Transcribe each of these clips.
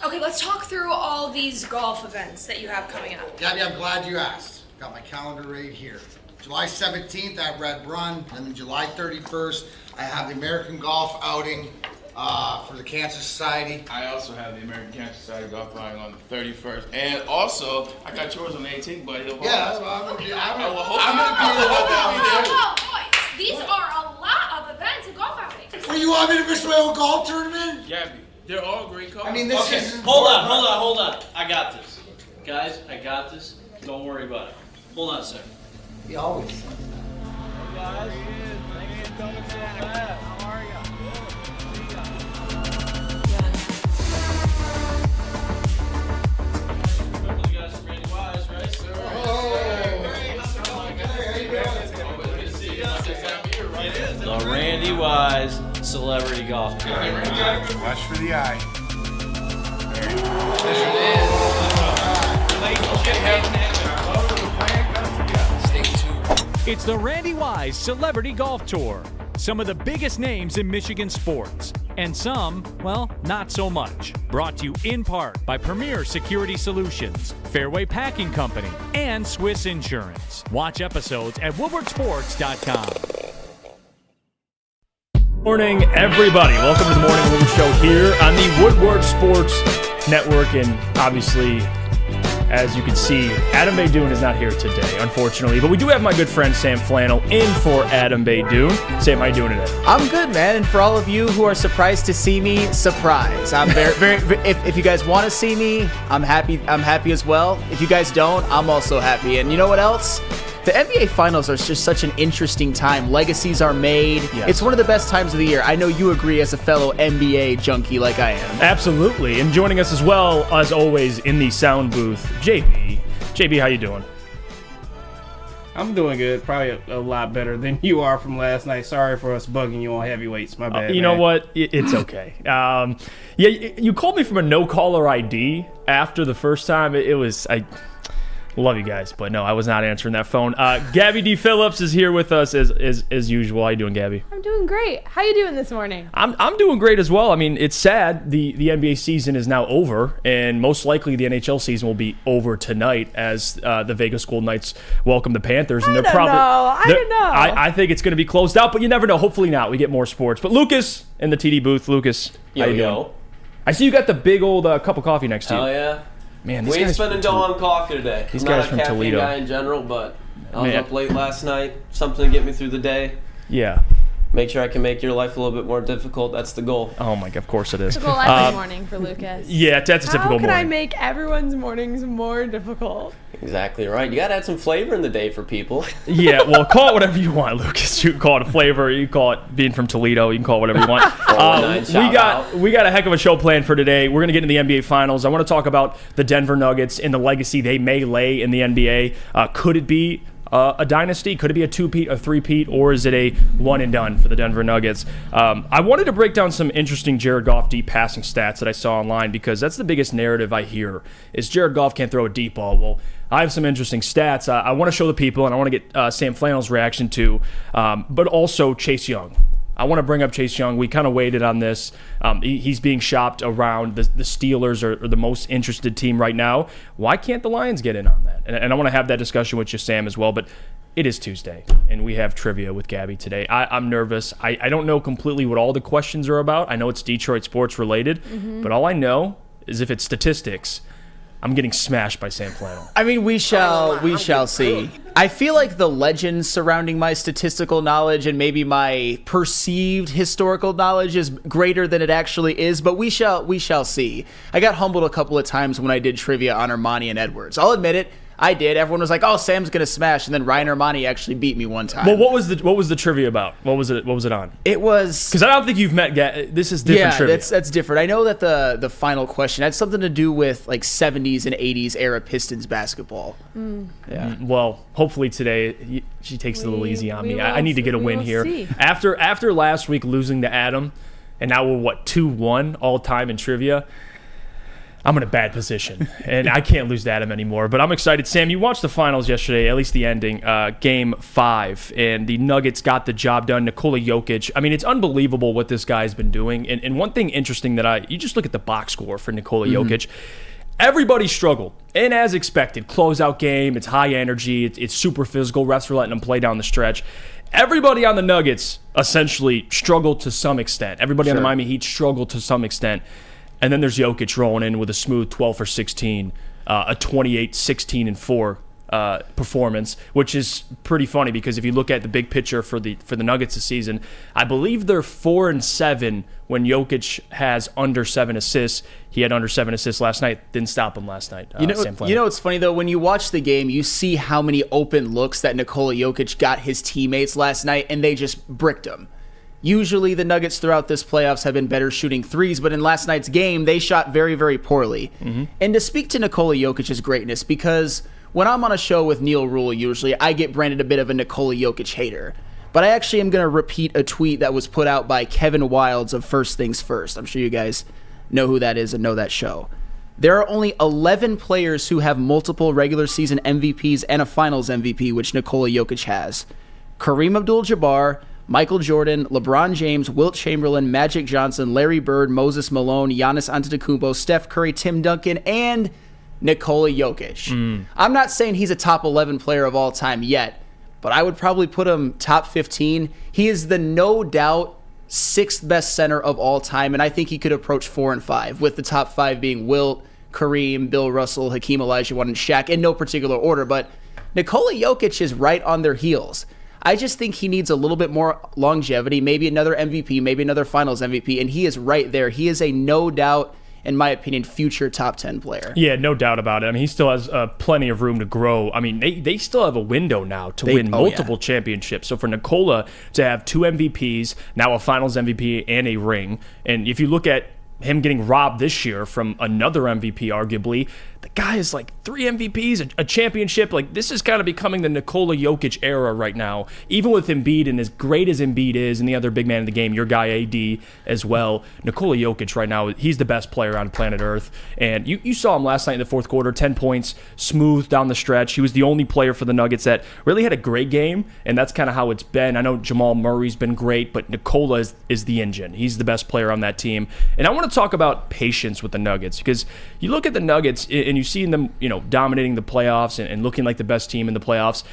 Okay, let's talk through all these golf events that you have coming up. Gabby, I'm glad you asked. Got my calendar right here. July 17th at Red Run, and then July 31st, I have the American Golf Outing for the Cancer Society. I also have the American Cancer Society golf outing on the 31st, and also I got yours on the 18th, but he'll Yeah, I'm gonna be there. These are a lot of events and golf outings. Well, you want me to miss my own golf tournament? Gabby, they're all great calls. I mean, this is Hold on. I got this. Guys, I got this. Don't worry about it. Hold on a second. He always. Hey guys. How are you? Remember the guys from Randy Wise, right? Sir. The Randy Wise Celebrity Golf Tour. Watch for the eye. Stay tuned. It's the Randy Wise Celebrity Golf Tour. Some of the biggest names in Michigan sports, and some, well, not so much. Brought to you in part by Premier Security Solutions, Fairway Packing Company, and Swiss Insurance. Watch episodes at woodwardsports.com. Morning, everybody. Welcome to the Morning Woodward Show here on the Woodward Sports Network. And obviously, as you can see, Adham Beydoun is not here today, unfortunately. But we do have my good friend Sam Flannel in for Adham Beydoun. Sam, how you doing today? I'm good, man. And for all of you who are surprised to see me, surprise. I'm very if you guys want to see me, I'm happy. I'm happy as well. If you guys don't, I'm also happy. And you know what else? The NBA Finals are just such an interesting time. Legacies are made. Yes. It's one of the best times of the year. I know you agree as a fellow NBA junkie like I am. Absolutely. And joining us as well, as always, in the sound booth, JB. JB, how you doing? I'm doing good. Probably a lot better than you are from last night. Sorry for us bugging you on heavyweights. My bad. You know what? It's okay. Yeah, you called me from a no-caller ID after the first time. It was... I love you guys, but no, I was not answering that phone. Gabby D. Phillips is here with us as usual. How you doing, Gabby? I'm doing great. How you doing this morning? I'm doing great as well. I mean, it's sad. The NBA season is now over, and most likely the NHL season will be over tonight as the Vegas Golden Knights welcome the Panthers. And I don't know. I think it's going to be closed out, but you never know. Hopefully not. We get more sports. But Lucas in the TD booth. Lucas, how you doing? I see you got the big old cup of coffee next to you. Hell yeah. Man, We ain't spending dough on coffee today. These I'm guys not from a caffeine Toledo. guy in general, but I was Man. up late last night. Something to get me through the day. Yeah. Make sure I can make your life a little bit more difficult. That's the goal. Oh my God, of course it is. Typical every morning for Lucas. Yeah, that's a typical How can morning. I make everyone's mornings more difficult? Exactly right. You got to add some flavor in the day for people. Yeah, well, call it whatever you want, Lucas. You can call it a flavor. You can call it being from Toledo. You can call it whatever you want. 419 we got a heck of a show planned for today. We're going to get into the NBA Finals. I want to talk about the Denver Nuggets and the legacy they may lay in the NBA. Could it be a dynasty? Could it be a two-peat, a three-peat, or is it a one-and-done for the Denver Nuggets? I wanted to break down some interesting Jared Goff deep passing stats that I saw online because that's the biggest narrative I hear is Jared Goff can't throw a deep ball. Well, I have some interesting stats I want to show the people, and I want to get Sam Flannel's reaction to, but also Chase Young. I want to bring up Chase Young. We kind of waited on this. He's being shopped around. The Steelers are the most interested team right now. Why can't the Lions get in on that? And I want to have that discussion with you, Sam, as well. But it is Tuesday, and we have trivia with Gabby today. I'm nervous. I don't know completely what all the questions are about. I know it's Detroit sports related, but all I know is if it's statistics, I'm getting smashed by Sam Flannel. I mean, we shall see. I feel like the legends surrounding my statistical knowledge and maybe my perceived historical knowledge is greater than it actually is, but we shall see. I got humbled a couple of times when I did trivia on Ermanni and Edwards. I'll admit it. I did. Everyone was like, "Oh, Sam's gonna smash," and then Ryan Ermanni actually beat me one time. Well, what was the trivia about? What was it on? It was because I don't think you've met. This is different trivia. That's different. I know that the final question had something to do with like 70s and 80s era Pistons basketball. Yeah. Well, hopefully today she takes it a little easy on me. I will need to get a we win will here. see. After last week losing to Adham, and now we're 2-1 all time in trivia. I'm in a bad position, and I can't lose to Adham anymore. But I'm excited. Sam, you watched the finals yesterday, at least the ending, Game 5, and the Nuggets got the job done. Nikola Jokic. I mean, it's unbelievable what this guy's been doing. And one thing interesting you just look at the box score for Nikola Jokic. Everybody struggled, and as expected, closeout game. It's high energy. It's super physical. Refs were letting them play down the stretch. Everybody on the Nuggets essentially struggled to some extent. Everybody on the Miami Heat struggled to some extent. And then there's Jokic rolling in with a smooth 12 for 16, a 28, 16, and 4 performance, which is pretty funny because if you look at the big picture for the Nuggets this season, I believe they're 4-7 when Jokic has under 7 assists. He had under 7 assists last night. Didn't stop him last night. You know what's funny though? When you watch the game, you see how many open looks that Nikola Jokic got his teammates last night, and they just bricked him. Usually the Nuggets throughout this playoffs have been better shooting threes, but in last night's game, they shot very, very poorly. And to speak to Nikola Jokic's greatness, because when I'm on a show with Neil Rule, usually I get branded a bit of a Nikola Jokic hater. But I actually am going to repeat a tweet that was put out by Kevin Wildes of First Things First. I'm sure you guys know who that is and know that show. There are only 11 players who have multiple regular season MVPs and a finals MVP, which Nikola Jokic has. Kareem Abdul-Jabbar, Michael Jordan, LeBron James, Wilt Chamberlain, Magic Johnson, Larry Bird, Moses Malone, Giannis Antetokounmpo, Steph Curry, Tim Duncan, and Nikola Jokic. I'm not saying he's a top 11 player of all time yet, but I would probably put him top 15. He is the no doubt 6th best center of all time, and I think he could approach 4 and 5, with the top 5 being Wilt, Kareem, Bill Russell, Hakeem Olajuwon, and Shaq, in no particular order. But Nikola Jokic is right on their heels. I just think he needs a little bit more longevity, maybe another MVP, maybe another finals MVP, and he is right there. He is a no doubt, in my opinion, future top 10 player. Yeah, no doubt about it. I mean, he still has plenty of room to grow. I mean, they still have a window now to win multiple championships. So for Nikola to have 2 MVPs, now a finals MVP and a ring, and if you look at him getting robbed this year from another MVP, arguably, the guy is like 3 MVPs, a championship. Like, this is kind of becoming the Nikola Jokic era right now. Even with Embiid, and as great as Embiid is, and the other big man in the game, your guy AD as well, Nikola Jokic right now, he's the best player on planet Earth. And you saw him last night in the fourth quarter, 10 points, smooth down the stretch. He was the only player for the Nuggets that really had a great game, and that's kind of how it's been. I know Jamal Murray's been great, but Nikola is the engine. He's the best player on that team. And I want to talk about patience with the Nuggets, because you look at the Nuggets and you see them, dominating the playoffs and looking like the best team in the playoffs.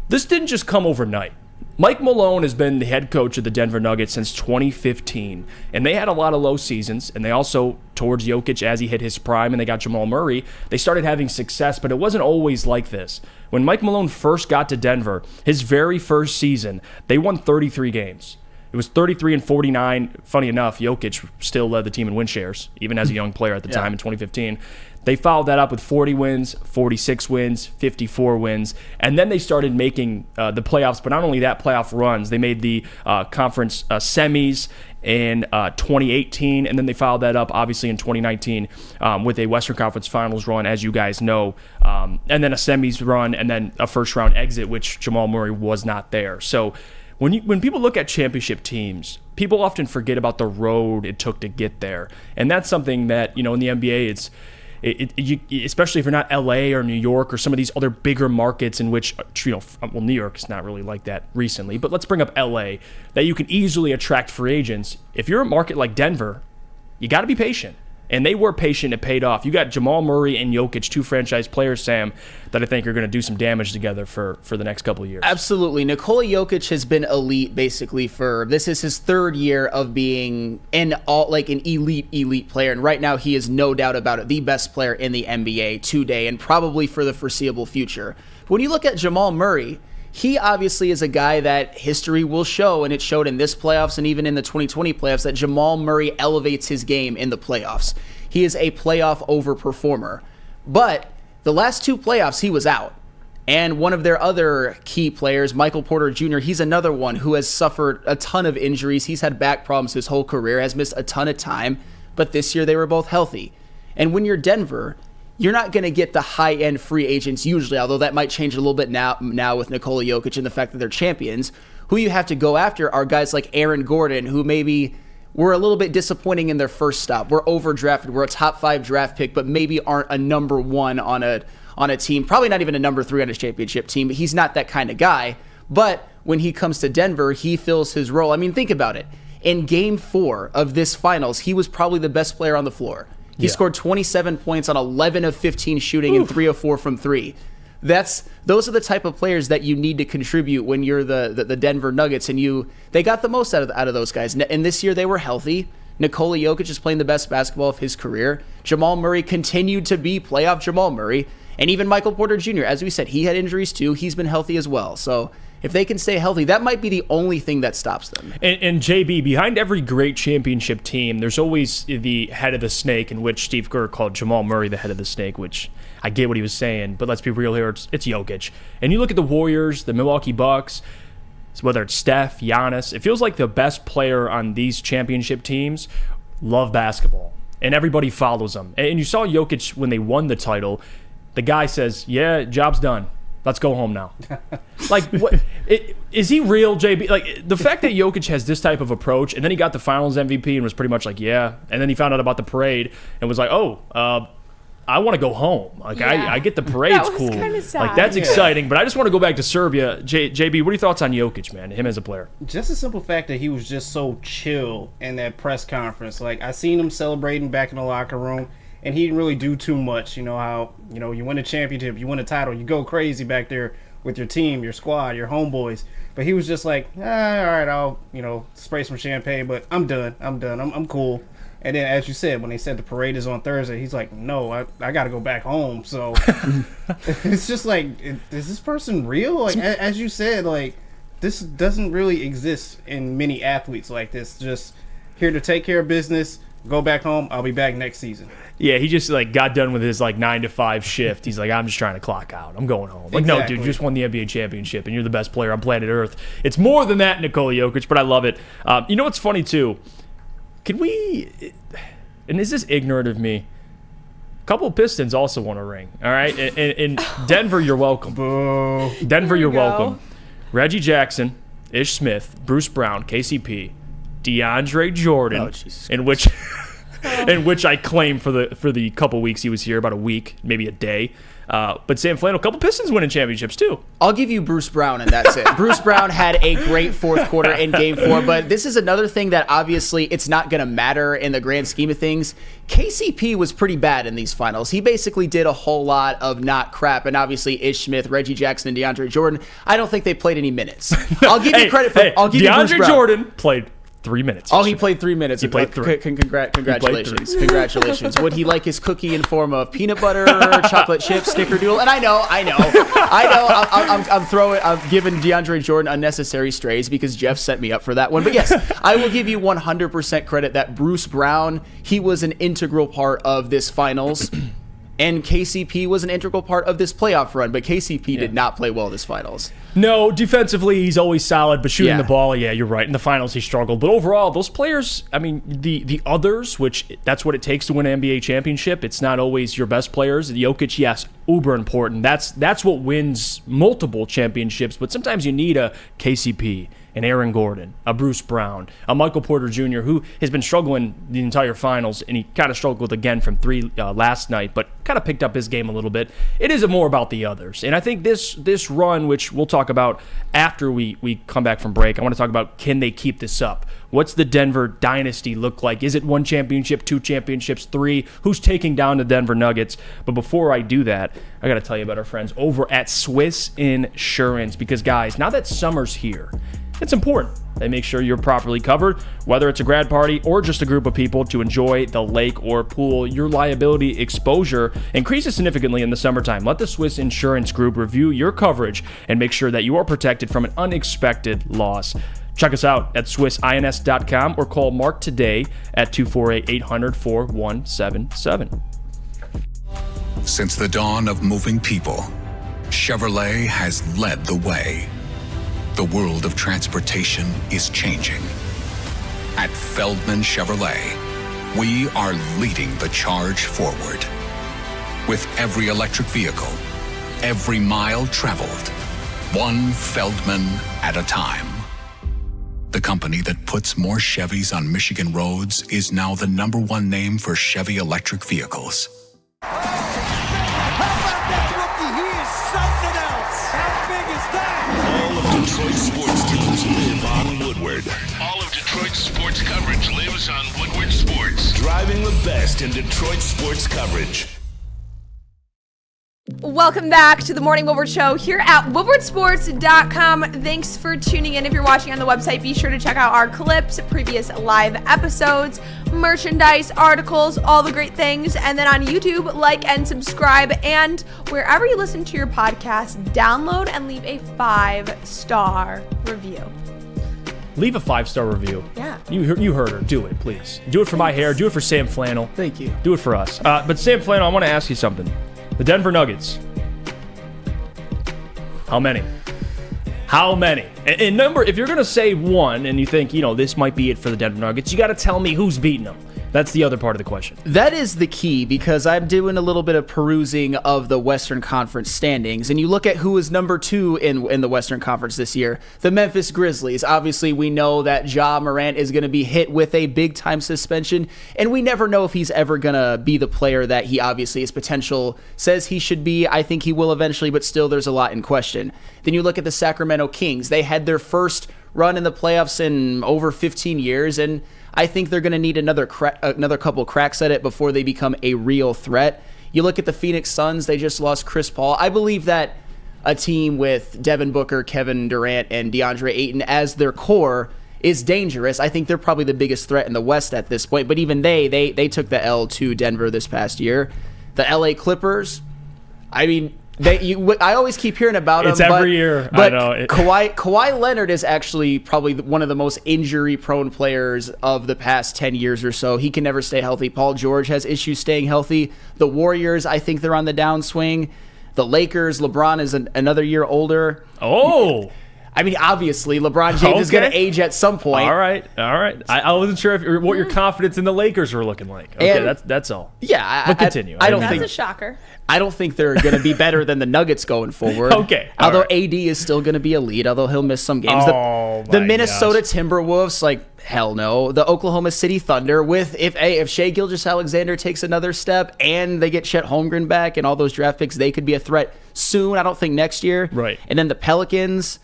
This didn't just come overnight. Mike Malone has been the head coach of the Denver Nuggets since 2015, and they had a lot of low seasons, and they also, towards Jokic as he hit his prime and they got Jamal Murray, they started having success, but it wasn't always like this. When Mike Malone first got to Denver, his very first season, they won 33 games. It was 33-49. Funny enough, Jokic still led the team in win shares, even as a young player at the time in 2015. They followed that up with 40 wins, 46 wins, 54 wins, and then they started making the playoffs. But not only that, playoff runs. They made the conference semis in 2018, and then they followed that up, obviously, in 2019 with a Western Conference Finals run, as you guys know, and then a semis run, and then a first-round exit, which Jamal Murray was not there. So when people look at championship teams, people often forget about the road it took to get there, and that's something that, in the NBA, especially if you're not LA or New York or some of these other bigger markets in which, New York is not really like that recently, but let's bring up LA, that you can easily attract free agents. If you're a market like Denver, you got to be patient. And they were patient. It paid off. You got Jamal Murray and Jokic, 2 franchise players, Sam, that I think are going to do some damage together for the next couple of years. Absolutely. Nikola Jokic has been elite basically this is his 3rd year of being an elite player. And right now he is, no doubt about it, the best player in the NBA today and probably for the foreseeable future. But when you look at Jamal Murray, he obviously is a guy that history will show, and it showed in this playoffs and even in the 2020 playoffs, that Jamal Murray elevates his game in the playoffs. He is a playoff overperformer. But the last 2 playoffs, he was out. And one of their other key players, Michael Porter Jr., he's another one who has suffered a ton of injuries. He's had back problems his whole career, has missed a ton of time. But this year they were both healthy. And when you're Denver, you're not going to get the high-end free agents usually, although that might change a little bit now with Nikola Jokic and the fact that they're champions. Who you have to go after are guys like Aaron Gordon, who maybe were a little bit disappointing in their first stop. We're overdrafted. We're a top 5 draft pick, but maybe aren't a number 1 on a team. Probably not even a number 3 on a championship team. He's not that kind of guy. But when he comes to Denver, he fills his role. I mean, think about it. In Game 4 of this finals, he was probably the best player on the floor. He scored 27 points on 11 of 15 shooting and 3 of 4 from 3. Those are the type of players that you need to contribute when you're the Denver Nuggets, and they got the most out of those guys. And this year they were healthy. Nikola Jokic is playing the best basketball of his career. Jamal Murray continued to be playoff Jamal Murray, and even Michael Porter Jr. As we said, he had injuries too. He's been healthy as well. So if they can stay healthy, that might be the only thing that stops them. And JB, behind every great championship team, there's always the head of the snake, in which Steve Kerr called Jamal Murray the head of the snake, which I get what he was saying, but let's be real here, it's Jokic. And you look at the Warriors, the Milwaukee Bucks, whether it's Steph, Giannis, it feels like the best player on these championship teams love basketball, and everybody follows them. And you saw Jokic when they won the title, the guy says, yeah, job's done. Let's go home now. Like, what is he real, JB? Like, the fact that Jokic has this type of approach, and then he got the Finals MVP and was pretty much like, yeah, and then he found out about the parade and was like, I want to go home. Like, Yeah. I get the parade's That was cool. kinda sad. Like, that's exciting, but I just want to go back to Serbia. JB, what are your thoughts on Jokic, man? Him as a player? Just the simple fact that he was just so chill in that press conference. Like, I seen him celebrating back in the locker room, and he didn't really do too much. You know how, you win a championship, you win a title, you go crazy back there with your team, your squad, your homeboys. But he was just like, all right, I'll, spray some champagne, but I'm done. I'm cool. And then, as you said, when they said the parade is on Thursday, he's like, no, I got to go back home. So it's just like, is this person real? Like, as you said, like, this doesn't really exist in many athletes like this. Just here to take care of business, go back home, I'll be back next season. Yeah, he just got done with his 9 to 5 shift. He's like, I'm just trying to clock out. I'm going home. Like, no, dude, you just won the NBA championship and you're the best player on planet Earth. It's more than that, Nikola Jokic, but I love it. You know what's funny too? Can we, and is this ignorant of me? A couple of Pistons also won a ring, all right? In Denver, you're welcome. Boo. Denver, you're go. welcome. Reggie Jackson, Ish Smith, Bruce Brown, KCP, DeAndre Jordan, in which I claim for the couple weeks he was here, about a week, maybe a day. But Sam Flannel, a couple Pistons winning championships too. I'll give you Bruce Brown, and that's it. Bruce Brown had a great fourth quarter in Game 4, but this is another thing that obviously it's not going to matter in the grand scheme of things. KCP was pretty bad in these finals. He basically did a whole lot of not crap, and obviously Ish Smith, Reggie Jackson, and DeAndre Jordan, I don't think they played any minutes. I'll give you credit for I'll give you Bruce DeAndre Brown. Jordan played 3 minutes. Oh, he played 3 minutes. He played 3. Congratulations. Congratulations. Would he like his cookie in form of peanut butter, chocolate chips, snickerdoodle? And I know. I'm giving DeAndre Jordan unnecessary strays because Jeff set me up for that one. But yes, I will give you 100% credit that Bruce Brown, he was an integral part of this finals. And KCP was an integral part of this playoff run, but KCP did not play well this finals. No, defensively he's always solid, but shooting the ball, yeah, you're right. In the finals he struggled, but overall those players, I mean, the others, which that's what it takes to win an NBA championship. It's not always your best players. Jokic, yes, uber important. That's what wins multiple championships. But sometimes you need a KCP, an Aaron Gordon, a Bruce Brown, a Michael Porter Jr., who has been struggling the entire finals, and he kind of struggled again from 3 last night, but kind of picked up his game a little bit. It is more about the others. And I think this run, which we'll talk about after we come back from break, I want to talk about, can they keep this up? What's the Denver dynasty look like? Is it 1 championship, 2 championships, 3? Who's taking down the Denver Nuggets? But before I do that, I got to tell you about our friends over at Swiss Insurance, because guys, now that summer's here, it's important. They make sure you're properly covered, whether it's a grad party or just a group of people to enjoy the lake or pool. Your liability exposure increases significantly in the summertime. Let the Swiss Insurance Group review your coverage and make sure that you are protected from an unexpected loss. Check us out at swissins.com or call Mark today at 248-800-4177. Since the dawn of moving people, Chevrolet has led the way. The world of transportation is changing. At Feldman Chevrolet, we are leading the charge forward. With every electric vehicle, every mile traveled, one Feldman at a time. The company that puts more Chevys on Michigan roads is now the #1 name for Chevy electric vehicles. All of Detroit's sports teams live on Woodward. All of Detroit's sports coverage lives on Woodward Sports. Driving the best in Detroit sports coverage. Welcome back to the Morning Woodward Show here at woodwardsports.com. Thanks for tuning in. If you're watching on the website, be sure to check out our clips, previous live episodes, merchandise, articles, all the great things. And then on YouTube, like and subscribe. And wherever you listen to your podcast, download and leave a 5-star review. Leave a 5-star review. Yeah. You heard her. Do it, please. Do it for my hair. Do it for Sam Flannel. Thank you. Do it for us. But Sam Flannel, I want to ask you something. The Denver Nuggets. How many? How many? And number, if you're going to say one and you think, this might be it for the Denver Nuggets, you got to tell me who's beating them. That's the other part of the question. That is the key, because I'm doing a little bit of perusing of the Western Conference standings, and you look at who is number 2 in the Western Conference this year, the Memphis Grizzlies. Obviously, we know that Ja Morant is going to be hit with a big-time suspension, and we never know if he's ever going to be the player that he obviously, his potential says he should be. I think he will eventually, but still there's a lot in question. Then you look at the Sacramento Kings. They had their first run in the playoffs in over 15 years, and I think they're going to need another couple cracks at it before they become a real threat. You look at the Phoenix Suns, they just lost Chris Paul. I believe that a team with Devin Booker, Kevin Durant, and DeAndre Ayton as their core is dangerous. I think they're probably the biggest threat in the West at this point, but even they took the L to Denver this past year. The LA Clippers, I mean, I always keep hearing about it's them. Every year. But I know. Kawhi Leonard is actually probably one of the most injury-prone players of the past 10 years or so. He can never stay healthy. Paul George has issues staying healthy. The Warriors, I think they're on the downswing. The Lakers, LeBron is another year older. Oh. I mean, obviously, LeBron James is going to age at some point. All right. I wasn't sure what your confidence in the Lakers were looking like. Okay, And- that's all. Yeah, But continue. I don't That's think a shocker. I don't think they're going to be better than the Nuggets going forward. Okay, all Although right. AD is still going to be elite, although he'll miss some games. Oh, the my Minnesota gosh. Timberwolves, hell no. The Oklahoma City Thunder, if Shai Gilgeous-Alexander takes another step and they get Chet Holmgren back and all those draft picks, they could be a threat soon. I don't think next year. Right. And then the Pelicans,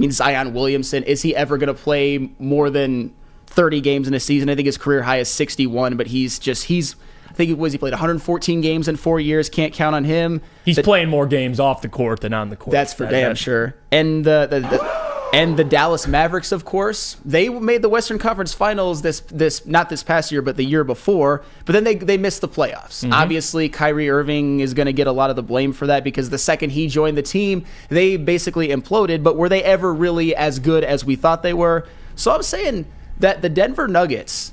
Zion Williamson, is he ever going to play more than 30 games in a season? I think his career high is 61, but he played 114 games in 4 years. Can't count on him. He's playing more games off the court than on the court. That's for damn sure. And the Dallas Mavericks, of course, they made the Western Conference Finals this not this past year, but the year before. But then they missed the playoffs. Mm-hmm. Obviously, Kyrie Irving is going to get a lot of the blame for that, because the second he joined the team, they basically imploded. But were they ever really as good as we thought they were? So I'm saying that the Denver Nuggets,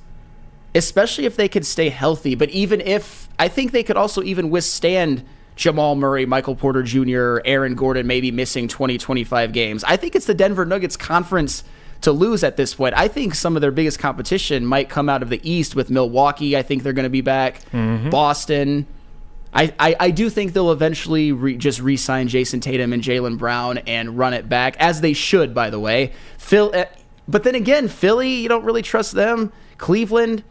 especially if they could stay healthy, but even if, I think they could also even withstand Jamal Murray, Michael Porter Jr., Aaron Gordon maybe missing 20, 25 games. I think it's the Denver Nuggets conference to lose at this point. I think some of their biggest competition might come out of the East with Milwaukee. I think they're going to be back. Mm-hmm. Boston. I do think they'll eventually just re-sign Jason Tatum and Jaylen Brown and run it back, as they should, by the way. But then again, Philly, you don't really trust them. Cleveland.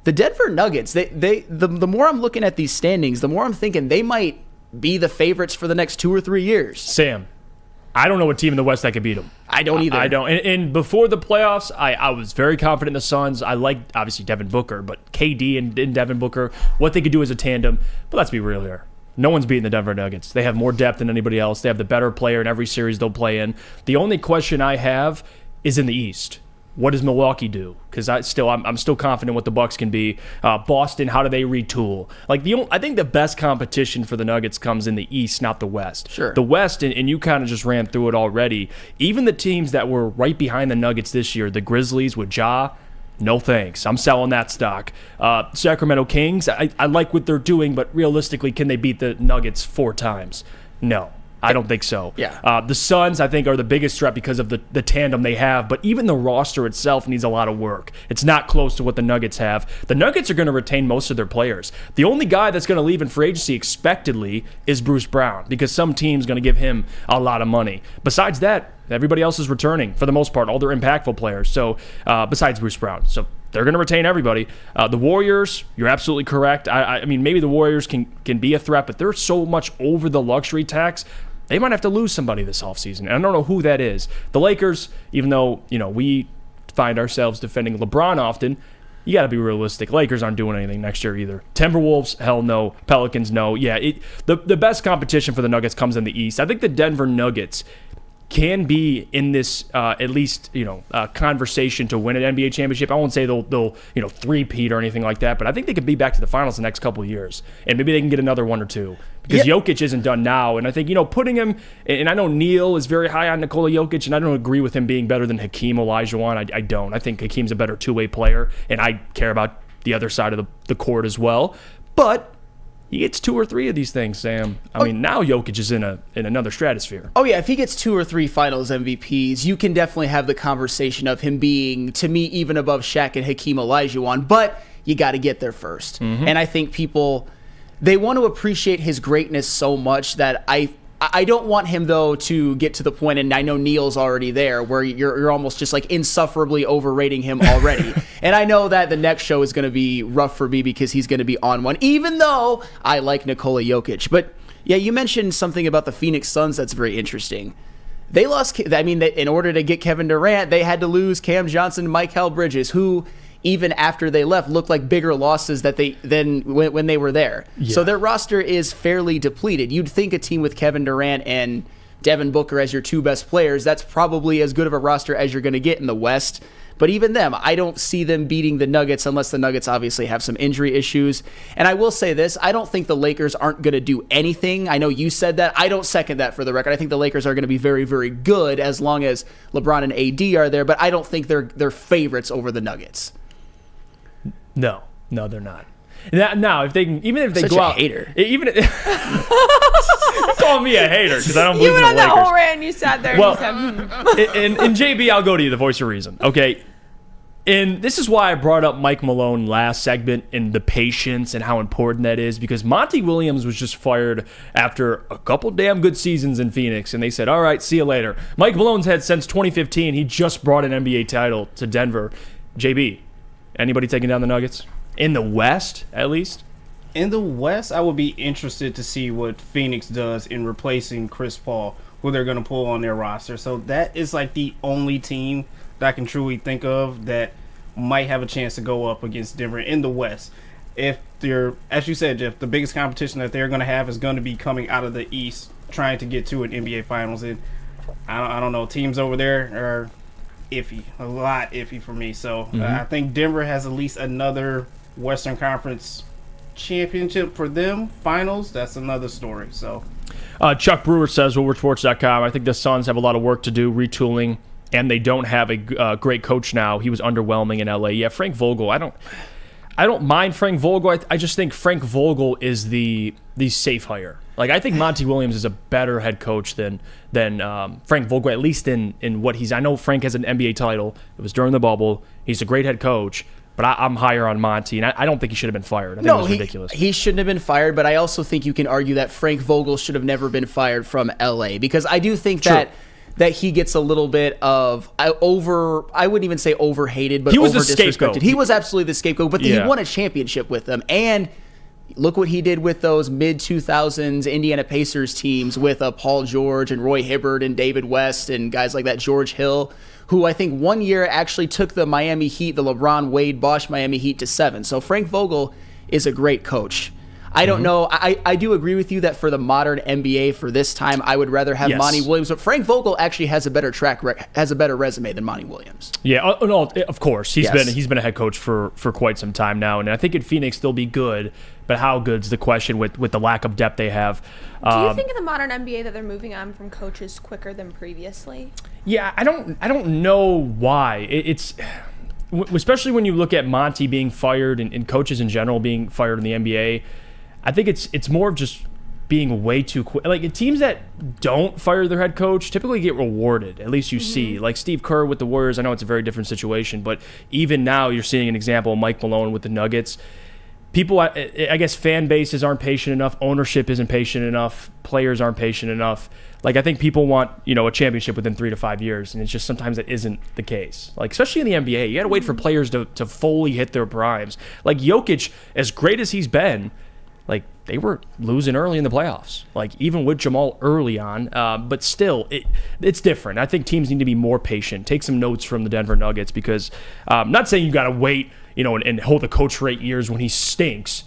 The Denver Nuggets, the more I'm looking at these standings, the more I'm thinking they might be the favorites for the next 2 or 3 years. Sam, I don't know what team in the West that could beat them. I don't either. I don't. And before the playoffs, I was very confident in the Suns. I liked, obviously, Devin Booker, but KD and Devin Booker, what they could do as a tandem. But let's be real here. No one's beating the Denver Nuggets. They have more depth than anybody else. They have the better player in every series they'll play in. The only question I have is in the East. What does Milwaukee do? Because I'm still confident what the Bucks can be. Boston, how do they retool? I think the best competition for the Nuggets comes in the East, not the West. Sure. The West, and you kind of just ran through it already. Even the teams that were right behind the Nuggets this year, the Grizzlies with Ja, no thanks. I'm selling that stock. Sacramento Kings, I like what they're doing, but realistically, can they beat the Nuggets 4 times? No. I don't think so. Yeah. The Suns, I think, are the biggest threat because of the tandem they have, but even the roster itself needs a lot of work. It's not close to what the Nuggets have. The Nuggets are going to retain most of their players. The only guy that's going to leave in free agency expectedly is Bruce Brown, because some team's going to give him a lot of money. Besides that, everybody else is returning for the most part, all their impactful players. So besides Bruce Brown. So they're going to retain everybody. The Warriors, you're absolutely correct. I mean, maybe the Warriors can be a threat, but they're so much over the luxury tax. They might have to lose somebody this offseason. And I don't know who that is. The Lakers, even though, we find ourselves defending LeBron often, you got to be realistic. Lakers aren't doing anything next year either. Timberwolves, hell no. Pelicans, no. Yeah, the best competition for the Nuggets comes in the East. I think the Denver Nuggets can be in this at least conversation to win an NBA championship. I won't say they'll three-peat or anything like that, but I think they could be back to the finals the next couple of years, and maybe they can get another one or two, because Jokic isn't done now. And I think putting him, and I know Neil is very high on Nikola Jokic, and I don't agree with him being better than Hakeem Olajuwon. I don't. I think Hakeem's a better two-way player, and I care about the other side of the court as well. But he gets 2 or 3 of these things, Sam. I mean, now Jokic is in another stratosphere. Oh, yeah, if he gets 2 or 3 finals MVPs, you can definitely have the conversation of him being, to me, even above Shaq and Hakeem Olajuwon, but you got to get there first. Mm-hmm. And I think people, they want to appreciate his greatness so much that I don't want him, though, to get to the point, and I know Neil's already there, where you're almost just like insufferably overrating him already. And I know that the next show is going to be rough for me because he's going to be on one, even though I like Nikola Jokic. But yeah, you mentioned something about the Phoenix Suns that's very interesting. They lost, in order to get Kevin Durant, they had to lose Cam Johnson and Mikal Bridges, who, even after they left, looked like bigger losses than when they were there. Yeah. So their roster is fairly depleted. You'd think a team with Kevin Durant and Devin Booker as your 2 best players, that's probably as good of a roster as you're going to get in the West. But even them, I don't see them beating the Nuggets unless the Nuggets obviously have some injury issues. And I will say this, I don't think the Lakers aren't going to do anything. I know you said that. I don't second that for the record. I think the Lakers are going to be very, very good as long as LeBron and AD are there, but I don't think they're favorites over the Nuggets. No, they're not. Now, if they can, even if they Such go a out, hater. Even if, call me a hater because I don't believe You in went the on Lakers. that whole rant and you sat there Well, and you said, and JB, I'll go to you, the voice of reason. Okay, and this is why I brought up Mike Malone last segment and the patience and how important that is, because Monty Williams was just fired after a couple damn good seasons in Phoenix, and they said, all right, see you later. Mike Malone's had since 2015. He just brought an NBA title to Denver. JB, anybody taking down the Nuggets? In the West, at least? In the West, I would be interested to see what Phoenix does in replacing Chris Paul, who they're going to pull on their roster. So that is like the only team that I can truly think of that might have a chance to go up against Denver in the West. If they're, as you said, Jeff, the biggest competition that they're going to have is going to be coming out of the East, trying to get to an NBA Finals. And I don't know, teams over there are iffy, a lot iffy for me. So I think Denver has at least another Western Conference championship for them. Finals, that's another story. So Chuck Brewer says, WoodwardSports.com, I think the Suns have a lot of work to do, retooling, and they don't have a great coach now. He was underwhelming in LA. Yeah, Frank Vogel, I don't mind Frank Vogel. I just think Frank Vogel is the safe hire. Like, I think Monty Williams is a better head coach than Frank Vogel, at least in what he's. I know Frank has an NBA title. It was during the bubble. He's a great head coach, but I'm higher on Monty, and I don't think he should have been fired. I think it was ridiculous. He shouldn't have been fired, but I also think you can argue that Frank Vogel should have never been fired from LA, because I do think that he gets a little bit of I wouldn't even say overhated, but he was over the scapegoat. He was absolutely the scapegoat, but he won a championship with them. And look what he did with those mid-2000s Indiana Pacers teams with Paul George and Roy Hibbert and David West and guys like that, George Hill, who I think one year actually took the Miami Heat, the LeBron Wade Bosch Miami Heat, to 7. So Frank Vogel is a great coach. I don't know. I do agree with you that for the modern NBA for this time, I would rather have Monty Williams. But Frank Vogel actually has a better has a better resume than Monty Williams. Yeah, no, of course. He's been a head coach for quite some time now, and I think in Phoenix they'll be good. But how good's the question with the lack of depth they have? Do you think in the modern NBA that they're moving on from coaches quicker than previously? Yeah, I don't know why. It's especially when you look at Monty being fired and coaches in general being fired in the NBA. I think it's more of just being way too quick. Like teams that don't fire their head coach typically get rewarded. At least you see, like Steve Kerr with the Warriors. I know it's a very different situation, but even now you're seeing an example of Mike Malone with the Nuggets. People, I guess, fan bases aren't patient enough. Ownership isn't patient enough. Players aren't patient enough. Like I think people want a championship within 3 to 5 years, and it's just sometimes that isn't the case. Like especially in the NBA, you got to wait for players to fully hit their primes. Like Jokic, as great as he's been. Like, they were losing early in the playoffs, like even with Jamal early on. But still, it's different. I think teams need to be more patient. Take some notes from the Denver Nuggets because I'm not saying you got to wait, and hold the coach for 8 years when he stinks.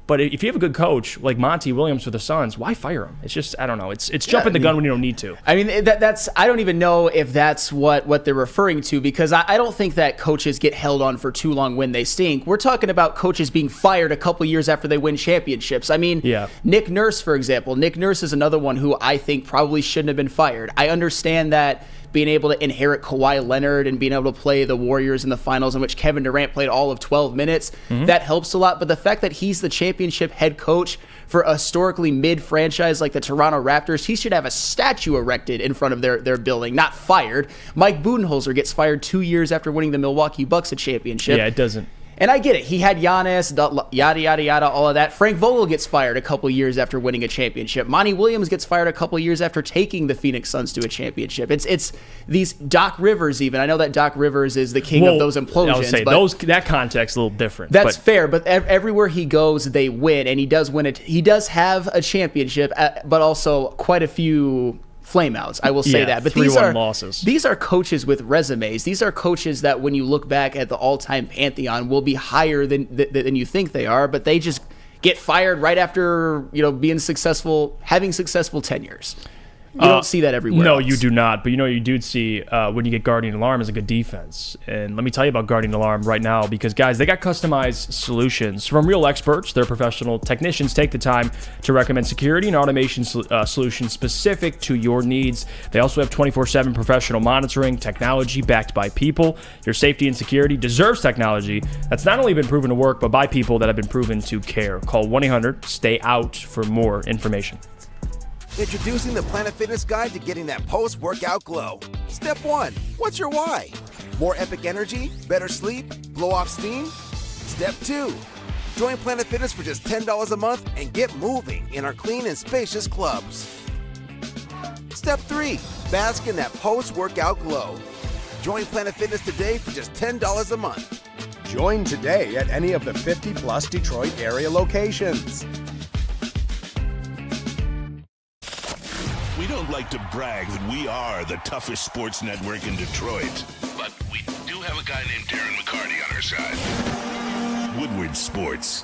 But if you have a good coach like Monty Williams for the Suns, why fire him? It's just, I don't know. It's jumping the gun when you don't need to. I mean, that's I don't even know if that's what they're referring to because I don't think that coaches get held on for too long when they stink. We're talking about coaches being fired a couple years after they win championships. I mean, Nick Nurse, for example. Nick Nurse is another one who I think probably shouldn't have been fired. I understand that being able to inherit Kawhi Leonard and being able to play the Warriors in the finals in which Kevin Durant played all of 12 minutes, that helps a lot. But the fact that he's the championship head coach for a historically mid-franchise like the Toronto Raptors, he should have a statue erected in front of their building, not fired. Mike Budenholzer gets fired 2 years after winning the Milwaukee Bucks a championship. Yeah, it doesn't. And I get it. He had Giannis, yada, yada, yada, all of that. Frank Vogel gets fired a couple years after winning a championship. Monty Williams gets fired a couple years after taking the Phoenix Suns to a championship. It's these Doc Rivers even. I know that Doc Rivers is the king of those implosions. I would say that context is a little different. That's fair, but everywhere he goes, they win, and he does win it. He does have a championship, but also quite a few flameouts. I will say that. But these are coaches with resumes. These are coaches that when you look back at the all-time pantheon will be higher than you think they are, but they just get fired right after, being successful, having successful tenures. You don't see that everywhere No, else. you do not. But you do see when you get Guardian Alarm is a good defense. And let me tell you about Guardian Alarm right now because, guys, they got customized solutions from real experts. Their professional technicians take the time to recommend security and automation solutions specific to your needs. They also have 24/7 professional monitoring, technology backed by people. Your safety and security deserves technology that's not only been proven to work, but by people that have been proven to care. Call 1-800-STAY-OUT for more information. Introducing the Planet Fitness Guide to getting that post-workout glow. Step 1. What's your why? More epic energy? Better sleep? Blow off steam? Step 2. Join Planet Fitness for just $10 a month and get moving in our clean and spacious clubs. Step 3. Bask in that post-workout glow. Join Planet Fitness today for just $10 a month. Join today at any of the 50-plus Detroit area locations. We don't like to brag that we are the toughest sports network in Detroit, but we do have a guy named Darren McCarty on our side. Woodward Sports.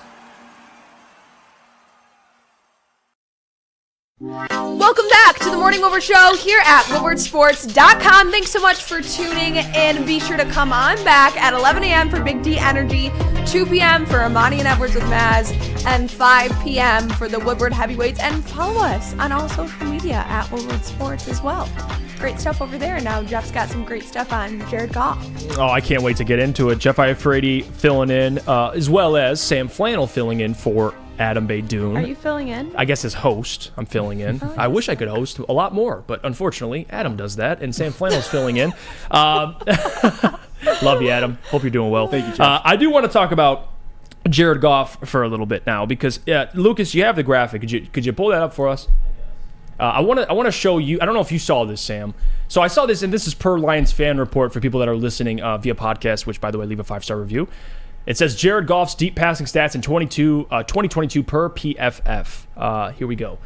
Welcome back to the Morning Woodward Show here at WoodwardSports.com. Thanks so much for tuning in. Be sure to come on back at 11 a.m. for Big D Energy, 2 p.m. for Ermanni and Edwards with Maz, and 5 p.m. for the Woodward Heavyweights. And follow us on all social media at Woodward Sports as well. Great stuff over there. Now Jeff's got some great stuff on Jared Goff. Oh, I can't wait to get into it. Jeff Iafrate filling in, as well as Sam Flannel filling in for Adham Beydoun. Are you filling in? I guess as host, I'm filling in. Oh, yes. I wish I could host a lot more, but unfortunately, Adham does that, and Sam Flannel's filling in. Love you, Adham. Hope you're doing well. Thank you, Jeff. I do want to talk about Jared Goff for a little bit now because, Lucas, you have the graphic. Could you pull that up for us? I want to show you. I don't know if you saw this, Sam. So I saw this, and this is per Lions Fan Report for people that are listening via podcast, which, by the way, leave a 5-star review. It says Jared Goff's deep passing stats in 2022 per PFF. Here we go.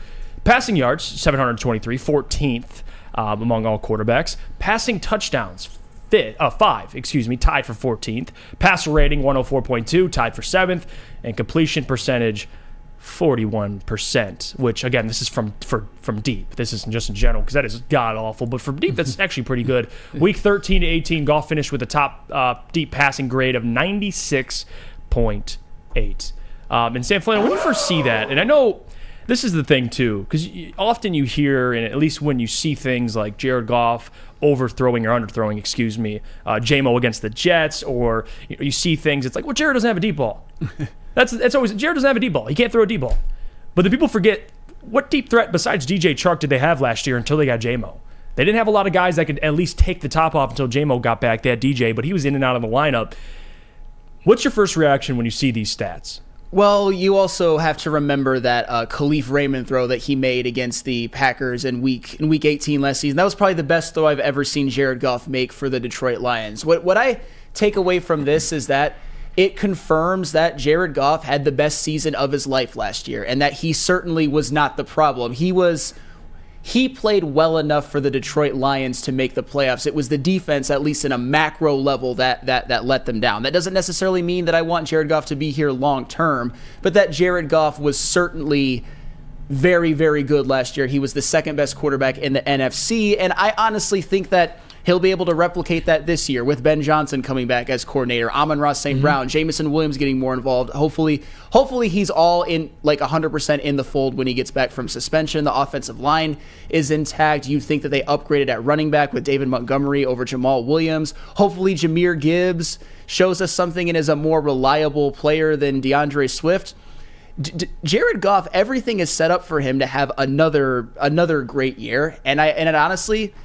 Passing yards, 723, 14th among all quarterbacks. Passing touchdowns, 5, tied for 14th. Passer rating, 104.2, tied for 7th. And completion percentage, 41%, which, again, this is from deep. This isn't just in general because that is god-awful, but from deep, that's actually pretty good. Week 13 to 18, Goff finished with a top deep passing grade of 96.8. And Sam Flannel, when you first see that, and I know this is the thing, too, because often you hear, and at least when you see things like Jared Goff overthrowing or underthrowing, J-Mo against the Jets, or you see things, it's like, well, Jared doesn't have a deep ball. That's always, Jared doesn't have a deep ball. He can't throw a deep ball. But the people forget what deep threat besides DJ Chark did they have last year until they got J-Mo? They didn't have a lot of guys that could at least take the top off until J-Mo got back. They had DJ, but he was in and out of the lineup. What's your first reaction when you see these stats? Well, you also have to remember that Khalif Raymond throw that he made against the Packers in week 18 last season. That was probably the best throw I've ever seen Jared Goff make for the Detroit Lions. What I take away from this is that it confirms that Jared Goff had the best season of his life last year, and that he certainly was not the problem. He played well enough for the Detroit Lions to make the playoffs. It was the defense, at least in a macro level, that let them down. That doesn't necessarily mean that I want Jared Goff to be here long term, but that Jared Goff was certainly very, very good last year. He was the second best quarterback in the NFC, and I honestly think that he'll be able to replicate that this year with Ben Johnson coming back as coordinator, Amon-Ra St. Brown, Jamison Williams getting more involved. Hopefully he's all in, like 100% in the fold when he gets back from suspension. The offensive line is intact. You'd think that they upgraded at running back with David Montgomery over Jamal Williams. Hopefully Jahmyr Gibbs shows us something and is a more reliable player than DeAndre Swift. Jared Goff, everything is set up for him to have another great year. And honestly,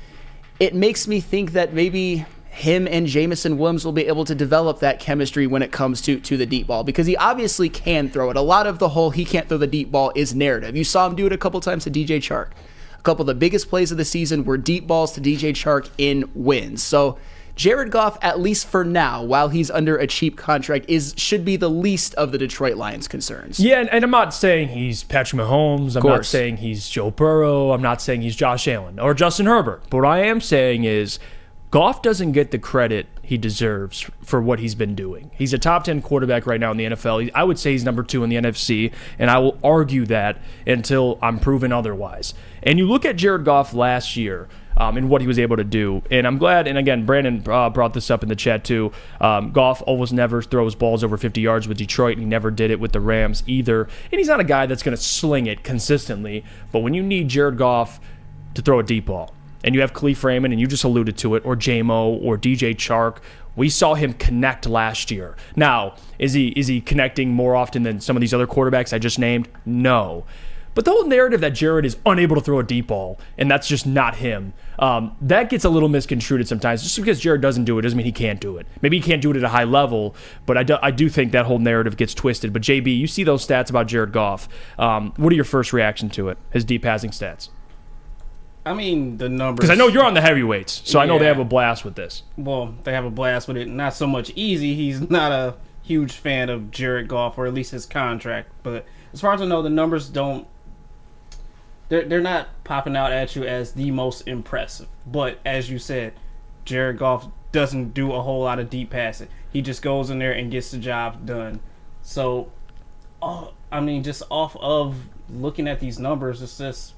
it makes me think that maybe him and Jamison Williams will be able to develop that chemistry when it comes to the deep ball, because he obviously can throw it. A lot of the whole he can't throw the deep ball is narrative. You saw him do it a couple times to DJ Chark. A couple of the biggest plays of the season were deep balls to DJ Chark in wins. So Jared Goff, at least for now, while he's under a cheap contract, should be the least of the Detroit Lions' concerns. Yeah, and I'm not saying he's Patrick Mahomes. I'm not saying he's Joe Burrow. I'm not saying he's Josh Allen or Justin Herbert. But what I am saying is Goff doesn't get the credit he deserves for what he's been doing. He's a top 10 quarterback right now in the NFL. I would say he's number 2 in the NFC, and I will argue that until I'm proven otherwise. And you look at Jared Goff last year, and what he was able to do. And I'm glad, and again, Brandon brought this up in the chat too, Goff almost never throws balls over 50 yards with Detroit, and he never did it with the Rams either. And he's not a guy that's going to sling it consistently, but when you need Jared Goff to throw a deep ball, and you have Khalif Raymond, and you just alluded to it, or J-Mo, or DJ Chark, we saw him connect last year. Now, is he connecting more often than some of these other quarterbacks I just named? No. But the whole narrative that Jared is unable to throw a deep ball, and that's just not him, that gets a little misconstrued sometimes. Just because Jared doesn't do it doesn't mean he can't do it. Maybe he can't do it at a high level, but I do think that whole narrative gets twisted. But JB, you see those stats about Jared Goff. What are your first reaction to it, his deep passing stats? I mean, the numbers. Because I know you're on the heavyweights, so I know they have a blast with this. Well, they have a blast with it. Not so much easy. He's not a huge fan of Jared Goff, or at least his contract. But as far as I know, the numbers don't. They're not popping out at you as the most impressive. But as you said, Jared Goff doesn't do a whole lot of deep passing. He just goes in there and gets the job done. So, just off of looking at these numbers, it's just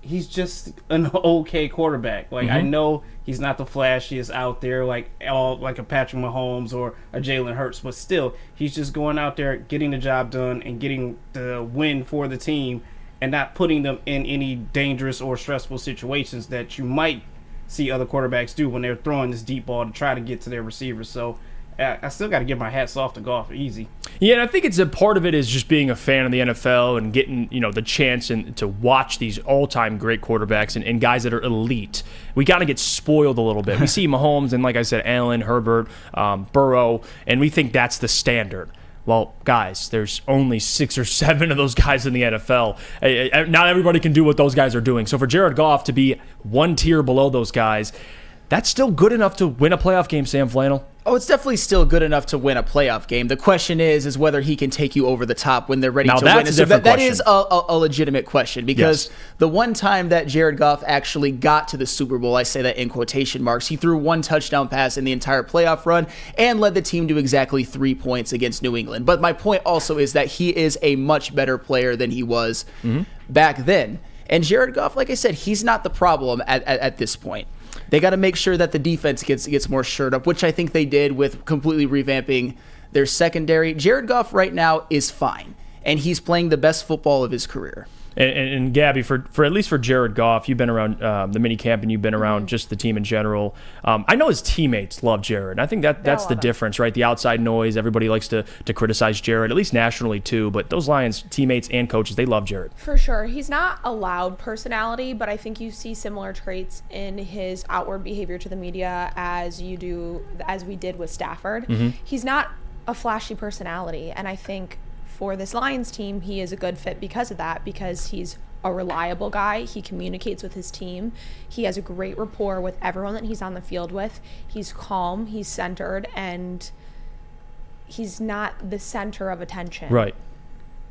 he's just an okay quarterback. Like, I know he's not the flashiest out there like a Patrick Mahomes or a Jalen Hurts, but still, he's just going out there, getting the job done, and getting the win for the team, and not putting them in any dangerous or stressful situations that you might see other quarterbacks do when they're throwing this deep ball to try to get to their receivers. So I still got to give my hats off to Goff. Easy. Yeah, and I think it's a part of it is just being a fan of the NFL and getting the chance to watch these all-time great quarterbacks and guys that are elite. We got to get spoiled a little bit. We see Mahomes and, like I said, Allen, Herbert, Burrow, and we think that's the standard. Well, guys, there's only 6 or 7 of those guys in the NFL. Not everybody can do what those guys are doing. So for Jared Goff to be one tier below those guys, that's still good enough to win a playoff game, Sam Flannel. Oh, it's definitely still good enough to win a playoff game. The question is whether he can take you over the top when they're ready to win. So that is a legitimate question, because the one time that Jared Goff actually got to the Super Bowl, I say that in quotation marks, he threw one touchdown pass in the entire playoff run and led the team to exactly 3 points against New England. But my point also is that he is a much better player than he was back then. And Jared Goff, like I said, he's not the problem at this point. They got to make sure that the defense gets more shored up, which I think they did with completely revamping their secondary. Jared Goff right now is fine, and he's playing the best football of his career. And Gabby, for at least for Jared Goff, you've been around the mini camp and you've been around just the team in general. I know his teammates love Jared. And I think that's the difference, right? The outside noise, everybody likes to criticize Jared, at least nationally too. But those Lions teammates and coaches, they love Jared. For sure. He's not a loud personality, but I think you see similar traits in his outward behavior to the media as we did with Stafford. He's not a flashy personality, and I think for this Lions team, he is a good fit because of that, because he's a reliable guy. He communicates with his team. He has a great rapport with everyone that he's on the field with. He's calm, he's centered, and he's not the center of attention. Right.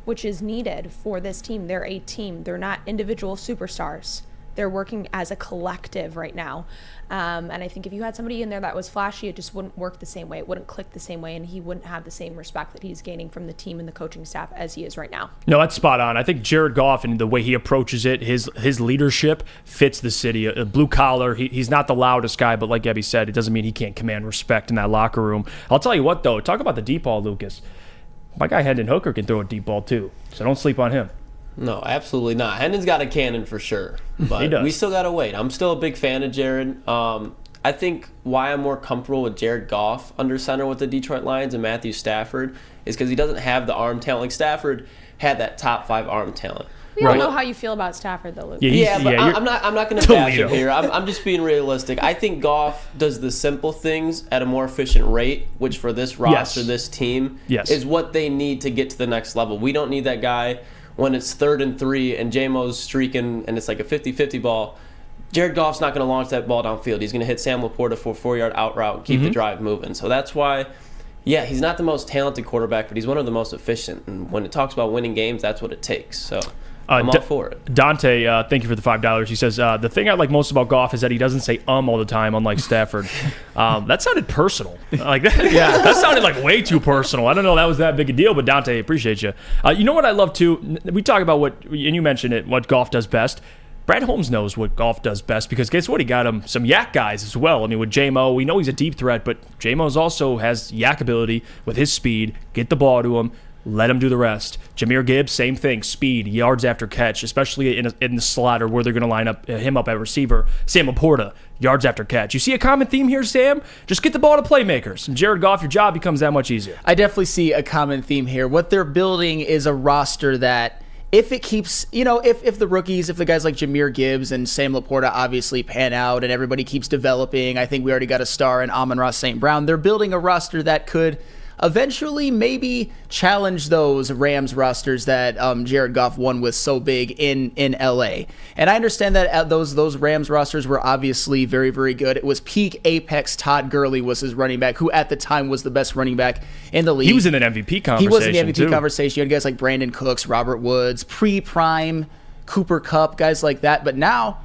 Which is needed for this team. They're a team. They're not individual superstars. They're working as a collective right now. And I think if you had somebody in there that was flashy, it just wouldn't work the same way. It wouldn't click the same way, and he wouldn't have the same respect that he's gaining from the team and the coaching staff as he is right now. No, that's spot on. I think Jared Goff and the way he approaches it, his leadership fits the city. A blue collar, he's not the loudest guy, but like Gabby said, it doesn't mean he can't command respect in that locker room. I'll tell you what, though, talk about the deep ball, Lucas. My guy Hendon Hooker can throw a deep ball, too, so don't sleep on him. No, absolutely not. Hendon's got a cannon for sure, but He does. we still got to wait. I'm still a big fan of Jared. I think why I'm more comfortable with Jared Goff under center with the Detroit Lions and Matthew Stafford is because he doesn't have the arm talent. Like Stafford had that top 5 arm talent. We all know how you feel about Stafford, though, Luke. I'm not going to bash him here. I'm just being realistic. I think Goff does the simple things at a more efficient rate, which for this roster, this team, is what they need to get to the next level. We don't need that guy when it's 3rd and 3 and J-Mo's streaking and it's like a 50-50 ball. Jared Goff's not going to launch that ball downfield. He's going to hit Sam Laporta for a 4-yard out route and keep the drive moving. So that's why, he's not the most talented quarterback, but he's one of the most efficient. And when it talks about winning games, that's what it takes. So I'm all for it. Dante, thank you for the $5. He says, the thing I like most about Goff is that he doesn't say all the time, unlike Stafford. That sounded personal. That sounded like way too personal. I don't know that was that big a deal, but Dante, appreciate you. You know what I love too? We talk about and you mentioned it, what Goff does best. Brad Holmes knows what Goff does best because guess what? He got him some yak guys as well. I mean, with J-Mo, we know he's a deep threat, but J-Mo's also has yak ability with his speed. Get the ball to him. Let him do the rest. Jahmyr Gibbs, same thing. Speed, yards after catch, especially in the slot or where they're going to line up him up at receiver. Sam Laporta, yards after catch. You see a common theme here, Sam? Just get the ball to playmakers. And Jared Goff, your job becomes that much easier. I definitely see a common theme here. What they're building is a roster that, if it keeps, if the rookies, if the guys like Jahmyr Gibbs and Sam Laporta obviously pan out and everybody keeps developing, I think we already got a star in Amon-Ra St. Brown. They're building a roster that could eventually maybe challenge those Rams rosters that Jared Goff won with so big in LA. And I understand that those Rams rosters were obviously very, very good. It was peak apex. Todd Gurley was his running back, who at the time was the best running back in the league. He was in an MVP conversation. He was in the MVP conversation. You had guys like Brandon Cooks, Robert Woods, pre-prime Cooper Kupp, guys like that. But now,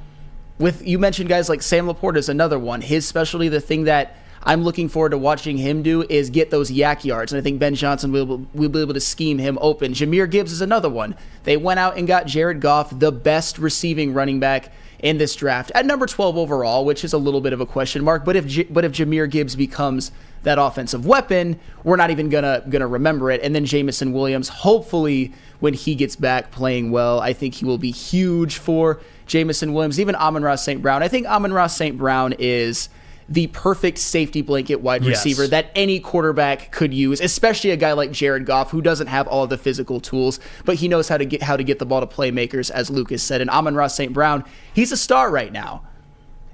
you mentioned guys like Sam Laporta is another one. His specialty, the thing that I'm looking forward to watching him do is get those yak yards, and I think Ben Johnson will be able to scheme him open. Jahmyr Gibbs is another one. They went out and got Jared Goff, the best receiving running back in this draft, at number 12 overall, which is a little bit of a question mark. But if Jahmyr Gibbs becomes that offensive weapon, we're not even gonna remember it. And then Jamison Williams, hopefully, when he gets back playing well, I think he will be huge for Jamison Williams. Even Amon-Ra St. Brown. I think Amon-Ra St. Brown is the perfect safety blanket wide receiver that any quarterback could use, especially a guy like Jared Goff, who doesn't have all of the physical tools, but he knows how to get the ball to playmakers, as Lucas said. And Amon-Ra St. Brown, he's a star right now.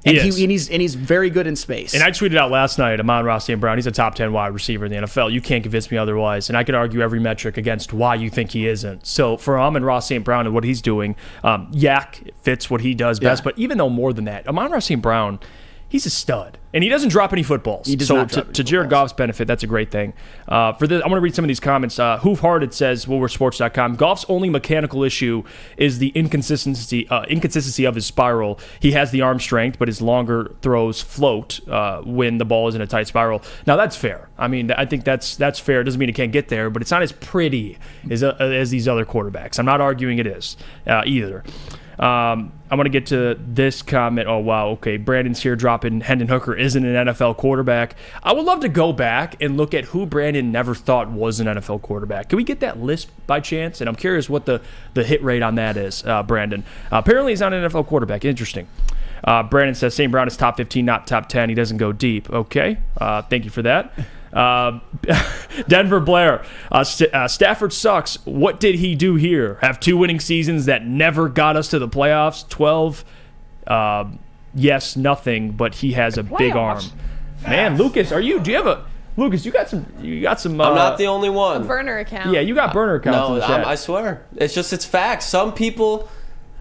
And he's very good in space. And I tweeted out last night, Amon-Ra St. Brown, he's a top 10 wide receiver in the NFL. You can't convince me otherwise. And I could argue every metric against why you think he isn't. So for Amon-Ra St. Brown and what he's doing, yak fits what he does best. But even though more than that, Amon-Ra St. Brown, he's a stud. And he doesn't drop any footballs. To Jared Goff's benefit, that's a great thing. For this, I want to read some of these comments. Hoofhearted says, WoodwardSports.com, Goff's only mechanical issue is the inconsistency of his spiral. He has the arm strength, but his longer throws float when the ball is in a tight spiral. Now, that's fair. I mean, I think that's fair. It doesn't mean it can't get there, but it's not as pretty as these other quarterbacks. I'm not arguing it is either. I want to get to this comment. Oh, wow. Okay. Brandon's here dropping Hendon Hooker isn't an NFL quarterback. I would love to go back and look at who Brandon never thought was an NFL quarterback. Can we get that list by chance? And I'm curious what the hit rate on that is, Brandon. Apparently he's not an NFL quarterback. Interesting. Brandon says St. Brown is top 15, not top 10. He doesn't go deep. Okay. Thank you for that. Denver Blair, Stafford sucks. What did he do here? Have 2 winning seasons that never got us to the playoffs. 12, yes, nothing. But he has a big arm. Man, Lucas, do you have a Lucas? You got some. I'm not the only one. A burner account. Yeah, you got burner accounts. No, in the chat. I swear, it's facts. Some people.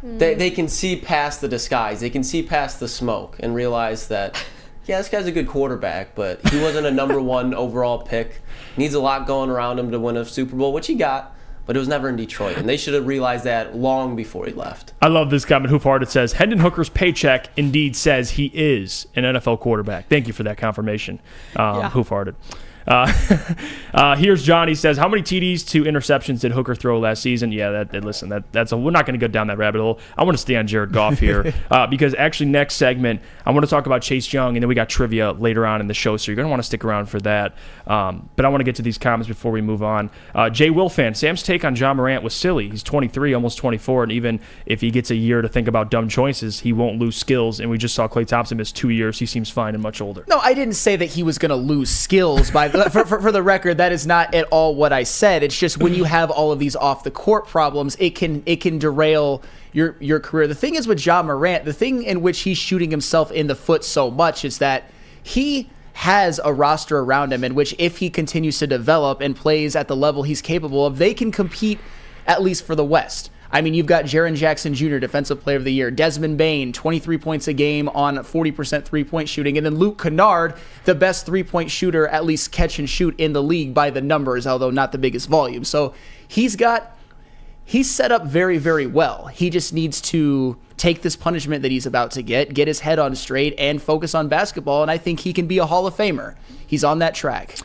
They can see past the disguise. They can see past the smoke and realize that. Yeah, this guy's a good quarterback, but he wasn't a number 1 overall pick. Needs a lot going around him to win a Super Bowl, which he got, but it was never in Detroit, and they should have realized that long before he left. I love this comment. Hoofhard, says, Hendon Hooker's paycheck indeed says he is an NFL quarterback. Thank you for that confirmation, Hoofharded. Here's Johnny says, how many TDs to interceptions did Hooker throw last season? Yeah, we're not going to go down that rabbit hole. I want to stay on Jared Goff here because actually next segment I want to talk about Chase Young, and then we got trivia later on in the show, so you're going to want to stick around for that. But I want to get to these comments before we move on. Jay Wilfan, Sam's take on John Morant was silly. He's 23, almost 24, and even if he gets a year to think about dumb choices, he won't lose skills. And we just saw Klay Thompson miss 2 years. He seems fine and much older. No, I didn't say that he was going to lose skills by for the record, that is not at all what I said. It's just when you have all of these off the court problems, it can derail your career. The thing is with John Morant, the thing in which he's shooting himself in the foot so much is that he has a roster around him in which if he continues to develop and plays at the level he's capable of, they can compete at least for the West. I mean, you've got Jaren Jackson Jr., Defensive Player of the Year. Desmond Bane, 23 points a game on 40% three-point shooting. And then Luke Kennard, the best three-point shooter, at least catch and shoot in the league by the numbers, although not the biggest volume. So he's set up very, very well. He just needs to take this punishment that he's about to get his head on straight, and focus on basketball, and I think he can be a Hall of Famer. He's on that track.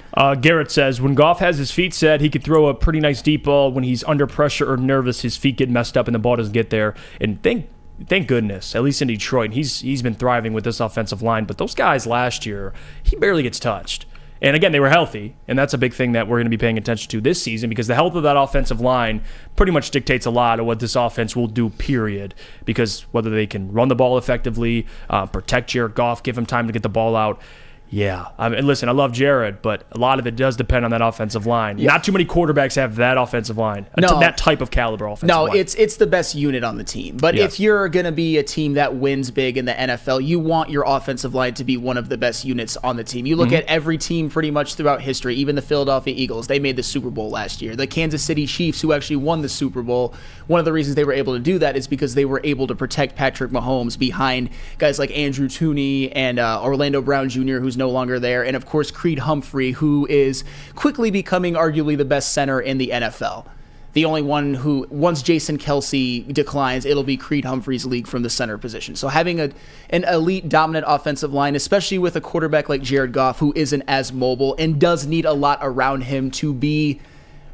Garrett says, when Goff has his feet set, he could throw a pretty nice deep ball. When he's under pressure or nervous, his feet get messed up and the ball doesn't get there. And thank goodness, at least in Detroit, he's been thriving with this offensive line. But those guys last year, he barely gets touched. And again, they were healthy, and that's a big thing that we're going to be paying attention to this season, because the health of that offensive line pretty much dictates a lot of what this offense will do, period. Because whether they can run the ball effectively, protect Jared Goff, give him time to get the ball out. Yeah, I mean, listen, I love Jared, but a lot of it does depend on that offensive line. Yeah. Not too many quarterbacks have that offensive line, that type of caliber offensive line. No, it's the best unit on the team. But if you're going to be a team that wins big in the NFL, you want your offensive line to be one of the best units on the team. You look at every team pretty much throughout history, even the Philadelphia Eagles. They made the Super Bowl last year. The Kansas City Chiefs, who actually won the Super Bowl, one of the reasons they were able to do that is because they were able to protect Patrick Mahomes behind guys like Andrew Tooney and Orlando Brown Jr., who's no longer there, and of course Creed Humphrey, who is quickly becoming arguably the best center in the NFL. The only one who, once Jason Kelce declines, it'll be Creed Humphrey's league from the center position. So having an elite, dominant offensive line, especially with a quarterback like Jared Goff, who isn't as mobile and does need a lot around him to be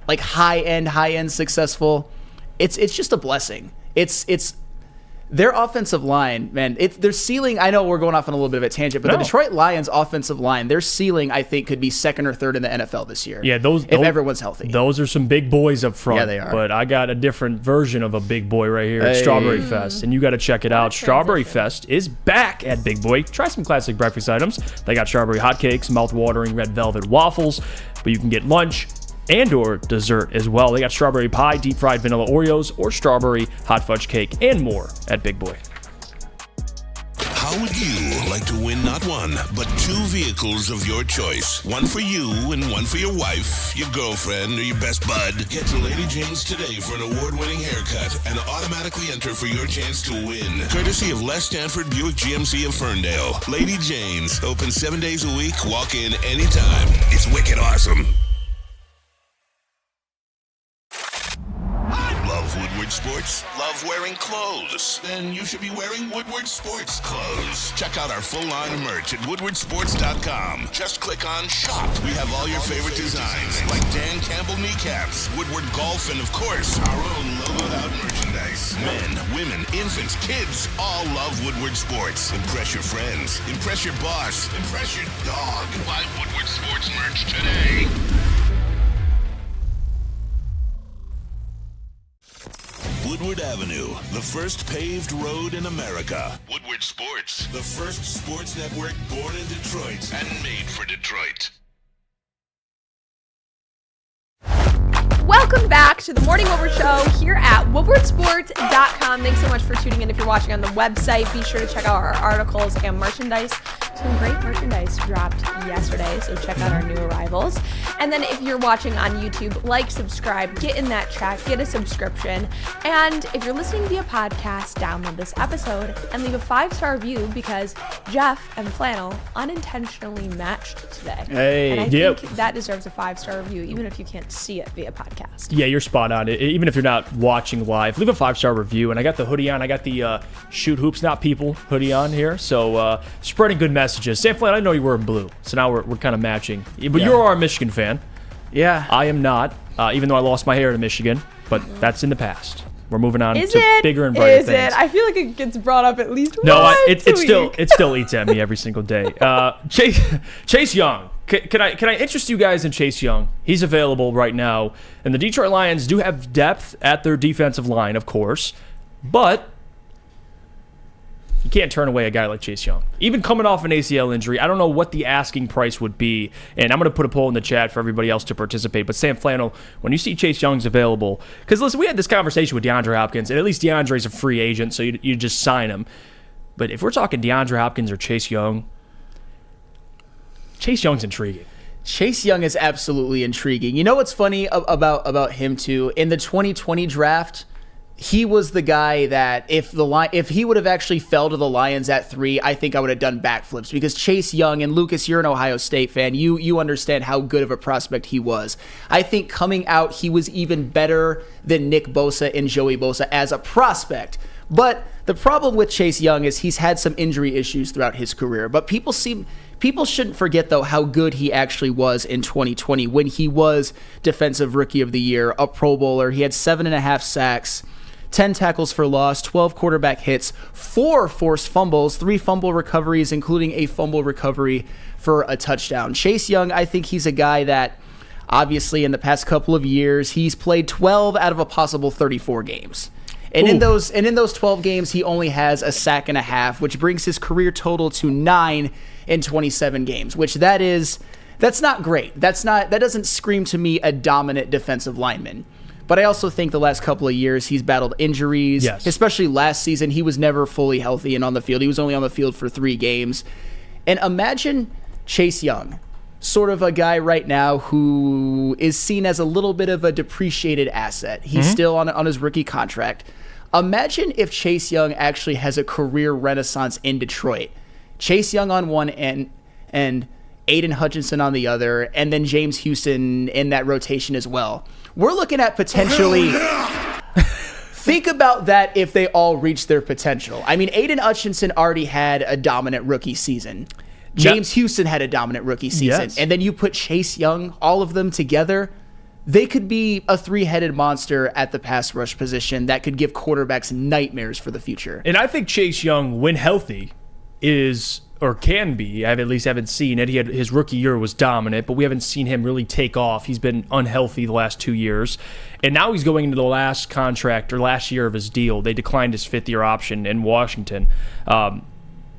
like high-end successful, it's just a blessing. It's their offensive line, man, their ceiling, I know we're going off on a little bit of a tangent, but the Detroit Lions offensive line, their ceiling, I think, could be second or third in the NFL this year. Yeah, if everyone's healthy. Those are some big boys up front. Yeah, they are. But I got a different version of a big boy right here at Strawberry Fest, and you got to check it out. Strawberry Fest is back at Big Boy. Try some classic breakfast items. They got strawberry hotcakes, mouth-watering red velvet waffles, but you can get lunch and or dessert as well. They got strawberry pie, deep fried vanilla Oreos, or strawberry hot fudge cake, and more at Big Boy. How would you like to win not one, but 2 vehicles of your choice? One for you and one for your wife, your girlfriend, or your best bud. Get to Lady Jane's today for an award-winning haircut and automatically enter for your chance to win. Courtesy of Les Stanford Buick GMC of Ferndale. Lady Jane's, open 7 days a week, walk in anytime. It's wicked awesome. Love Woodward Sports? Love love wearing clothes, then you should be wearing Woodward Sports clothes. Check out our full line of merch at woodwardsports.com. Just click on Shop. We have all your favorite designs, like Dan Campbell kneecaps, Woodward Golf, and of course, our own logoed out merchandise. Men, women, infants, kids all love Woodward Sports. Impress your friends. Impress your boss. Impress your dog. Buy Woodward Sports merch today. Woodward Avenue, the first paved road in America. Woodward Sports, the first sports network born in Detroit and made for Detroit. Welcome back to the Morning Woodward Show here at woodwardsports.com. Thanks so much for tuning in. If you're watching on the website, be sure to check out our articles and merchandise. Some great merchandise dropped yesterday, so check out our new arrivals. And then if you're watching on YouTube, like, subscribe, get in that chat, get a subscription. And if you're listening via podcast, download this episode and leave a 5-star review because Jeff and Flannel unintentionally matched today. Hey, and I think that deserves a 5-star review, even if you can't see it via podcast. Yeah, you're spot on. Even if you're not watching live, leave a 5-star review. And I got the hoodie on. I got the Shoot Hoops Not People hoodie on here. So spreading good messages. Sam Flynn, I know you were in blue, so now we're kind of matching. But you are a Michigan fan. Yeah. I am not, even though I lost my hair to Michigan. But that's in the past. We're moving on to bigger and brighter things. I feel like it gets brought up at least it still eats at me every single day. Chase Young. Can I interest you guys in Chase Young? He's available right now, and the Detroit Lions do have depth at their defensive line, of course, but you can't turn away a guy like Chase Young. Even coming off an ACL injury, I don't know what the asking price would be, and I'm going to put a poll in the chat for everybody else to participate. But Sam Flannel, when you see Chase Young's available, because listen, we had this conversation with DeAndre Hopkins, and at least DeAndre's a free agent, so you just sign him. But if we're talking DeAndre Hopkins or Chase Young's intriguing. Chase Young is absolutely intriguing. You know what's funny about him too? In the 2020 draft, he was the guy that if he would have actually fell to the Lions at 3, I think I would have done backflips, because Chase Young, and Lucas, you're an Ohio State fan, you understand how good of a prospect he was. I think coming out, he was even better than Nick Bosa and Joey Bosa as a prospect. But the problem with Chase Young is he's had some injury issues throughout his career. But people shouldn't forget, though, how good he actually was in 2020 when he was Defensive Rookie of the Year, a Pro Bowler. He had 7.5 sacks, 10 tackles for loss, 12 quarterback hits, 4 forced fumbles, 3 fumble recoveries, including a fumble recovery for a touchdown. Chase Young, I think he's a guy that, obviously, in the past couple of years, he's played 12 out of a possible 34 games. And in those 12 games, he only has a sack and a half, which brings his career total to 9 in 27 games, which that's not great. That doesn't scream to me a dominant defensive lineman. But I also think the last couple of years he's battled injuries, especially last season. He was never fully healthy and on the field. He was only on the field for 3 games. And imagine Chase Young, sort of a guy right now who is seen as a little bit of a depreciated asset. He's still on his rookie contract. Imagine if Chase Young actually has a career renaissance in Detroit. Chase Young on one end and Aiden Hutchinson on the other, and then James Houston in that rotation as well. We're looking at potentially... Think about that if they all reach their potential. I mean, Aiden Hutchinson already had a dominant rookie season. James Houston had a dominant rookie season. Yes. And then you put Chase Young, all of them together, they could be a 3-headed monster at the pass rush position that could give quarterbacks nightmares for the future. And I think Chase Young, when healthy, is, or can be, I at least haven't seen it. His rookie year was dominant, but we haven't seen him really take off. He's been unhealthy the last 2 years. And now he's going into the last contract, or last year of his deal. They declined his 5th-year option in Washington.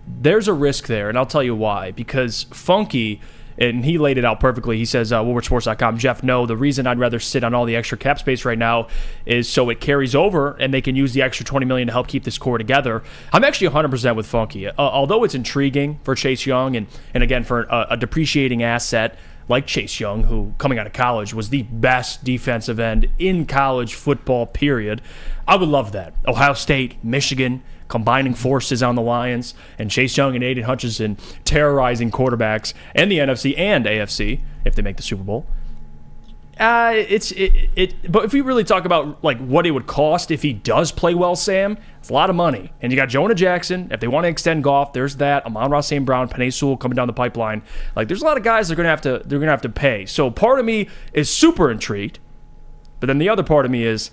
There's a risk there, and I'll tell you why. Because Funky, and he laid it out perfectly. He says, WoodwardSports.com, Jeff, no, the reason I'd rather sit on all the extra cap space right now is so it carries over and they can use the extra $20 million to help keep this core together. I'm actually 100% with Funky. Although it's intriguing for Chase Young and again, for a depreciating asset like Chase Young, who coming out of college was the best defensive end in college football, period. I would love that. Ohio State, Michigan, combining forces on the Lions, and Chase Young and Aiden Hutchinson terrorizing quarterbacks and the NFC and AFC if they make the Super Bowl. But if we really talk about like what it would cost if he does play well, Sam, it's a lot of money. And you got Jonah Jackson. If they want to extend Goff, there's that. Amon-Ra St. Brown, Penei Sewell coming down the pipeline. Like there's a lot of guys they're gonna have to pay. So part of me is super intrigued, but then the other part of me is,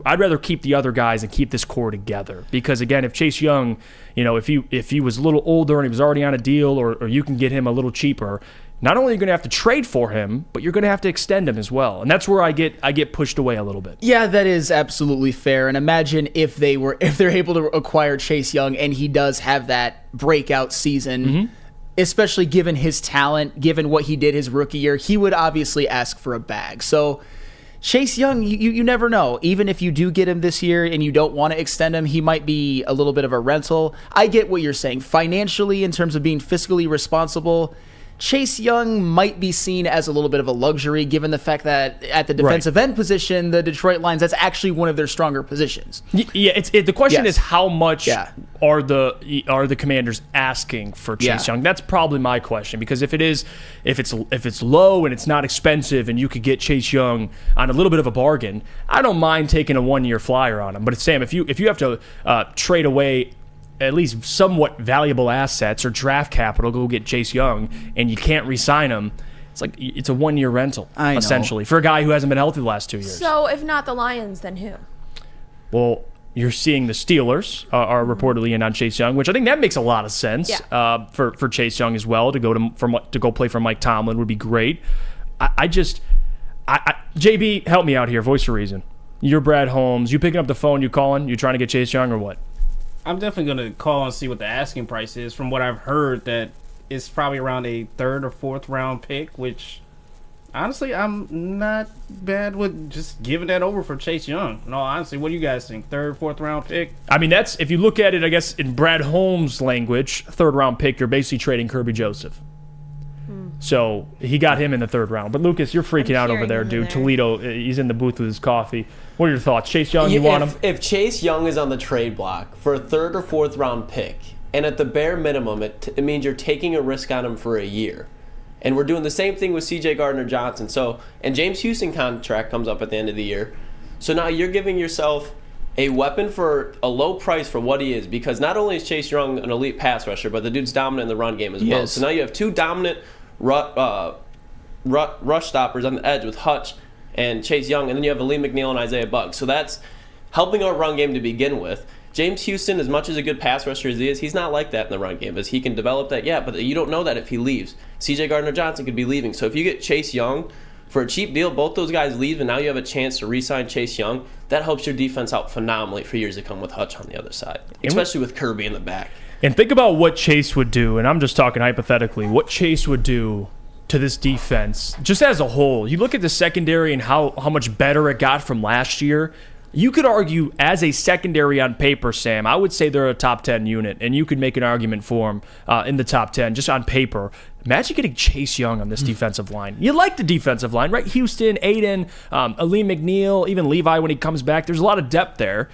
I'd rather keep the other guys and keep this core together. Because again, if Chase Young, if he was a little older and he was already on a deal, or you can get him a little cheaper, not only are you going to have to trade for him, but you're going to have to extend him as well. And that's where I get pushed away a little bit. Yeah, that is absolutely fair. And imagine if they're able to acquire Chase Young and he does have that breakout season, especially given his talent, given what he did his rookie year, he would obviously ask for a bag. So Chase Young, you never know. Even if you do get him this year and you don't want to extend him, he might be a little bit of a rental. I get what you're saying. Financially, in terms of being fiscally responsible, Chase Young might be seen as a little bit of a luxury, given the fact that at the defensive end position, the Detroit Lions, that's actually one of their stronger positions. Yeah, the question is how much are the Commanders asking for Chase Young? That's probably my question, because if it's low and it's not expensive and you could get Chase Young on a little bit of a bargain, I don't mind taking a 1-year flyer on him. But Sam, if you have to trade away at least somewhat valuable assets or draft capital, go get Chase Young, and you can't re-sign him, it's a 1-year rental, essentially, for a guy who hasn't been healthy the last 2 years. So if not the Lions, then who? Well, you're seeing the Steelers are reportedly in on Chase Young, which I think that makes a lot of sense for Chase Young as well. To go play for Mike Tomlin would be great. JB, help me out here. Voice of reason. You're Brad Holmes. You picking up the phone? You calling? You trying to get Chase Young or what? I'm definitely going to call and see what the asking price is. From what I've heard, that it's probably around a 3rd or 4th round pick, which honestly, I'm not bad with just giving that over for Chase Young. No, honestly, what do you guys think? 3rd, 4th round pick? I mean, that's, if you look at it, I guess, in Brad Holmes' language, 3rd round pick, you're basically trading Kirby Joseph. So he got him in the 3rd round. But Lucas, you're freaking out over there, dude. Toledo, he's in the booth with his coffee. What are your thoughts? Chase Young, you want him? If Chase Young is on the trade block for a 3rd or 4th round pick, and at the bare minimum, it means you're taking a risk on him for a year. And we're doing the same thing with C.J. Gardner-Johnson. And James Houston contract comes up at the end of the year. So now you're giving yourself a weapon for a low price for what he is, because not only is Chase Young an elite pass rusher, but the dude's dominant in the run game as well. So now you have 2 dominant rush stoppers on the edge with Hutch and Chase Young, and then you have Ali McNeil and Isaiah Buggs. So that's helping our run game to begin with. James Houston, as much as a good pass rusher as he is, he's not like that in the run game. As he can develop that, but you don't know that if he leaves. C.J. Gardner-Johnson could be leaving. So if you get Chase Young for a cheap deal, both those guys leave, and now you have a chance to re-sign Chase Young. That helps your defense out phenomenally for years to come with Hutch on the other side, especially with Kirby in the back. And think about what Chase would do, and I'm just talking hypothetically, what Chase would do to this defense, just as a whole. You look at the secondary and how much better it got from last year. You could argue as a secondary on paper, Sam, I would say they're a top 10 unit, and you could make an argument for them in the top 10, just on paper. Imagine getting Chase Young on this defensive line. You like the defensive line, right? Houston, Aiden, Ali McNeil, even Levi when he comes back. There's a lot of depth there.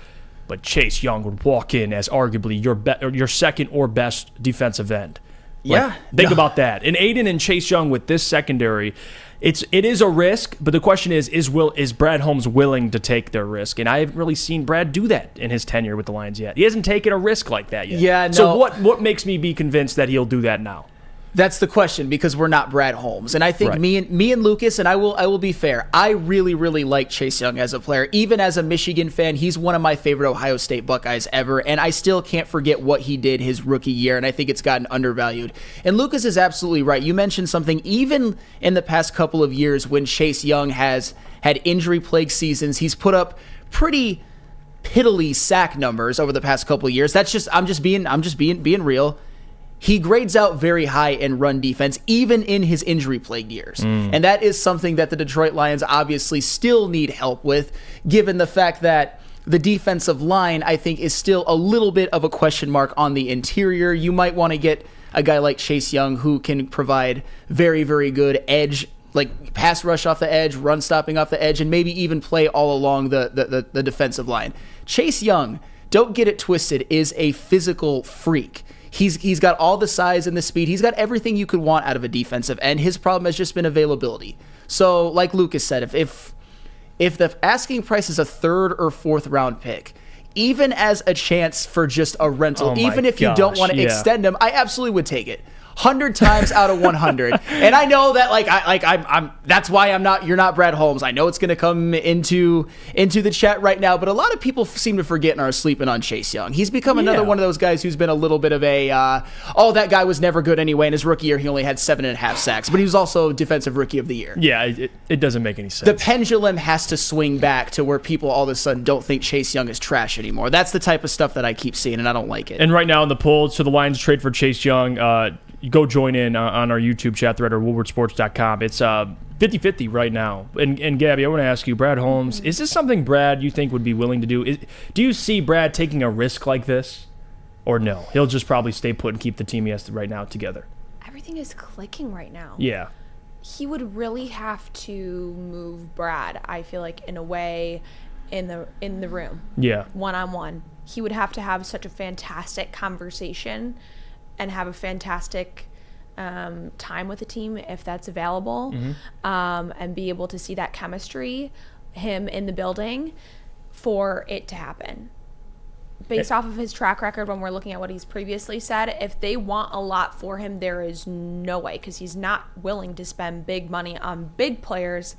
But Chase Young would walk in as arguably your second or best defensive end. Think about that. And Aiden and Chase Young with this secondary, it is a risk, but the question is Brad Holmes willing to take their risk? And I haven't really seen Brad do that in his tenure with the Lions yet. He hasn't taken a risk like that yet. Yeah, no. So what makes me be convinced that he'll do that now? That's the question, because we're not Brad Holmes. And I think me and Lucas, and I will be fair, I really, really like Chase Young as a player. Even as a Michigan fan, he's one of my favorite Ohio State Buckeyes ever, and I still can't forget what he did his rookie year, and I think it's gotten undervalued. And Lucas is absolutely right. You mentioned something, even in the past couple of years when Chase Young has had injury-plagued seasons, he's put up pretty piddly sack numbers over the past couple of years. That's just I'm just being real. He grades out very high in run defense, even in his injury-plagued years. And that is something that the Detroit Lions obviously still need help with, given the fact that the defensive line, I think, is still a little bit of a question mark on the interior. You might want to get a guy like Chase Young who can provide very, very good edge, like pass rush off the edge, run stopping off the edge, and maybe even play all along the defensive line. Chase Young, don't get it twisted, is a physical freak. He's got all the size and the speed. He's got everything you could want out of a defensive end. His problem has just been availability. So, like Lucas said, if the asking price is a 3rd or 4th round pick, even as a chance for just a rental, even if you don't want to extend him, I absolutely would take it. 100 times out of 100. And I know that I'm that's why you're not Brad Holmes. I know it's going to come into the chat right now, but a lot of people seem to forget and are sleeping on Chase Young. He's become another one of those guys who's been a little bit of a that guy was never good anyway. In his rookie year, he only had 7.5 sacks, but he was also defensive rookie of the year. Yeah, it doesn't make any sense. The pendulum has to swing back to where people all of a sudden don't think Chase Young is trash anymore. That's the type of stuff that I keep seeing, and I don't like it. And right now in the poll, so the Lions trade for Chase Young, you go join in on our YouTube chat thread or woodwardsports.com. It's 50-50 right now. And Gabby, I want to ask you, Brad Holmes, is this something Brad you think would be willing to do? Do you see Brad taking a risk like this? Or no? He'll just probably stay put and keep the team he has right now together. Everything is clicking right now. Yeah. He would really have to move Brad, I feel like, in a way in the room. Yeah. One-on-one. He would have to have such a fantastic conversation and have a fantastic time with the team if that's available, and be able to see that chemistry, him in the building, for it to happen. Based off of his track record, when we're looking at what he's previously said, if they want a lot for him, there is no way, because he's not willing to spend big money on big players.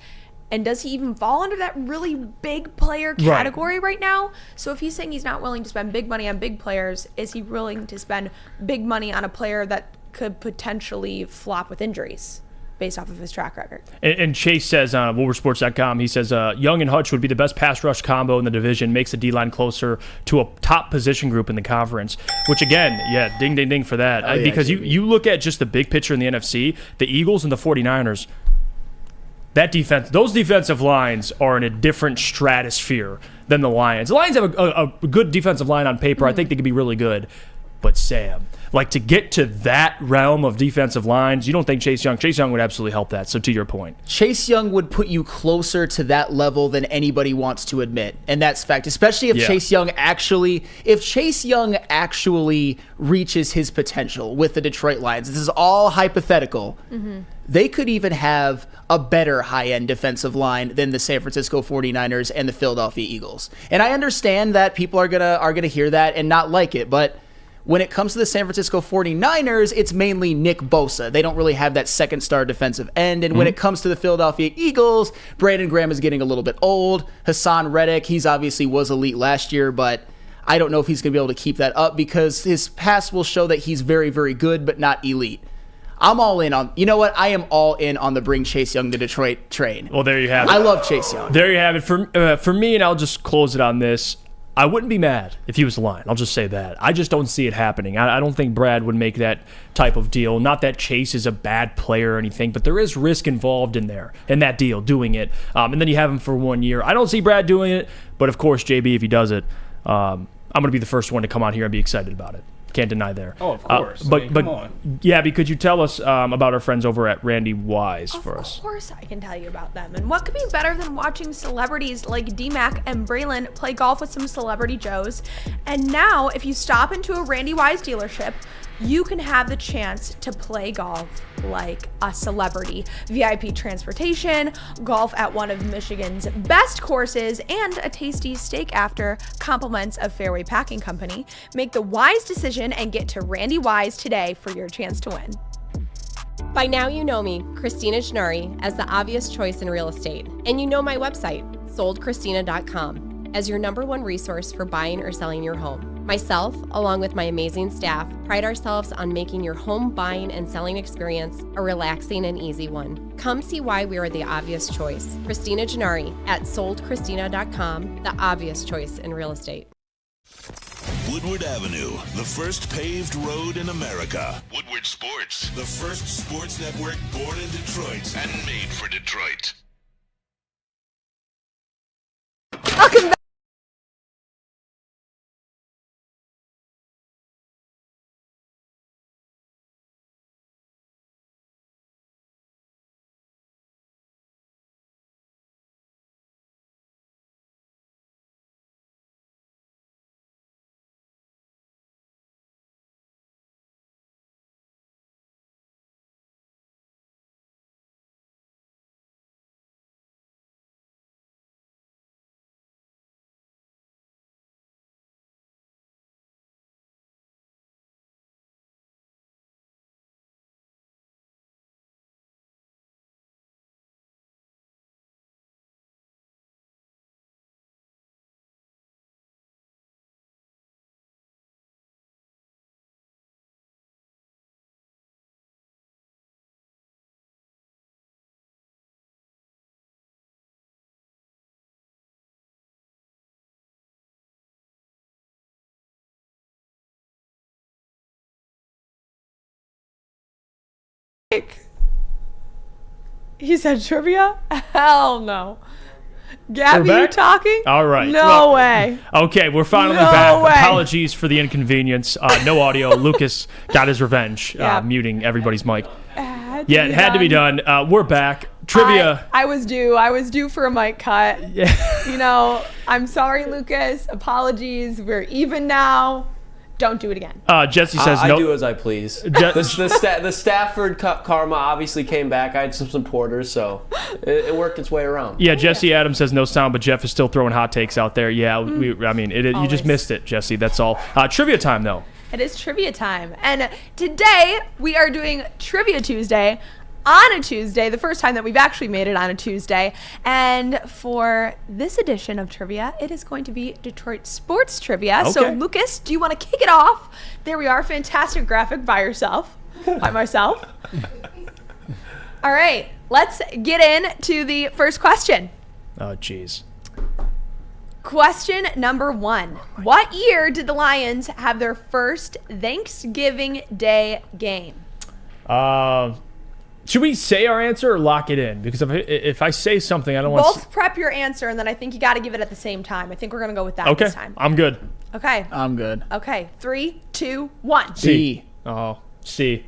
And does he even fall under that really big player category right now? So if he's saying he's not willing to spend big money on big players, is he willing to spend big money on a player that could potentially flop with injuries based off of his track record? And Chase says on WoodwardSports.com, he says, Young and Hutch would be the best pass rush combo in the division, makes the D-line closer to a top position group in the conference, which again, ding, ding, ding for that. Because you look at just the big picture in the NFC, the Eagles and the 49ers, those defensive lines are in a different stratosphere than the Lions. The Lions have a good defensive line on paper. I think they could be really good. But Sam, to get to that realm of defensive lines, you don't think Chase Young would absolutely help that. So to your point, Chase Young would put you closer to that level than anybody wants to admit. And that's fact, especially if Chase Young actually reaches his potential with the Detroit Lions. This is all hypothetical. They could even have a better high-end defensive line than the San Francisco 49ers and the Philadelphia Eagles. And I understand that people are gonna hear that and not like it, but when it comes to the San Francisco 49ers, it's mainly Nick Bosa. They don't really have that second-star defensive end. And when it comes to the Philadelphia Eagles, Brandon Graham is getting a little bit old. Hassan Reddick, he's obviously was elite last year, but I don't know if he's going to be able to keep that up because his past will show that he's very, very good, but not elite. I'm all in on, I am all in on the bring Chase Young to Detroit train. Well, there you have it. I love Chase Young. There you have it. For me, and I'll just close it on this, I wouldn't be mad if he was the Lion. I'll just say that. I just don't see it happening. I don't think Brad would make that type of deal. Not that Chase is a bad player or anything, but there is risk involved in that deal, doing it. And then you have him for 1 year. I don't see Brad doing it, but of course, JB, if he does it, I'm going to be the first one to come out here and be excited about it. Can't deny there. Oh, of course. But come on. Gabby, could you tell us about our friends over at Randy Wise for us? Of course I can tell you about them. And what could be better than watching celebrities like D-Mac and Braylon play golf with some Celebrity Joes? And now, if you stop into a Randy Wise dealership, you can have the chance to play golf like a celebrity. VIP transportation, golf at one of Michigan's best courses, and a tasty steak after, compliments of Fairway Packing Company. Make the wise decision and get to Randy Wise today for your chance to win. By now you know me, Christina Schnari, as the obvious choice in real estate. And you know my website, soldchristina.com, as your #1 resource for buying or selling your home. Myself, along with my amazing staff, pride ourselves on making your home buying and selling experience a relaxing and easy one. Come see why we are the obvious choice. Christina Gennari at soldchristina.com, the obvious choice in real estate. Woodward Avenue, the first paved road in America. Woodward Sports, the first sports network born in Detroit and made for Detroit. Welcome back. Mike. He said trivia? Hell no. Gabby, you talking? All right. No way. Okay, we're finally No back. way. Apologies for the inconvenience. No audio. Lucas got his revenge, Yeah. muting everybody's mic. Yeah, It had to be done. We're back. Trivia. I was due for a mic cut. Yeah. You know, I'm sorry, Lucas. Apologies. We're even now. Don't do it again. Jesse says I no. do as I please. The Stafford karma obviously came back. I had some supporters, so it worked its way around. Yeah, Jesse Adams says no sound, but Jeff is still throwing hot takes out there. Yeah, you just missed it, Jesse. That's all. Trivia time, though. It is trivia time. And today we are doing Trivia Tuesday on a Tuesday, the first time that we've actually made it on a Tuesday. And for this edition of trivia, it is going to be Detroit sports trivia. Okay. So Lucas, do you want to kick it off? There we are, fantastic graphic by myself. All right, let's get into the first question. Oh, jeez. Question number 1. What year did the Lions have their first Thanksgiving Day game? Should we say our answer or lock it in? Because if I say something, I don't want to... Both prep your answer, and then I think you got to give it at the same time. I think we're going to go with that this time. I'm good. Okay. I'm good. Okay. 3, 2, 1. C. Oh, C.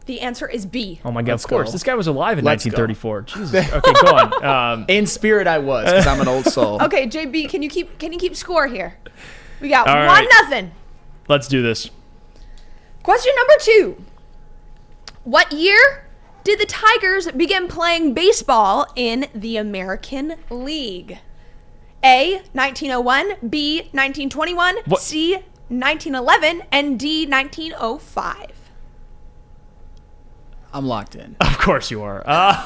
The answer is B. Oh, my God. Let's of course. go. This guy was alive in Let's 1934. Jesus. Okay, go on. In spirit, I was, because I'm an old soul. Okay, JB, can you keep score here? We got All right. 1-0. Let's do this. Question number 2. What year did the Tigers begin playing baseball in the American League? A, 1901, B, 1921, What? C, 1911, and D, 1905. I'm locked in. Of course you are. Yeah,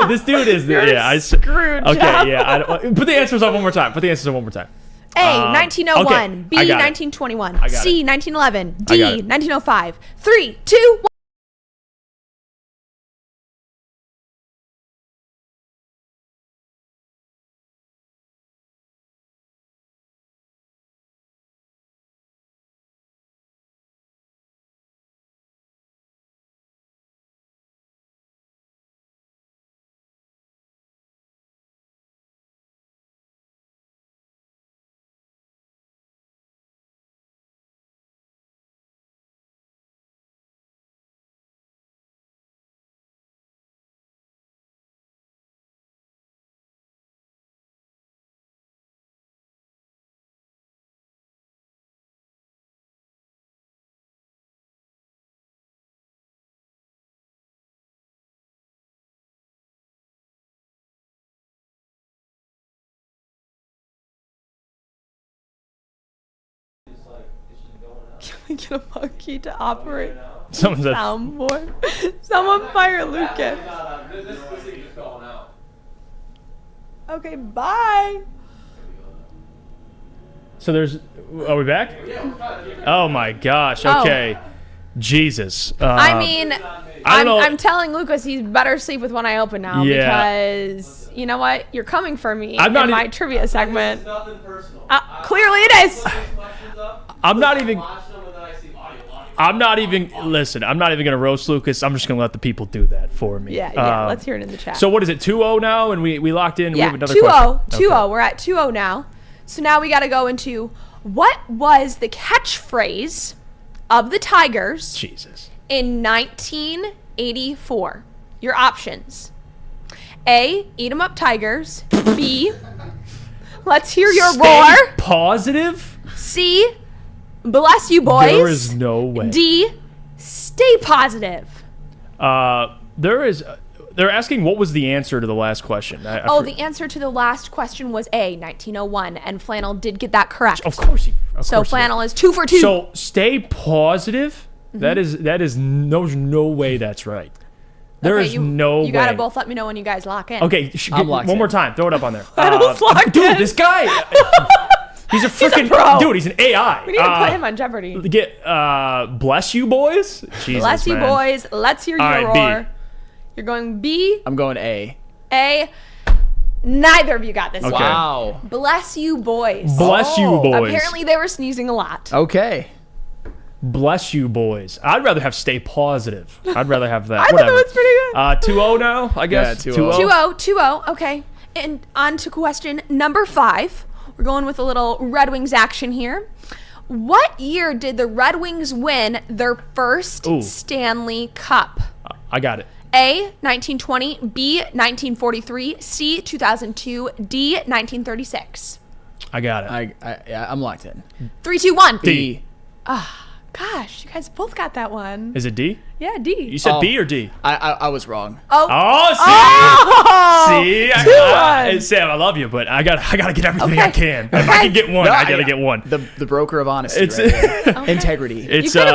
this dude is... You're screwed, Okay, Jeff. yeah. Put the answers on one more time. A, 1901, okay, B, I got it. 1921, I got C, it. 1911, I D, got it. 1905. 3, 2, 1. Can we get a monkey to operate Someone said- soundboard? Someone fire Lucas. This thing is going out. Okay, bye. So there's... Are we back? Oh, my gosh. Okay. Jesus. I mean, I don't know. I'm telling Lucas he's better sleep with one eye open now because you know what? You're coming for me I'm not in my even- trivia segment. It's nothing personal. Clearly it is. I'm not even... I'm not even going to roast Lucas. I'm just going to let the people do that for me. Yeah. Let's hear it in the chat. So what is it, 2-0 now? And we locked in? We Yeah, have another 2-0. question. 2-0. We're at 2-0 now. So now we got to go into what was the catchphrase of the Tigers Jesus. in 1984? Your options. A, eat 'em up Tigers. B, let's hear your roar. Positive? C, bless you boys. There is no way. D, stay positive. They're asking what was the answer to the last question. The answer to the last question was A, 1901, and Flannel did get that correct. Of course he. So Flannel is 2 for 2. So stay positive. Mm-hmm. That is there's no way that's right. There is no way. You gotta both let me know when you guys lock in. Okay, one more time. Throw it up on there. Dude, this guy. He's a freaking pro. dude. He's an AI. We need to put him on Jeopardy. Bless you boys. Jesus, Bless you man. boys. Let's hear your All right, roar. B. You're going B. I'm going A. A. Neither of you got this Okay. one. Wow. Bless you boys. Bless you boys. Apparently they were sneezing a lot. Okay. Bless you, boys. I'd rather have stay positive. I'd rather have that. I thought that was pretty good. 2-0 now, I guess. Yeah, 2-0. 2-0. Okay. And on to question number 5. We're going with a little Red Wings action here. What year did the Red Wings win their first Stanley Cup? I got it. A, 1920, B, 1943, C, 2002, D, 1936. I got it. I'm locked in. 3, 2, 1. D. Gosh, you guys both got that one. Is it D? Yeah, D. You said B or D? I was wrong. Oh, see? Sam, I love you, but I gotta get everything I can. If I can get one, I gotta get one. The broker of honesty. Right Integrity. You could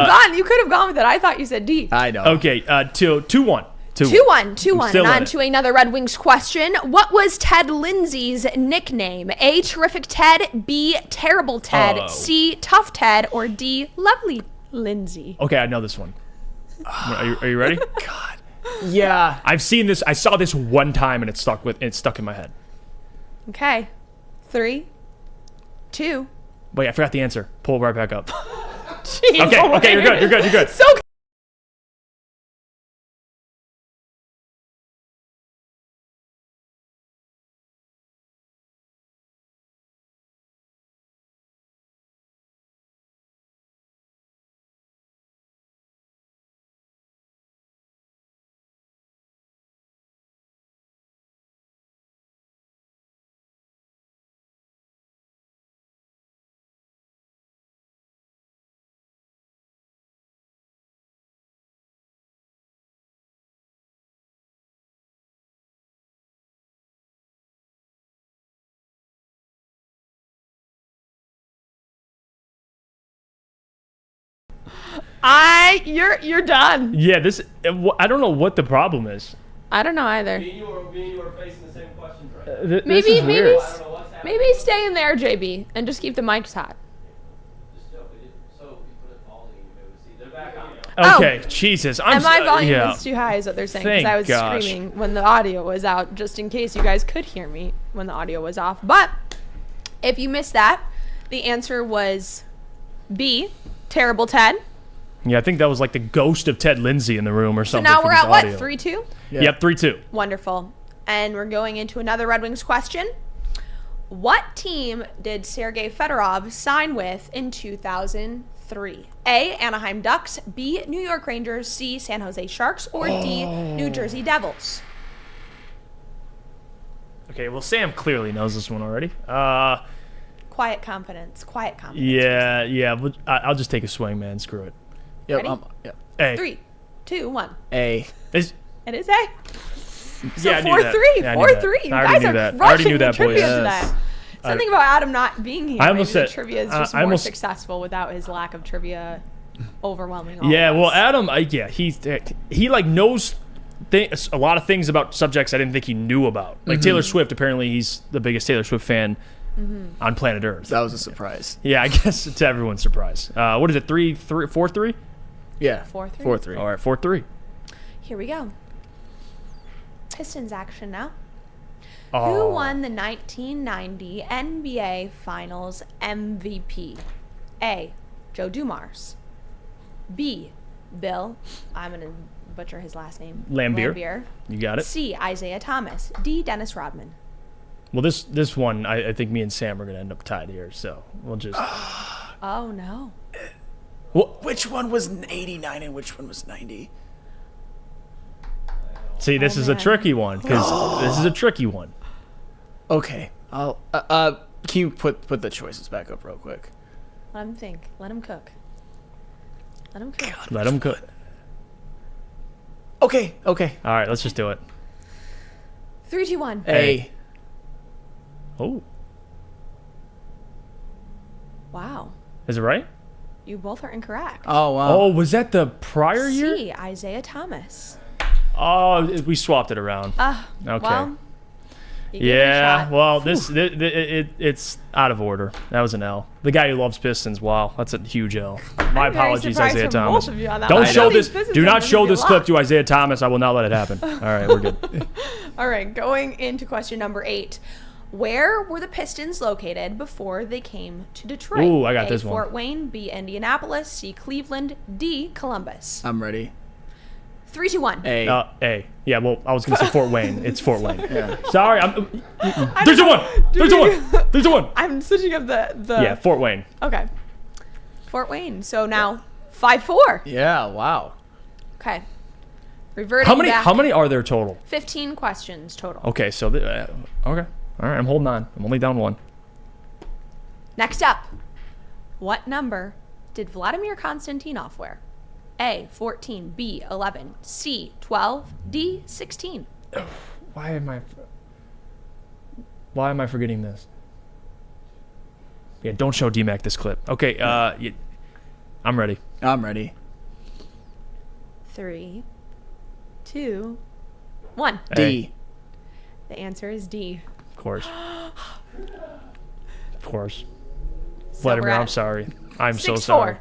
have gone with it. I thought you said D. I know. Okay, 2-1. 2-1. Still On to another Red Wings question. What was Ted Lindsay's nickname? A, Terrific Ted, B, Terrible Ted, C, Tough Ted, or D, Lovely Lindsay? Okay, I know this one. Are you ready? God. Yeah. I've seen this. I saw this one time and it stuck in my head. Okay. 3, 2. Wait, I forgot the answer. Pull it right back up. Jeez, okay, you're good. So you're done. Yeah, I don't know what the problem is. I don't know either. Me and you are facing the same questions right now. This is weird. Maybe stay in there, JB, and just keep the mics hot. Okay, Jesus. And my volume was too high is what they're saying, because I was gosh. screaming when the audio was out, just in case you guys could hear me when the audio was off. But if you missed that, the answer was B, Terrible Ted. Yeah, I think that was like the ghost of Ted Lindsay in the room or something. So now for we're this at what, audio. 3-2? Yeah. Yep, 3-2. Wonderful. And we're going into another Red Wings question. What team did Sergei Fedorov sign with in 2003? A, Anaheim Ducks, B, New York Rangers, C, San Jose Sharks, or D, New Jersey Devils? Okay, well, Sam clearly knows this one already. Quiet confidence. Yeah, but I'll just take a swing, man. Screw it. Yep. Ready? Yep. A. 3, 2, 1. A. It is A. So Yeah, I knew 4-3. that. Yeah, I knew 4-3. that. You I already guys knew are that. I already crushing knew the that, trivia boys. today. Something about Adam not being here. I Maybe almost the said- trivia is just I more almost- successful without his lack of trivia overwhelming all Yeah, of well, us. Adam, he like knows a lot of things about subjects I didn't think he knew about. Like Taylor Swift, apparently he's the biggest Taylor Swift fan on planet Earth. That was a surprise. Yeah, I guess it's everyone's surprise. What is it, 4-3? Yeah. 4-3. 4-3. All right, 4-3. Here we go. Pistons action now. Oh. Who won the 1990 NBA Finals MVP? A, Joe Dumars. B, Bill, I'm going to butcher his last name. Lambier. You got it. C, Isaiah Thomas. D, Dennis Rodman. Well, this one, I think me and Sam are going to end up tied here, so we'll just... Oh, no. Which one was 89 and which one was 90? See, this is a tricky one, because this is a tricky one. Okay. I'll can you put the choices back up real quick? Let him think. Let him cook. Let him cook. Let him cook. Okay. All right, let's just do it. 3, 2, 1. A. Oh. Wow. Is it right? You both are incorrect. Oh, wow. Oh, was that the prior year? C, Isaiah Thomas. Oh, we swapped it around. Okay. Well, you gave it a Yeah, shot. well, it's out of order. That was an L. The guy who loves Pistons, wow, that's a huge L. My I'm very apologies, surprised Isaiah from Thomas. both of you on that Don't one. I show know this. these Pistons Do not fans show are gonna this be clip lost. to Isaiah Thomas. I will not let it happen. All right, we're good. All right, going into question number 8. Where were the Pistons located before they came to Detroit? Ooh, I got A, this one. Fort Wayne, B, Indianapolis, C, Cleveland, D, Columbus. I'm ready. 3, 2, 1. A. A. Yeah, well, I was going to say Fort Wayne. It's Fort Wayne. Yeah. Sorry. 3, 2, 1. 3, 2, 1. 3, 2, 1. I'm switching up the... Yeah, Fort Wayne. Okay. Fort Wayne. So now 5-4. Yeah, wow. Okay. Reverting How many? back. How many are there total? 15 questions total. Okay, so okay, all right. I'm holding on. I'm only down 1. Next up, what number did Vladimir Konstantinov wear? A, 14, B, 11, C, 12, D, 16. Why am I forgetting this? Yeah, don't show DMAC this clip. Okay, I'm ready. I'm ready. 3, 2, 1. D. The answer is D. Of course. Of course. So Vladimir, we're I'm at sorry. I'm so 6-4. sorry.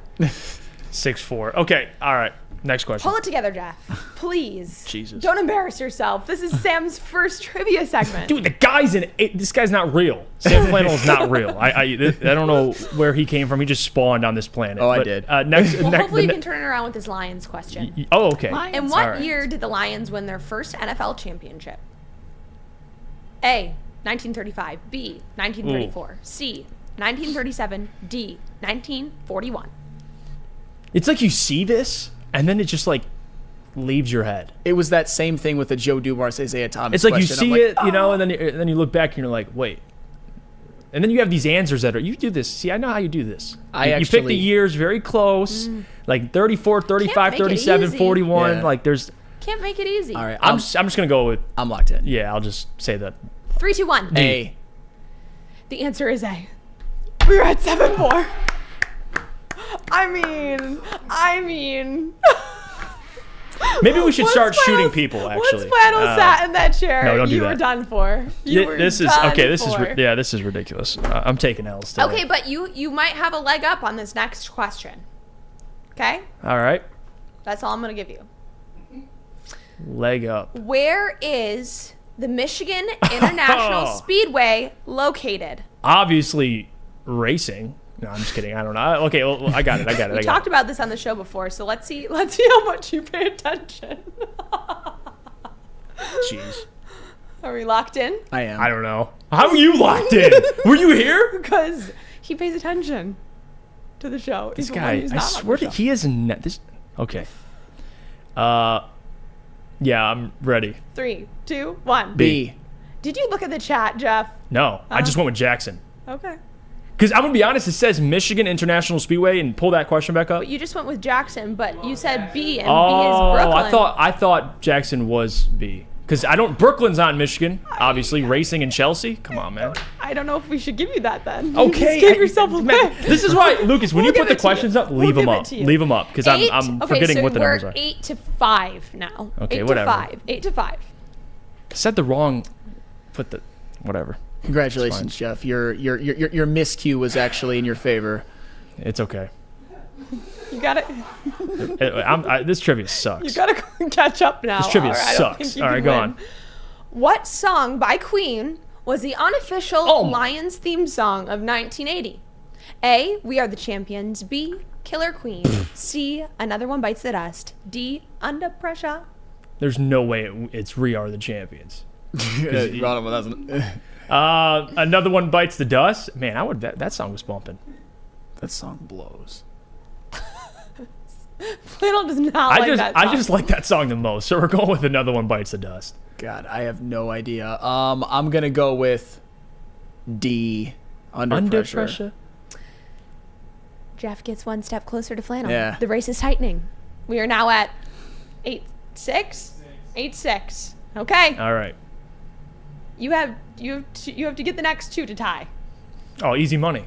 6-4. Okay, all right. Next question. Pull it together, Jeff. Please. Jesus. Don't embarrass yourself. This is Sam's first trivia segment. Dude, the guy's in it. This guy's not real. Sam Flannel is not real. I don't know where he came from. He just spawned on this planet. Oh, I did. Well, hopefully you can turn it around with this Lions question. Oh, okay. In what year did the Lions win their first NFL championship? A, 1935. B, 1934. C, 1937. D, 1941. It's like you see this, and then it just like leaves your head. It was that same thing with the Joe Dumars Isaiah Thomas. It's like you question. see I'm like, it, you know, and then you look back and you're like, wait. And then you have these answers that are, you do this. See, I know how you do this. You pick the years very close, like 34, 35, 37, 41. Yeah. Like there's. Can't make it easy. All right, I'm just gonna go with. I'm locked in. Yeah, I'll just say that. 3, 2, 1. A. The answer is A. We were at 7-4. I mean. Maybe we should Once start shooting Flannel- people. Actually, Once Flannel sat in that chair, no, don't do you that. were done for. This is ridiculous. I'm taking L's today. Okay, but you might have a leg up on this next question. Okay? All right. That's all I'm going to give you. Leg up. Where is the Michigan International Speedway located? Obviously, racing. No, I'm just kidding. I don't know. Okay, well, I got it. We talked about this on the show before, so let's see how much you pay attention. Jeez. Are we locked in? I am. I don't know. How are you locked in? Were you here? Because he pays attention to the show. This He's the one guy, who's I not on swear the that show. he is net. This. Okay. Yeah, I'm ready. 3, 2, 1. B. Did you look at the chat, Jeff? No, I just went with Jackson. Okay. Because I'm gonna be honest, it says Michigan International Speedway, and pull that question back up. But you just went with Jackson, but you said B, and B is Brooklyn. I thought Jackson was B. Because Brooklyn's not in Michigan, obviously. Racing in Chelsea. Come on, man. I don't know if we should give you that then. Okay. You just gave yourself a Man, pick. this is why, Lucas, when We'll you put give the it to questions you. up, leave We'll them give it up. to you. Leave them up, because I'm forgetting what the numbers are. We're 8 to 5 now. Okay, 8 whatever. to 5. 8 to 5. Said the wrong. Whatever. Congratulations, Jeff. Your miscue was actually in your favor. It's okay. You got it. This trivia sucks. You got to catch up now. This trivia All right, I don't think sucks. you All right, can go win. on. What song by Queen was the unofficial Oh. Lions theme song of 1980? A, We Are the Champions. B, Killer Queen. C, Another One Bites the Dust. D, Under Pressure. There's no way it's We Are the Champions. Another One Bites the Dust. Man, that song was bumping. That song blows. Flannel does not like that song. I just like that song the most, so we're going with Another One Bites the Dust. God, I have no idea. I'm gonna go with D. Under pressure. Jeff gets one step closer to Flannel. Yeah. The race is tightening. We are now at 8-6. 8-6. Okay. All right. You have to get the next two to tie. Oh, easy money.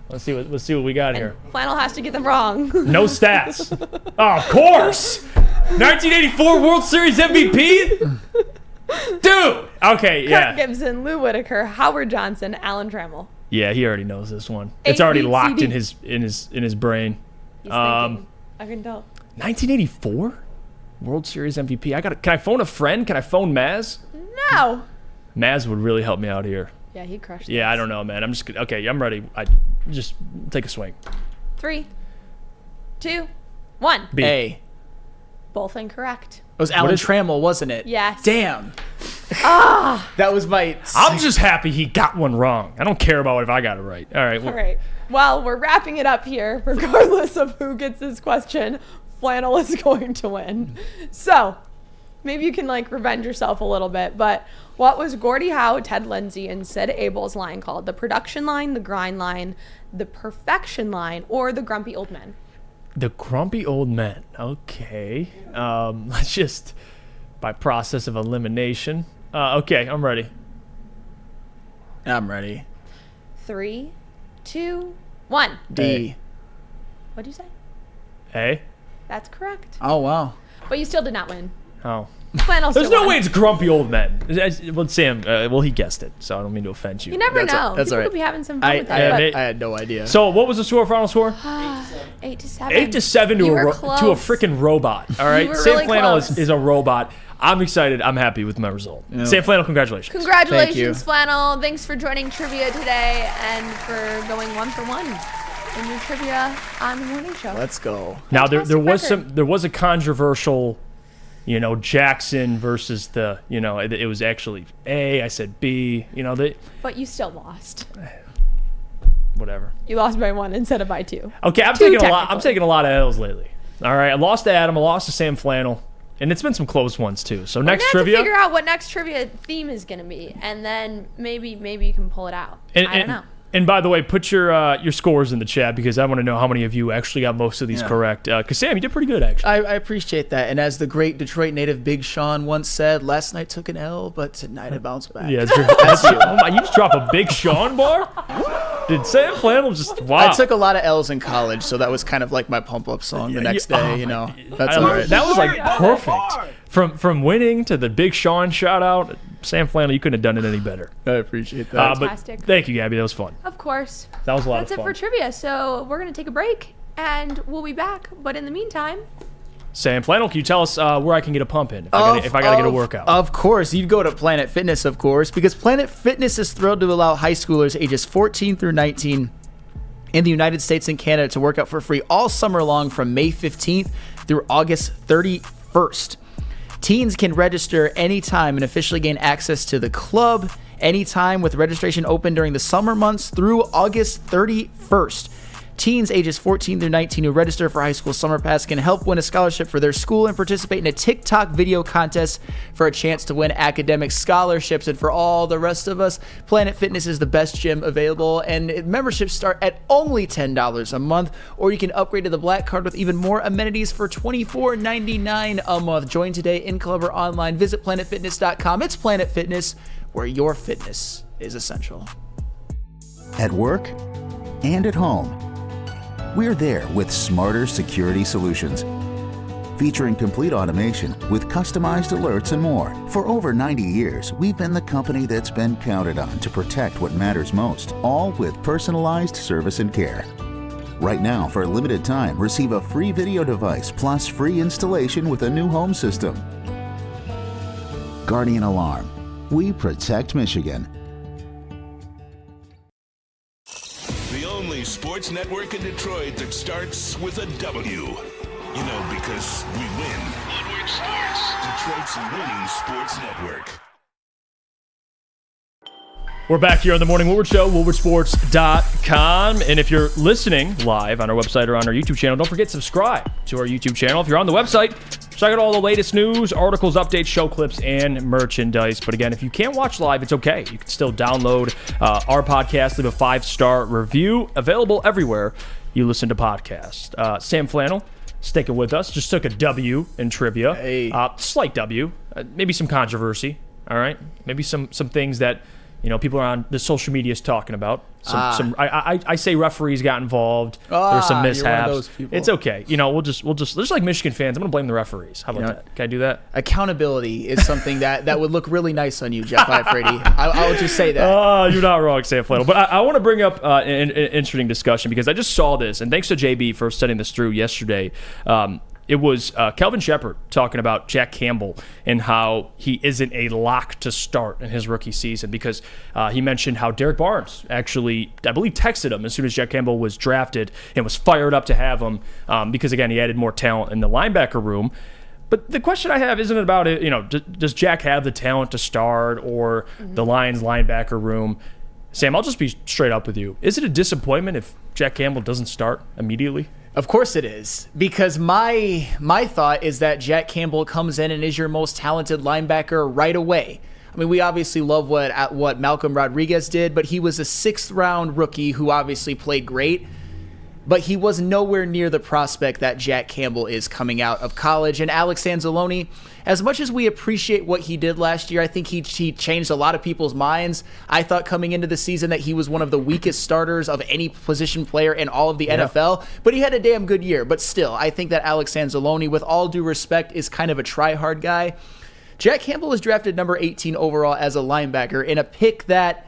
Let's see what we got here. Flannel has to get them wrong. No stats. Oh, of course. 1984 World Series MVP. Dude. Okay. Yeah. Kirk Gibson, Lou Whitaker, Howard Johnson, Alan Trammell. Yeah, he already knows this one. It's already locked in his brain. He's thinking. I can tell. 1984 World Series MVP. Can I phone a friend? Can I phone Maz? No. Maz would really help me out here. Yeah, he crushed. Yeah, I don't know, man. Okay. I'm ready. I just take a swing. 3, 2, 1. B. A. Both incorrect. It was Alan Trammell, wasn't it? Yes. Damn. Ah. That was my. I'm just happy he got one wrong. I don't care about if I got it right. All right. All right. Well, we're wrapping it up here. Regardless of who gets this question, Flannel is going to win. So maybe you can revenge yourself a little bit. But what was Gordie Howe, Ted Lindsay, and Sid Abel's line called? The production line, the grind line, the perfection line, or the grumpy old men? The grumpy old men. Okay. Let's just, by process of elimination. Okay, I'm ready. I'm ready. 3, 2, 1. D. What'd you say? A. That's correct. Oh, wow. But you still did not win. Oh. Flannel There's still no won. way it's grumpy old men. Well, Sam, he guessed it, so I don't mean to offend you. You never know. That's People all right. could be having some fun with I it. had no idea. So what was the final score? 8 to 7. 8 to 7 to You a were freaking robot. All right, You were Sam really Flannel close. is a robot. I'm excited. I'm happy with my result. Sam Flannel, congratulations. Congratulations, Flannel. Thanks for joining trivia today and for going 1 for 1 in your trivia on the morning show. Let's go. Now there record. was a controversial, Jackson versus the, it was actually A. I said B. But you still lost. Whatever. You lost by 1 instead of by 2. Okay, I'm taking a lot of L's lately. All right, I lost to Adam. I lost to Sam Flannel. And it's been some close ones too. So next We're gonna trivia. have to figure out what next trivia theme is going to be, and then maybe you can pull it out. I don't know. And by the way, put your scores in the chat because I want to know how many of you actually got most of these correct. Because Sam, you did pretty good actually. I appreciate that. And as the great Detroit native Big Sean once said, last night took an L, but tonight I bounced back. Yeah, that's you. Oh my, you just drop a Big Sean bar? Did Sam Flannel just wow? I took a lot of L's in college, so that was kind of like my pump up song the next day. That's all right. That was perfect. From winning to the Big Sean shout out, Sam Flannel, you couldn't have done it any better. I appreciate that. But Fantastic. thank you, Gabby. That was fun. Of course. That was a lot That's of fun. it for trivia. So we're going to take a break, and we'll be back. But in the meantime, Sam Flannel, can you tell us where I can get a pump in if I got to get a workout? Of course. You'd go to Planet Fitness, of course, because Planet Fitness is thrilled to allow high schoolers ages 14 through 19 in the United States and Canada to work out for free all summer long from May 15th through August 31st. Teens can register anytime and officially gain access to the club anytime with registration open during the summer months through August 31st. Teens ages 14 through 19 who register for High School Summer Pass can help win a scholarship for their school and participate in a TikTok video contest for a chance to win academic scholarships. And for all the rest of us, Planet Fitness is the best gym available, and memberships start at only $10 a month, or you can upgrade to the Black Card with even more amenities for $24.99 a month. Join today in club or online. Visit planetfitness.com. It's Planet Fitness, where your fitness is essential. At work and at home, we're there with smarter security solutions. Featuring complete automation with customized alerts and more. For over 90 years, we've been the company that's been counted on to protect what matters most, all with personalized service and care. Right now, for a limited time, receive a free video device plus free installation with a new home system. Guardian Alarm. We protect Michigan. The only sports network in Detroit that starts with a W. Because we win. Woodward Sports, Detroit's winning sports network. We're back here on the Morning Woodward Show, woodwardsports.com. And if you're listening live on our website or on our YouTube channel, don't forget to subscribe to our YouTube channel. If you're on the website, check out all the latest news, articles, updates, show clips, and merchandise. But again, if you can't watch live, it's okay. You can still download our podcast, leave a 5-star review, available everywhere you listen to podcasts. Sam Flannel, sticking with us, just took a W in trivia. Hey. Slight W, maybe some controversy, all right? Maybe some things that people are on the social media is talking about. I say referees got involved. There's some mishaps. You're one of those people. It's okay. We'll just like Michigan fans. I'm gonna blame the referees. How about that? Can I do that? Accountability is something that would look really nice on you, Jeff Iafrate. I'll just say that. You're not wrong, Sam Flannel. But I want to bring up an interesting discussion because I just saw this, and thanks to JB for setting this through yesterday. It was Kelvin Shepherd talking about Jack Campbell and how he isn't a lock to start in his rookie season because he mentioned how Derek Barnes actually, I believe, texted him as soon as Jack Campbell was drafted and was fired up to have him because, again, he added more talent in the linebacker room. But the question I have isn't about it, does Jack have the talent to start or the Lions linebacker room? Sam, I'll just be straight up with you. Is it a disappointment if Jack Campbell doesn't start immediately? Of course it is, because my thought is that Jack Campbell comes in and is your most talented linebacker right away. I mean, we obviously love what Malcolm Rodriguez did, but he was a 6th-round rookie who obviously played great. But he was nowhere near the prospect that Jack Campbell is coming out of college. And Alex Anzalone, as much as we appreciate what he did last year, I think he changed a lot of people's minds. I thought coming into the season that he was one of the weakest starters of any position player in all of the NFL. But he had a damn good year. But still, I think that Alex Anzalone, with all due respect, is kind of a try-hard guy. Jack Campbell was drafted number 18 overall as a linebacker in a pick that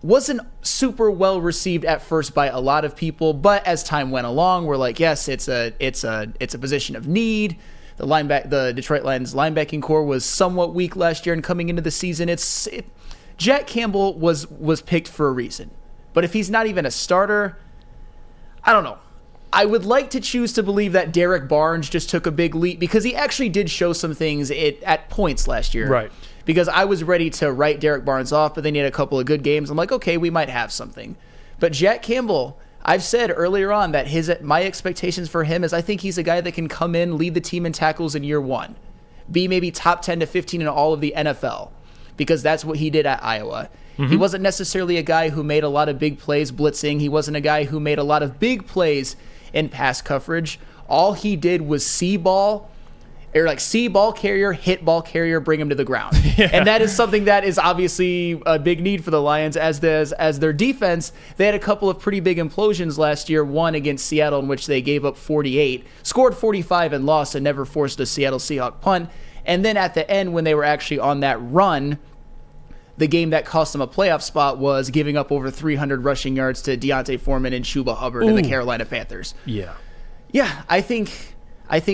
wasn't super well received at first by a lot of people, but as time went along, we're like, yes, it's a position of need. The Detroit Lions linebacking core was somewhat weak last year, and coming into the season, Jack Campbell was picked for a reason. But if he's not even a starter, I don't know. I would like to choose to believe that Derek Barnes just took a big leap because he actually did show some things at points last year. Right. Because I was ready to write Derek Barnes off, but then he had a couple of good games. I'm like, okay, we might have something. But Jack Campbell, I've said earlier on that my expectations for him is I think he's a guy that can come in, lead the team in tackles in year one, be maybe top 10 to 15 in all of the NFL, because that's what he did at Iowa. He wasn't necessarily a guy who made a lot of big plays blitzing. He wasn't a guy who made a lot of big plays in pass coverage. All he did was see ball carrier, hit ball carrier, bring him to the ground. And that is something that is obviously a big need for the Lions as their defense. They had a couple of pretty big implosions last year, one against Seattle in which they gave up 48, scored 45 and lost and never forced a Seattle Seahawks punt. And then at the end when they were actually on that run, the game that cost them a playoff spot was giving up over 300 rushing yards to Deontay Foreman and Chuba Hubbard and the Carolina Panthers. Yeah, I think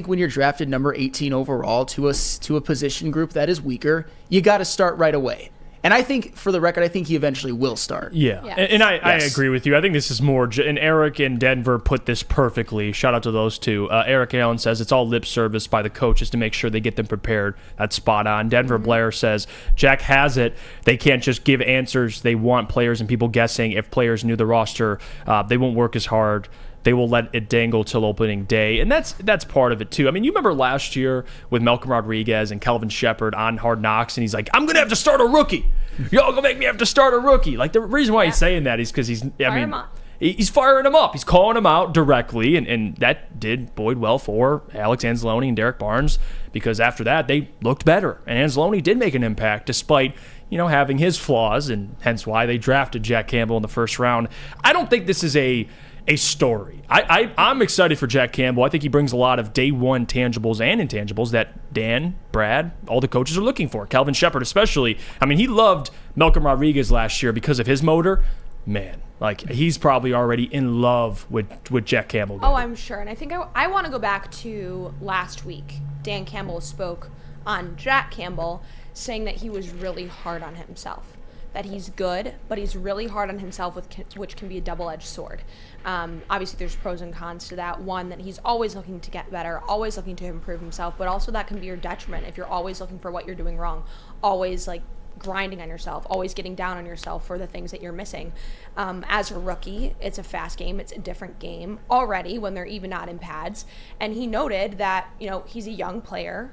when you're drafted number 18 overall to a position group that is weaker, you got to start right away. And I think, for the record, I think he eventually will start. Yeah. And I agree with you. I think this is more, and Eric in Denver put this perfectly. Shout out to those two. Eric Allen says it's all lip service by the coaches to make sure they get them prepared. That's spot on. Denver Blair says Jack has it. They can't just give answers. They want players and people guessing. If players knew the roster, they won't work as hard. They will let it dangle till opening day. And that's part of it, too. I mean, you remember last year with Malcolm Rodriguez and Kelvin Shepherd on Hard Knocks, and he's like, I'm going to have to start a rookie. Y'all going to make me have to start a rookie. Like, the reason why he's saying that is because he's firing him up. He's calling him out directly, and that did bode well for Alex Anzalone and Derek Barnes because after that, they looked better. And Anzalone did make an impact despite having his flaws, and hence why they drafted Jack Campbell in the first round. I don't think this is a story. I'm excited for Jack Campbell. I think he brings a lot of day one tangibles and intangibles that Dan, Brad, all the coaches are looking for. Kelvin Shepherd especially. I mean, he loved Malcolm Rodriguez last year because of his motor. Man, like he's probably already in love with Jack Campbell. Oh, I'm sure. And I think I want to go back to last week. Dan Campbell spoke on Jack Campbell saying that he was really hard on himself. That he's good, but he's really hard on himself, which can be a double-edged sword. Obviously, there's pros and cons to that. One, that he's always looking to get better, always looking to improve himself, but also that can be your detriment if you're always looking for what you're doing wrong, always grinding on yourself, always getting down on yourself for the things that you're missing. As a rookie, it's a fast game. It's a different game already when they're even not in pads. And he noted that, he's a young player.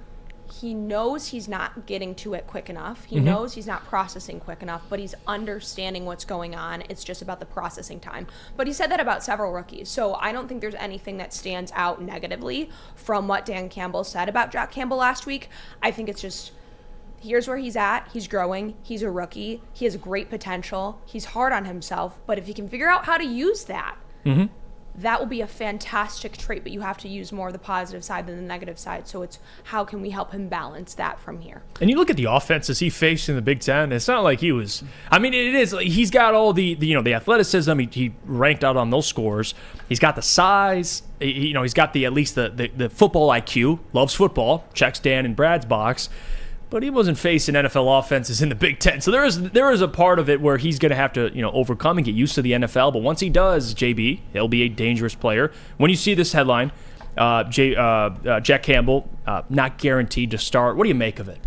He knows he's not getting to it quick enough. He knows he's not processing quick enough, but he's understanding what's going on. It's just about the processing time. But he said that about several rookies. So I don't think there's anything that stands out negatively from what Dan Campbell said about Jack Campbell last week. I think it's just, here's where he's at. He's growing. He's a rookie. He has great potential. He's hard on himself. But if he can figure out how to use that, that will be a fantastic trait, but you have to use more of the positive side than the negative side. So it's how can we help him balance that from here? And you look at the offenses he faced in the Big Ten. It's not like he was. I mean, it is. He's got all the athleticism. He ranked out on those scores. He's got the size. He's got at least the football IQ. Loves football. Checks Dan and Brad's box. But he wasn't facing NFL offenses in the Big Ten. So there is a part of it where he's going to have to overcome and get used to the NFL. But once he does, JB, he'll be a dangerous player. When you see this headline, Jack Campbell not guaranteed to start, what do you make of it?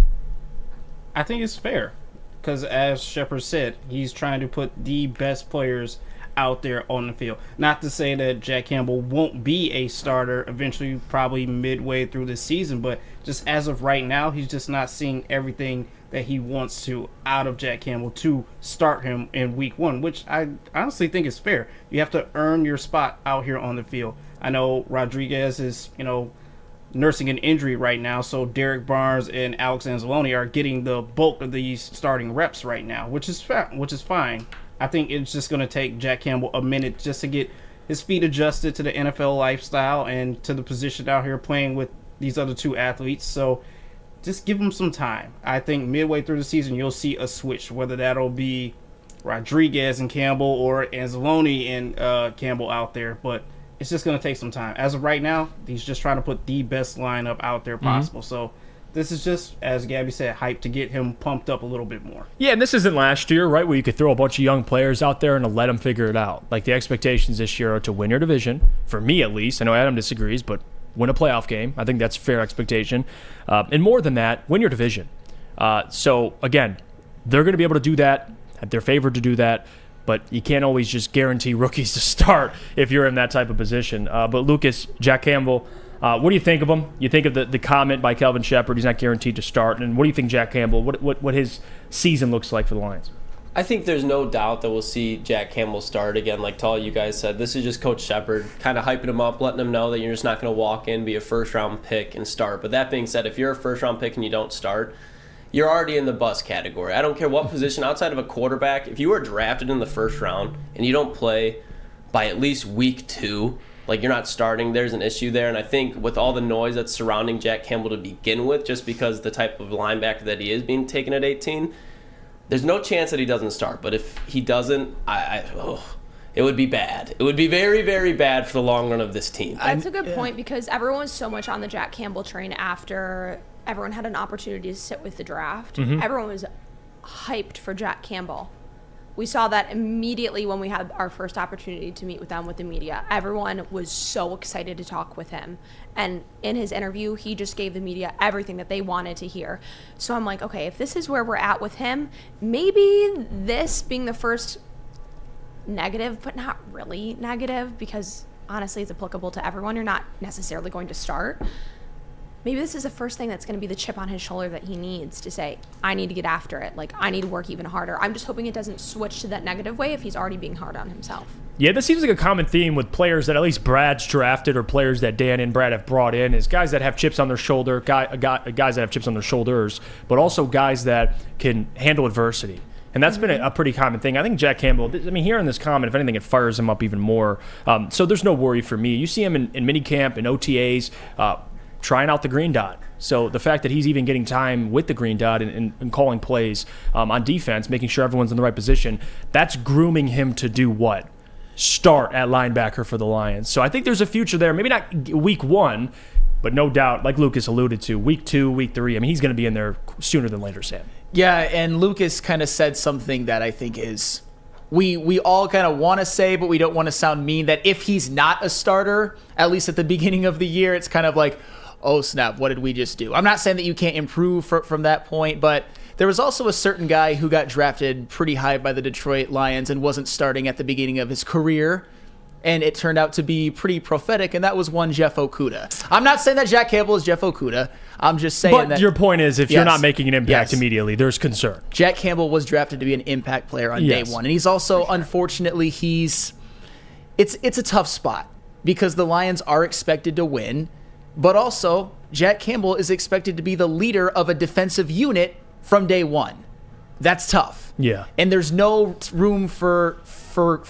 I think it's fair because, as Shepard said, he's trying to put the best players out there on the field. Not to say that Jack Campbell won't be a starter eventually, probably midway through the season, but just as of right now, he's just not seeing everything that he wants to out of Jack Campbell to start him in week 1, which I honestly think is fair. You have to earn your spot out here on the field. I know Rodriguez is, nursing an injury right now, so Derek Barnes and Alex Anzalone are getting the bulk of these starting reps right now, which is fine. I think it's just going to take Jack Campbell a minute just to get his feet adjusted to the NFL lifestyle and to the position out here playing with these other two athletes. So just give him some time. I think midway through the season, you'll see a switch, whether that'll be Rodriguez and Campbell or Anzalone and Campbell out there. But it's just going to take some time. As of right now, he's just trying to put the best lineup out there possible. So this is just, as Gabby said, hype to get him pumped up a little bit more. Yeah, and this isn't last year, right, where you could throw a bunch of young players out there and to let them figure it out. Like, the expectations this year are to win your division, for me at least. I know Adam disagrees, but win a playoff game. I think that's a fair expectation. And more than that, win your division. So, again, they're going to be able to do that. They're favored to do that. But you can't always just guarantee rookies to start if you're in that type of position. But Lucas, Jack Campbell, what do you think of him? You think of the comment by Kelvin Shepard, he's not guaranteed to start. And what do you think Jack Campbell, what his season looks like for the Lions? I think there's no doubt that we'll see Jack Campbell start again. Like all you guys said, this is just Coach Shepard kind of hyping him up, letting him know that you're just not going to walk in, be a first-round pick, and start. But that being said, if you're a first-round pick and you don't start, you're already in the bust category. I don't care what position, outside of a quarterback, if you are drafted in the first round and you don't play by at least week 2, like you're not starting, there's an issue there. And I think with all the noise that's surrounding Jack Campbell to begin with, just because the type of linebacker that he is being taken at 18, there's no chance that he doesn't start. But if he doesn't, it would be bad. It would be very, very bad for the long run of this team. That's a good point, because everyone's so much on the Jack Campbell train after everyone had an opportunity to sit with the draft. Mm-hmm. Everyone was hyped for Jack Campbell. We saw that immediately when we had our first opportunity to meet with them with the media. Everyone was so excited to talk with him. And in his interview, he just gave the media everything that they wanted to hear. So I'm like, okay, if this is where we're at with him, maybe this being the first negative, but not really negative, because honestly it's applicable to everyone. You're not necessarily going to start. Maybe this is the first thing that's going to be the chip on his shoulder that he needs to say, I need to get after it. Like, I need to work even harder. I'm just hoping it doesn't switch to that negative way if he's already being hard on himself. Yeah, this seems like a common theme with players that at least Brad's drafted, or players that Dan and Brad have brought in, is guys that have chips on their shoulder, guys that have chips on their shoulders, but also guys that can handle adversity. And that's been a pretty common thing. I think Jack Campbell, hearing this comment, if anything, it fires him up even more. So there's no worry for me. You see him in minicamp and OTAs, trying out the green dot. So the fact that he's even getting time with the green dot and calling plays on defense, making sure everyone's in the right position, that's grooming him to do what? Start at linebacker for the Lions. So I think there's a future there. Maybe not week 1, but no doubt, like Lucas alluded to, week 2, week 3, he's going to be in there sooner than later, Sam. Yeah, and Lucas kind of said something that I think is we all kind of want to say, but we don't want to sound mean, that if he's not a starter, at least at the beginning of the year, it's kind of like, oh snap, what did we just do? I'm not saying that you can't improve from that point, but there was also a certain guy who got drafted pretty high by the Detroit Lions and wasn't starting at the beginning of his career, and it turned out to be pretty prophetic, and that was one Jeff Okudah. I'm not saying that Jack Campbell is Jeff Okudah. I'm just saying But your point is, if you're not making an impact immediately, there's concern. Jack Campbell was drafted to be an impact player on day 1, and he's also, unfortunately, it's a tough spot because the Lions are expected to win. But also, Jack Campbell is expected to be the leader of a defensive unit from day 1. That's tough. Yeah. And there's no room for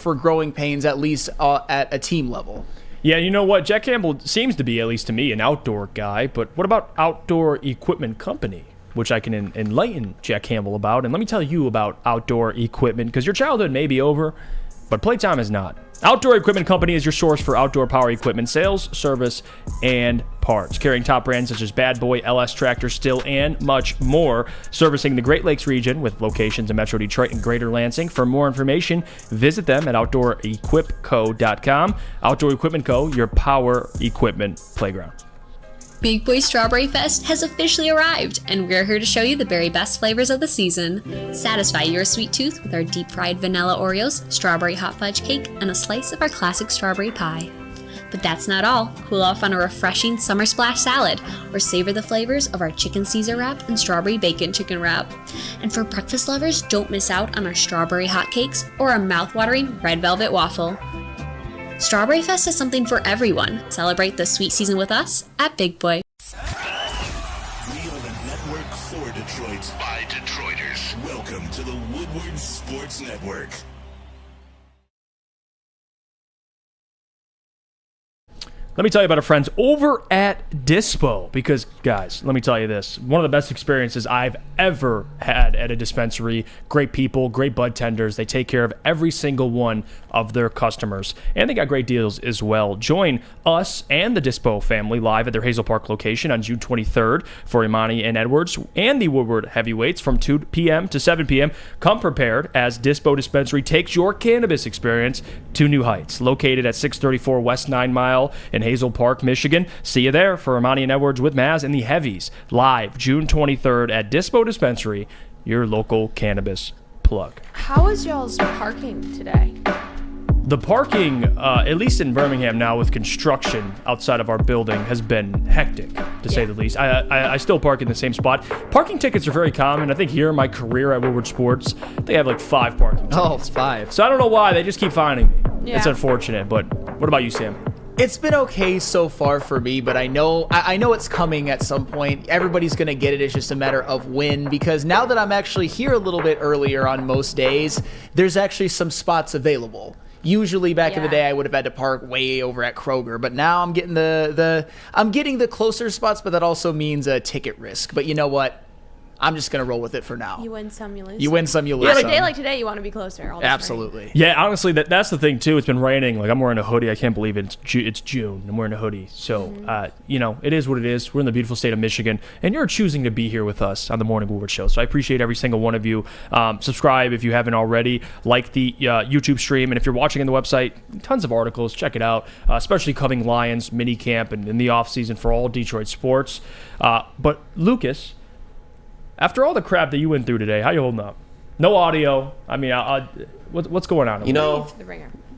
growing pains, at least at a team level. Yeah, you know what? Jack Campbell seems to be, at least to me, an outdoor guy. But what about Outdoor Equipment Company, which I can enlighten Jack Campbell about? And let me tell you about outdoor equipment, because your childhood may be over, but playtime is not. Outdoor Equipment Company is your source for outdoor power equipment sales, service, and parts. Carrying top brands such as Bad Boy, LS Tractor, Still, and much more. Servicing the Great Lakes region with locations in Metro Detroit and Greater Lansing. For more information, visit them at OutdoorEquipCo.com. Outdoor Equipment Co., your power equipment playground. Big Boy Strawberry Fest has officially arrived, and we're here to show you the very best flavors of the season. Satisfy your sweet tooth with our deep-fried vanilla Oreos, strawberry hot fudge cake, and a slice of our classic strawberry pie. But that's not all. Cool off on a refreshing summer splash salad, or savor the flavors of our chicken Caesar wrap and strawberry bacon chicken wrap. And for breakfast lovers, don't miss out on our strawberry hotcakes or our mouth-watering red velvet waffle. Strawberry Fest is something for everyone. Celebrate the sweet season with us at Big Boy. We are the network for Detroit by Detroiters. Welcome to the Woodward Sports Network. Let me tell you about our friends over at Dispo, because, guys, let me tell you this. One of the best experiences I've ever had at a dispensary. Great people, great bud tenders. They take care of every single one of their customers, and they got great deals as well. Join us and the Dispo family live at their Hazel Park location on June 23rd for Ermanni and Edwards and the Woodward Heavyweights from 2 p.m. to 7 p.m. Come prepared as Dispo Dispensary takes your cannabis experience to new heights. Located at 634 West 9 Mile in Hazel Park, Michigan. See you there for Ermanni and Edwards with Maz and the Heavies live June 23rd at Dispo Dispensary, your local cannabis plug. How is y'all's parking today? The parking, at least in Birmingham now with construction outside of our building, has been hectic, to say the least. I still park in the same spot. Parking tickets are very common. I think here in my career at Woodward Sports, they have like 5 parking tickets. Oh, 5. So I don't know why. They just keep finding me. Yeah. It's unfortunate, but what about you, Sam? It's been okay so far for me, but I know it's coming at some point. Everybody's going to get it. It's just a matter of when, because now that I'm actually here a little bit earlier on most days, there's actually some spots available. Usually back in the day I would have had to park way over at Kroger, but now I'm getting the closer spots, but that also means a ticket risk. But you know what? I'm just going to roll with it for now. You win some, you lose. You win some, you lose On a some. day like today, you want to be closer. All the Absolutely. time. Yeah, honestly, that's the thing, too. It's been raining. Like, I'm wearing a hoodie. I can't believe it. It's June. I'm wearing a hoodie. So, it is what it is. We're in the beautiful state of Michigan, and you're choosing to be here with us on the Morning Woodward Show. So I appreciate every single one of you. Subscribe if you haven't already. Like the YouTube stream. And if you're watching on the website, tons of articles. Check it out, especially covering Lions mini camp and in the offseason for all Detroit sports. But, Lucas, after all the crap that you went through today, how you holding up? No audio. I mean, what's going on? You know,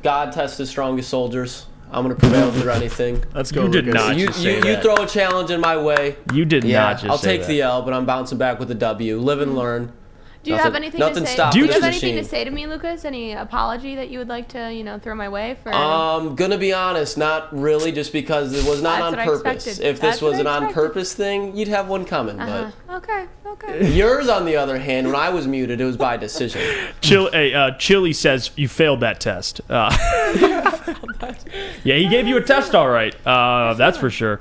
God tests his strongest soldiers. I'm going to prevail through anything. Let's go. You did not just say that. You throw a challenge in my way. You did not just say that. I'll take the L, but I'm bouncing back with a W. Live and learn. Do you have anything to say? Do you have anything to say to me, Lucas? Any apology that you would like to, throw my way for? Gonna be honest, not really, just because it was not on purpose. If this was an on-purpose thing, you'd have one coming. But okay. Yours, on the other hand, when I was muted, it was by decision. Chili says you failed that test. Yeah, he gave you a test, all right. That's for sure.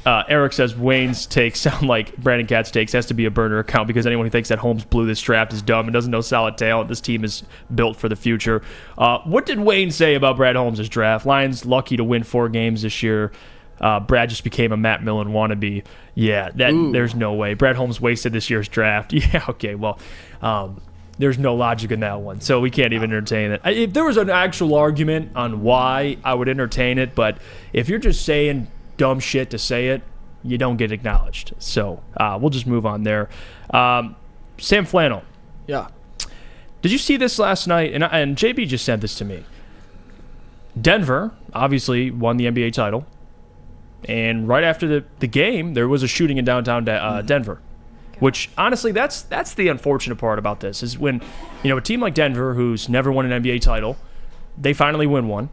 Eric says Wayne's takes sound like Brandon Katz's takes. Has to be a burner account because anyone who thinks that Holmes blew this draft is dumb and doesn't know solid talent. This team is built for the future. What did Wayne say about Brad Holmes' draft? Lions lucky to win 4 games this year. Brad just became a Matt Millen wannabe. Yeah, there's no way. Brad Holmes wasted this year's draft. Yeah, okay, well, there's no logic in that one, so we can't even entertain it. If there was an actual argument on why, I would entertain it, but if you're just saying dumb shit to say it, you don't get acknowledged. So we'll just move on there. Sam Flannel. Yeah. Did you see this last night? And JB just sent this to me. Denver obviously won the NBA title. And right after the game, there was a shooting in downtown Denver. Which, honestly, that's the unfortunate part about this, is when, a team like Denver, who's never won an NBA title, they finally win one.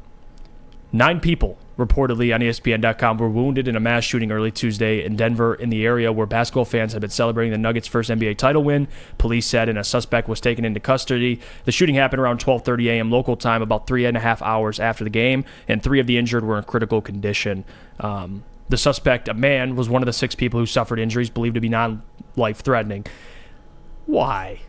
9 people reportedly on ESPN.com, were wounded in a mass shooting early Tuesday in Denver, in the area where basketball fans have been celebrating the Nuggets' first NBA title win. Police said, and a suspect was taken into custody. The shooting happened around 12:30 a.m. local time, about 3.5 hours after the game, and 3 of the injured were in critical condition. The suspect, a man, was one of the 6 people who suffered injuries believed to be non-life-threatening. Why?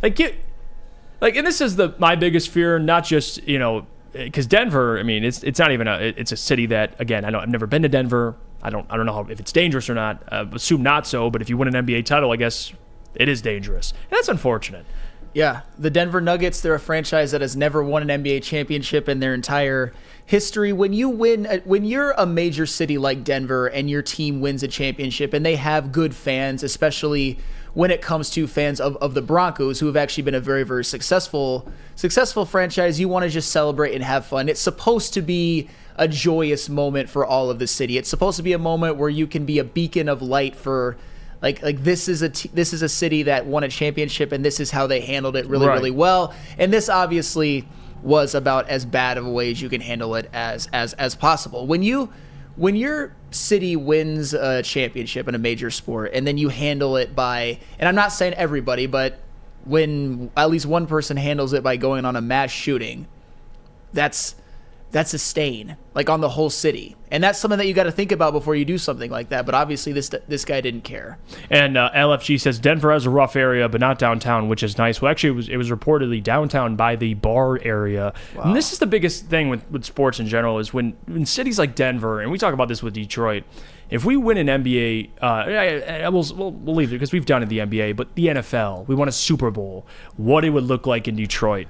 And this is my biggest fear, not just, because Denver, I mean, it's not even it's a city that, again, I've never been to Denver. I don't know if it's dangerous or not. Assume not so, but if you win an NBA title, I guess it is dangerous. And that's unfortunate. Yeah, the Denver Nuggets, they're a franchise that has never won an NBA championship in their entire history. When you're a major city like Denver and your team wins a championship and they have good fans, especially when it comes to fans of the Broncos, who have actually been a very, very successful franchise, you want to just celebrate and have fun. It's supposed to be a joyous moment for all of the city. It's supposed to be a moment where you can be a beacon of light for like this is a city that won a championship and this is how they handled it really, really well. And this obviously was about as bad of a way as you can handle it as possible. When your city wins a championship in a major sport and then you handle it by, and I'm not saying everybody, but when at least one person handles it by going on a mass shooting, that's a stain, on the whole city. And that's something that you got to think about before you do something like that. But obviously this guy didn't care. And LFG says Denver has a rough area, but not downtown, which is nice. Well, actually, it was reportedly downtown by the bar area. Wow. And this is the biggest thing with sports in general is when cities like Denver, and we talk about this with Detroit, if we win an NBA, we'll leave it because we've done it in the NBA, but the NFL, we won a Super Bowl, what it would look like in Detroit.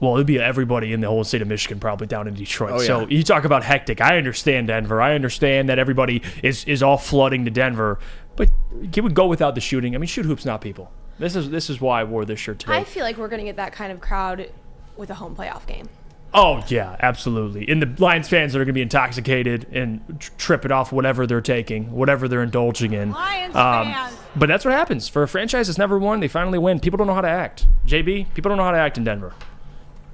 Well, it'd be everybody in the whole state of Michigan probably down in Detroit. Oh, yeah. So you talk about hectic. I understand Denver. I understand that everybody is all flooding to Denver. But can we go without the shooting? I mean, shoot hoops, not people. This is why I wore this shirt today. I feel like we're going to get that kind of crowd with a home playoff game. Oh, yeah, absolutely. And the Lions fans that are going to be intoxicated and tripping off whatever they're taking, whatever they're indulging in. Lions fans. But that's what happens. For a franchise that's never won, they finally win. People don't know how to act. JB, people don't know how to act in Denver.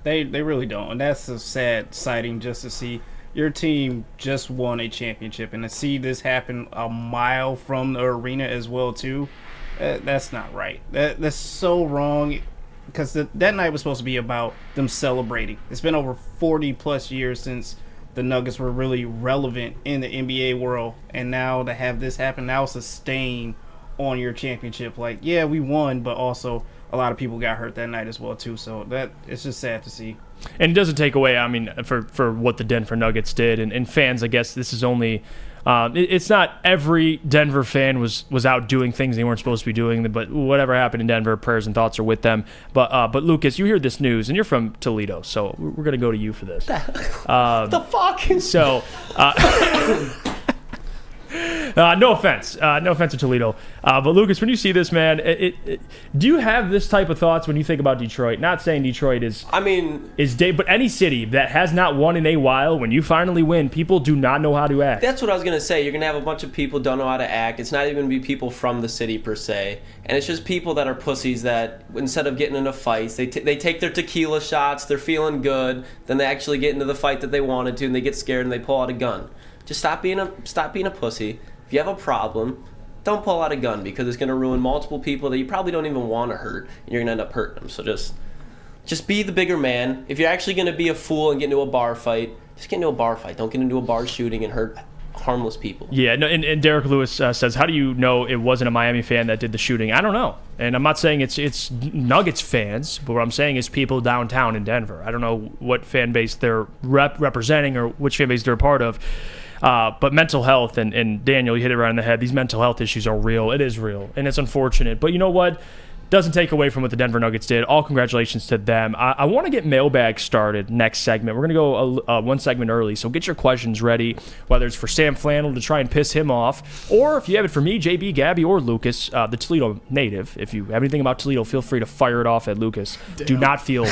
They really don't, and that's a sad sighting just to see your team just won a championship and to see this happen a mile from the arena as well too. That's not right. That's so wrong because that night was supposed to be about them celebrating. It's been over 40 plus years since the Nuggets were really relevant in the NBA world, and now to have this happen, now it's a stain on your championship. Yeah, we won, but also a lot of people got hurt that night as well too, so that it's just sad to see. And it doesn't take away, I mean, for what the Denver Nuggets did, and fans, I guess this is only, it's not every Denver fan was out doing things they weren't supposed to be doing, but whatever happened in Denver, prayers and thoughts are with them. But Lucas, you hear this news, and you're from Toledo, so we're going to go to you for this. The fuck? So, no offense to Toledo, but Lucas, when you see this, man, do you have this type of thoughts when you think about Detroit? Not saying Detroit is but any city that has not won in a while, when you finally win, people do not know how to act. That's what I was gonna say. You're gonna have a bunch of people don't know how to act. It's not even gonna be people from the city per se, and it's just people that are pussies that instead of getting into fights, they take their tequila shots, they're feeling good, then they actually get into the fight that they wanted to, and they get scared and they pull out a gun. Just stop being a pussy. If you have a problem, don't pull out a gun because it's going to ruin multiple people that you probably don't even want to hurt, and you're going to end up hurting them. So just be the bigger man. If you're actually going to be a fool and get into a bar fight, just get into a bar fight. Don't get into a bar shooting and hurt harmless people. Yeah, no, and Derek Lewis says, how do you know it wasn't a Miami fan that did the shooting? I don't know. And I'm not saying it's Nuggets fans, but what I'm saying is people downtown in Denver. I don't know what fan base they're representing or which fan base they're a part of. But mental health, and Daniel, you hit it right on the head. These mental health issues are real. It is real, and it's unfortunate. But you know what? Doesn't take away from what the Denver Nuggets did. All congratulations to them. I want to get mailbag started next segment. We're going to go one segment early, so get your questions ready, whether it's for Sam Flannel to try and piss him off, or if you have it for me, JB, Gabby, or Lucas, the Toledo native. If you have anything about Toledo, feel free to fire it off at Lucas. Damn. Do not feel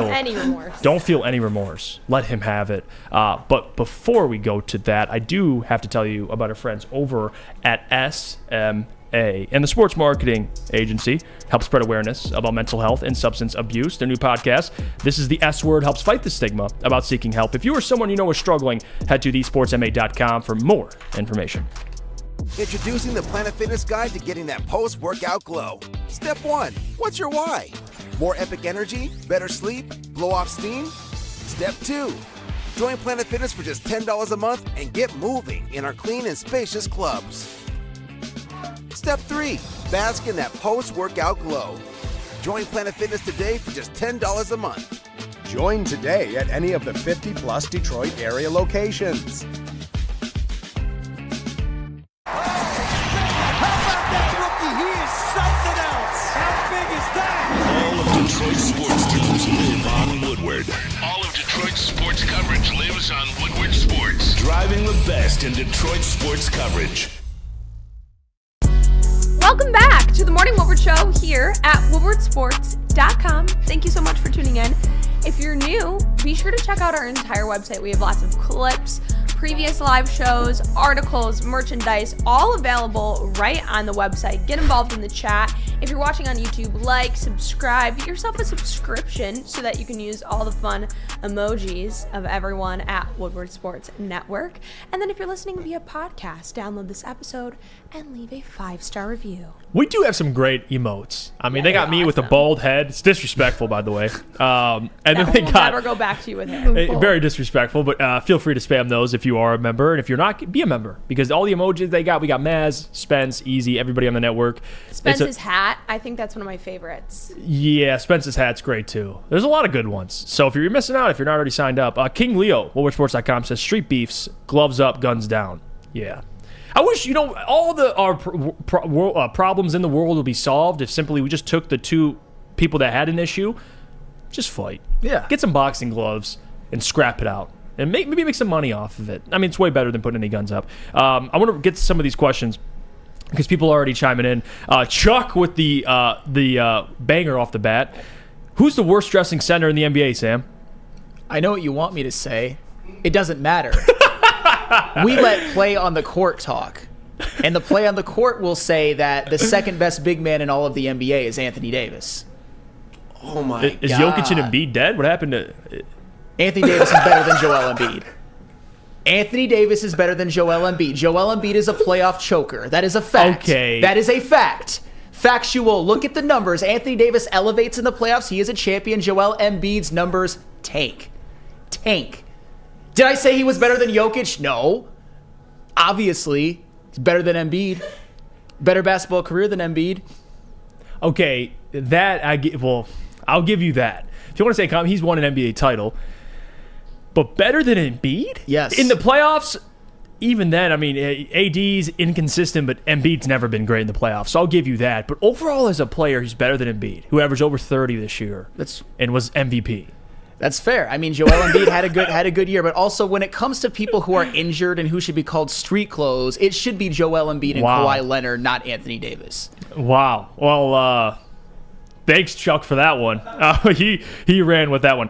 any remorse. Don't feel any remorse. Let him have it. But before we go to that, I do have to tell you about our friends over at SMM And the sports marketing agency helps spread awareness about mental health and substance abuse. Their new podcast, This is the S Word, helps fight the stigma about seeking help. If you or someone you know is struggling, head to thesportsma.com for more information. Introducing the Planet Fitness Guide to getting that post-workout glow. Step 1. What's your why? More epic energy? Better sleep? Blow off steam? Step 2. Join Planet Fitness for just $10 a month and get moving in our clean and spacious clubs. Step 3. Bask in that post-workout glow. Join Planet Fitness today for just $10 a month. Join today at any of the 50-plus Detroit area locations. All of Detroit's sports teams live on Woodward. All of Detroit's sports coverage lives on Woodward Sports. Driving the best in Detroit sports coverage. Welcome back to the Morning Woodward Show here at woodwardsports.com. Thank you so much for tuning in. If you're new, be sure to check out our entire website. We have lots of clips, previous live shows, articles, merchandise, all available right on the website. Get involved in the chat. If you're watching on YouTube, like, subscribe, get yourself a subscription so that you can use all the fun emojis of everyone at Woodward Sports Network. And then if you're listening via podcast, download this episode and leave a 5-star review. We do have some great emotes. I mean, they got me with a bald head. It's disrespectful, by the way. And then they We'll got never go back to you with hair. very disrespectful. But feel free to spam those if you are a member, and if you're not, be a member because all the emojis they got. We got Maz, Spence, Easy, everybody on the network. Spence's hat, I think that's one of my favorites. Yeah, Spence's hat's great too. There's a lot of good ones. So if you're missing out, if you're not already signed up, King Leo, WoodwardSports.com says street beefs, gloves up, guns down. Yeah. I wish, all our problems in the world would be solved if simply we just took the two people that had an issue, just fight. Yeah. Get some boxing gloves and scrap it out. And maybe make some money off of it. I mean, it's way better than putting any guns up. I want to get to some of these questions because people are already chiming in. Chuck with the banger off the bat. Who's the worst dressing center in the NBA, Sam? I know what you want me to say. It doesn't matter. We let play on the court talk. And the play on the court will say that the second best big man in all of the NBA is Anthony Davis. Oh, my God. Is Jokic and Embiid dead? What happened to... Anthony Davis is better than Joel Embiid. Anthony Davis is better than Joel Embiid. Joel Embiid is a playoff choker. That is a fact. Okay. That is a fact. Factual. Look at the numbers. Anthony Davis elevates in the playoffs. He is a champion. Joel Embiid's numbers tank. Did I say he was better than Jokic? No. Obviously, he's better than Embiid. Better basketball career than Embiid. Okay, I'll give you that. If you want to say he's won an NBA title, but better than Embiid? Yes. In the playoffs, even then, I mean, AD's inconsistent, but Embiid's never been great in the playoffs, so I'll give you that. But overall, as a player, he's better than Embiid, who averaged over 30 this year and was MVP. That's fair. I mean, Joel Embiid had a good year, but also when it comes to people who are injured and who should be called street clothes, it should be Joel Embiid and Kawhi Leonard, not Anthony Davis. Wow. Well, thanks, Chuck, for that one. He ran with that one.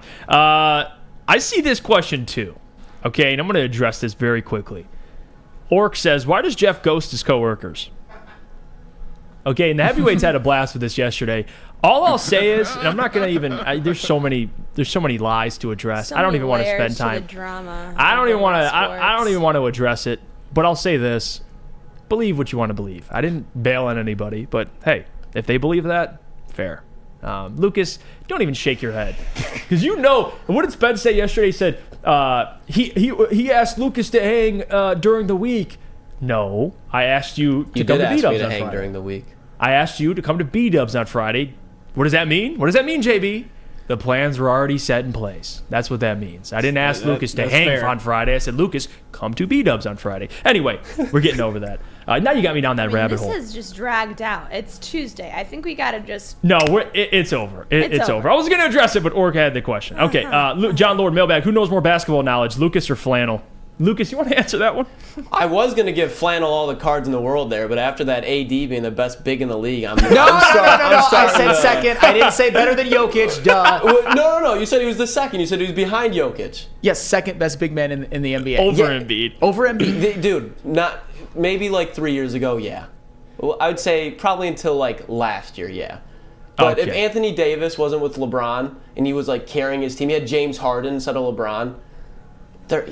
I see this question too. Okay, and I'm going to address this very quickly. Orc says, "Why does Jeff ghost his coworkers?" Okay, and the heavyweights had a blast with this yesterday. All I'll say is, and I'm not gonna even. There's so many lies to address. I don't even want to spend time. I don't even want to. I don't even want to address it. But I'll say this: believe what you want to believe. I didn't bail on anybody, but hey, if they believe that, fair. Lucas, don't even shake your head, because what did Spence say yesterday? He said he asked Lucas to hang during the week. No, I asked you to come to B-Dubs on Friday. During the week. I asked you to come to B-Dubs on Friday. What does that mean? What does that mean, JB? The plans were already set in place. That's what that means. I didn't ask Lucas to hang on Friday. I said, Lucas, come to B-Dubs on Friday. Anyway, we're getting over that. Now you got me down that rabbit hole. This is just dragged out. It's Tuesday. I think we got to just... No, it's over. It's over. I was going to address it, but Orc had the question. Okay, John Lord, mailbag. Who knows more basketball knowledge, Lucas or Flannel? Lucas, you want to answer that one? I was going to give Flannel all the cards in the world there, but after that AD being the best big in the league, No. I said second. I didn't say better than Jokic. Duh. No. You said he was the second. You said he was behind Jokic. Yes, second best big man in the NBA. Over Embiid. Over Embiid. Dude, not maybe like 3 years ago, yeah. Well, I would say probably until like last year, yeah. But if Anthony Davis wasn't with LeBron and he was like carrying his team, he had James Harden instead of LeBron.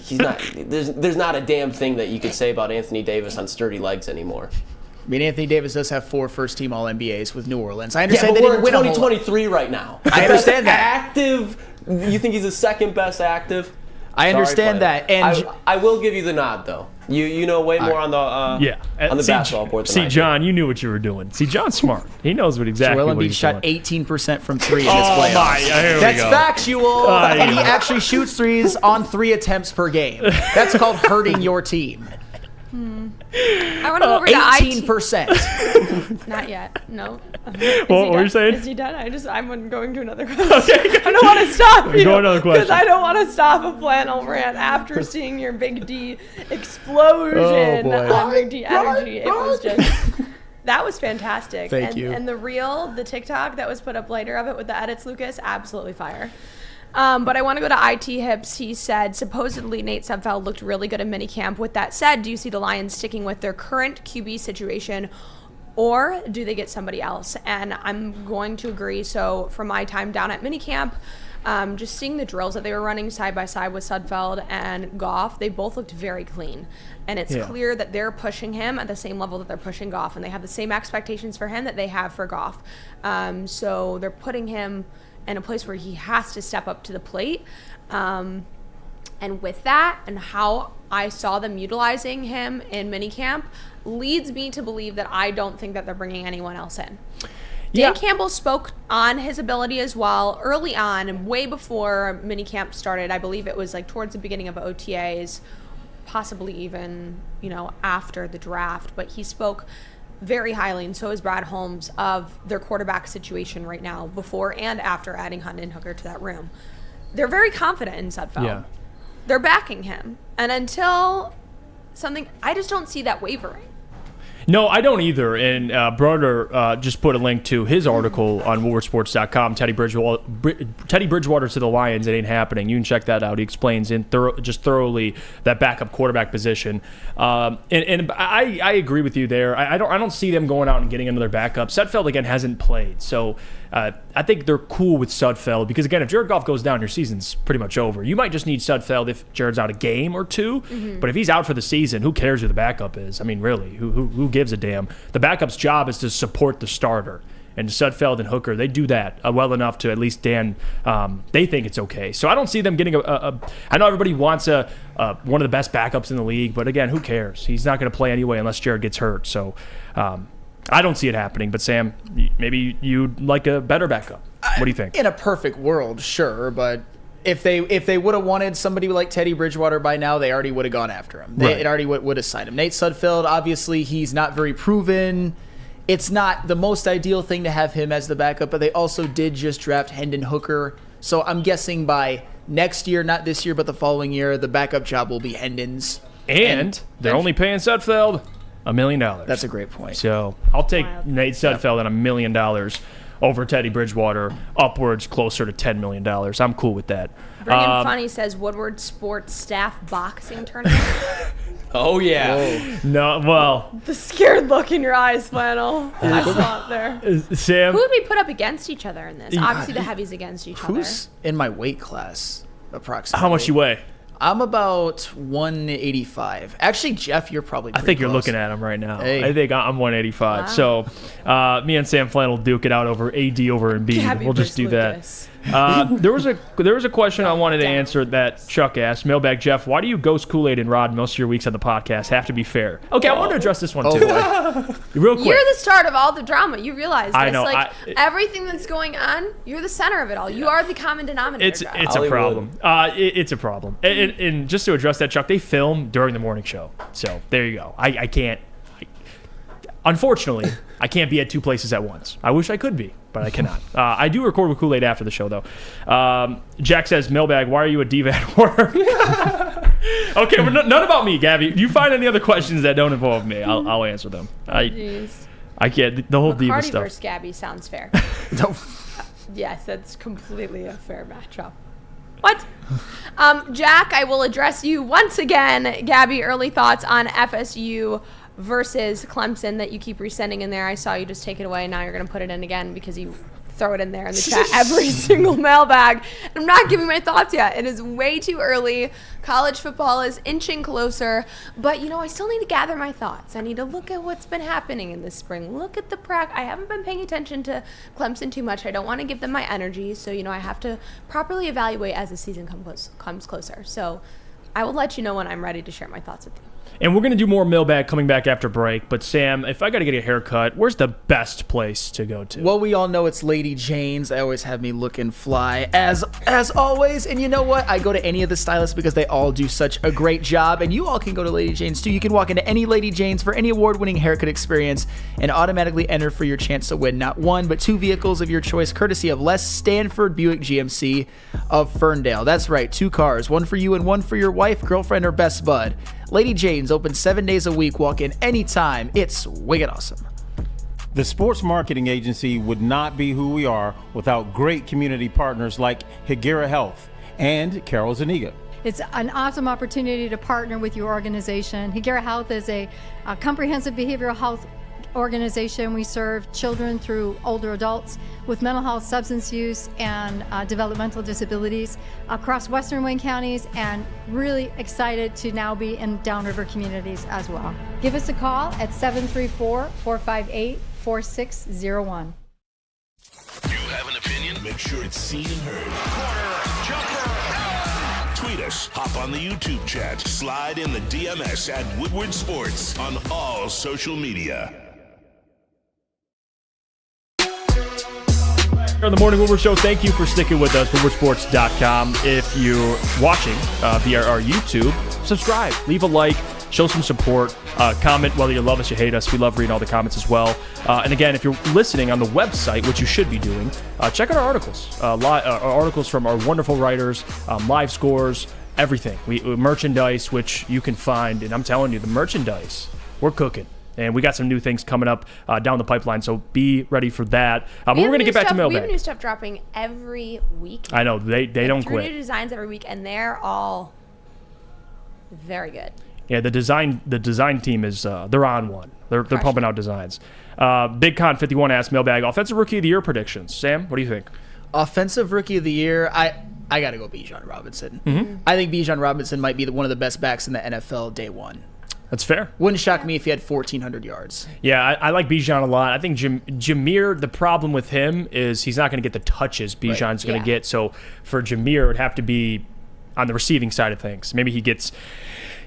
He's not. There's not a damn thing that you could say about Anthony Davis on sturdy legs anymore. I mean, Anthony Davis does have 4 first-team All-NBAs with New Orleans. I understand but they we're didn't in win 2023 right now. I understand that. Active. You think he's the second best active? I understand that, and I will give you the nod though. You know way more on the on the basketball board than I do. John, you knew what you were doing. See, John's smart. He knows exactly Joel what Embiid he's shot doing. 18% from 3 in this playoffs. Here That's we go. factual, and he actually shoots threes on 3 attempts per game. That's called hurting your team. I want to go over to 18%. Not yet. No. What were you saying? Is he done? I'm going to another question. I don't want to stop you. Go another question. Because I don't want to stop a flannel rant after seeing your Big D explosion on Big D energy. It was just... That was fantastic. Thank you. And the TikTok that was put up later of it with the edits, Lucas, absolutely fire. But I want to go to IT Hips. He said, supposedly Nate Sudfeld looked really good in minicamp. With that said, do you see the Lions sticking with their current QB situation, or do they get somebody else? And I'm going to agree. So from my time down at minicamp, just seeing the drills that they were running side by side with Sudfeld and Goff, they both looked very clean. And it's clear that they're pushing him at the same level that they're pushing Goff, and they have the same expectations for him that they have for Goff. So they're putting him in a place where he has to step up to the plate. And with that, and how I saw them utilizing him in minicamp, leads me to believe that I don't think that they're bringing anyone else in. Dan Campbell spoke on his ability as well early on, and way before minicamp started. I believe it was like towards the beginning of OTAs, possibly even, after the draft. But he spoke very highly, and so is Brad Holmes, of their quarterback situation right now, before and after adding Hunt and Hooker to that room. They're very confident in Sudfeld. Yeah. They're backing him. And until I just don't see that wavering. No, I don't either. And Broder just put a link to his article on WoodwardSports.com. Teddy Bridgewater to the Lions. It ain't happening. You can check that out. He explains thoroughly that backup quarterback position. And I agree with you there. I don't see them going out and getting another backup. Sudfeld again hasn't played, so I think they're cool with Sudfeld because again, if Jared Goff goes down, your season's pretty much over. You might just need Sudfeld if Jared's out a game or two, but if he's out for the season, who cares who the backup is? I mean, really, who gives a damn? The backup's job is to support the starter. And Sudfeld and Hooker, they do that well enough to at least they think it's okay. So I don't see them getting I know everybody wants one of the best backups in the league, but again, who cares? He's not going to play anyway unless Jared gets hurt. So I don't see it happening. But Sam, maybe you'd like a better backup. What do you think? In a perfect world, sure, but if they would have wanted somebody like Teddy Bridgewater by now, they already would have gone after him. They already would have signed him. Nate Sudfeld, obviously, he's not very proven. It's not the most ideal thing to have him as the backup, but they also did just draft Hendon Hooker. So I'm guessing by next year, not this year, but the following year, the backup job will be Hendon's. And they're only paying Sudfeld $1 million. That's a great point. So I'll take Nate Sudfeld at $1 million over Teddy Bridgewater, upwards closer to $10 million. I'm cool with that. Bringing Funny says Woodward Sports staff boxing tournament. Oh, yeah. No, well. The scared look in your eyes, Flannel. I saw it there. Sam? Who would we put up against each other in this? Obviously, the heavies against each other. Who's in my weight class, approximately? How much you weigh? I'm about 185. Actually, Jeff, you're probably pretty you're close. looking at him right now. Hey. I think I'm 185. Wow. So me and Sam Flannel duke it out over AD over Embiid. Gabby We'll just do Lucas. that. There was a question I wanted to answer that Chuck asked. Mailbag Jeff, why do you ghost Kool-Aid and Rod most of your weeks on the podcast? Have to be fair. Okay, I want to address this one too. Real quick. You're the start of all the drama. You realize this. I know. Everything that's going on, you're the center of it all. You are the common denominator. It's a problem. It's a problem. And just to address that, Chuck, they film during the morning show. So there you go. I can't. Unfortunately, I can't be at two places at once. I wish I could be, but I cannot. I do record with Kool-Aid after the show, though. Jack says, Mailbag, why are you a diva at work? Okay, well, none about me, Gabby. If you find any other questions that don't involve me, I'll answer them. I can't. The whole diva McCarty stuff. versus Gabby sounds fair. Yes, that's completely a fair matchup. What? Jack, I will address you once again. Gabby, early thoughts on FSU versus Clemson that you keep resending in there. I saw you just take it away, and now you're going to put it in again because you throw it in there in the chat every single mailbag. I'm not giving my thoughts yet. It is way too early. College football is inching closer, but I still need to gather my thoughts. I need to look at what's been happening in the spring. Look at the I haven't been paying attention to Clemson too much. I don't want to give them my energy, so I have to properly evaluate as the season comes closer. So I will let you know when I'm ready to share my thoughts with you. And we're going to do more mailbag coming back after break. But, Sam, if I got to get a haircut, where's the best place to go to? Well, we all know it's Lady Jane's. They always have me looking fly, as always. And you know what? I go to any of the stylists because they all do such a great job. And you all can go to Lady Jane's, too. You can walk into any Lady Jane's for any award-winning haircut experience and automatically enter for your chance to win not one, but 2 vehicles of your choice, courtesy of Les Stanford Buick GMC of Ferndale. That's right, 2 cars, one for you and one for your wife, girlfriend, or best bud. Lady Jane's open 7 days a week. Walk in anytime. It's wicked awesome. The sports marketing agency would not be who we are without great community partners like Higuera Health and Carol Zaniga. It's an awesome opportunity to partner with your organization. Higuera Health is a comprehensive behavioral health organization. We serve children through older adults with mental health, substance use, and developmental disabilities across Western Wayne counties, and really excited to now be in downriver communities as well. Give us a call at 734-458-4601. You have an opinion? Make sure it's seen and heard. Corner, jumper, tweet us, hop on the YouTube chat, slide in the DMS at Woodward Sports on all social media. On the Morning Woodward Show, thank you for sticking with us, woodwardsports.com. If you're watching via our YouTube, subscribe, leave a like, show some support, comment whether you love us, you hate us. We love reading all the comments as well. And again, if you're listening on the website, which you should be doing, check out our articles. Articles from our wonderful writers, live scores, everything. Merchandise, which you can find, and I'm telling you, the merchandise, we're cooking. And we got some new things coming up down the pipeline, so be ready for that. But we're going to get back to mailbag. We have new stuff dropping every week. I know, they don't quit. New designs every week, and they're all very good. Yeah, the design team is they're on one. They're pumping out designs. Big Con 51 asked mailbag offensive rookie of the year predictions. Sam, what do you think? Offensive rookie of the year, I got to go Beydoun Robinson. Mm-hmm. I think Beydoun Robinson might be one of the best backs in the NFL day one. That's fair. Wouldn't shock me if he had 1,400 yards. Yeah, I like Beydoun a lot. I think Jameer, the problem with him is he's not going to get the touches Beydoun's going to get. So for Jameer, it would have to be on the receiving side of things. Maybe he gets,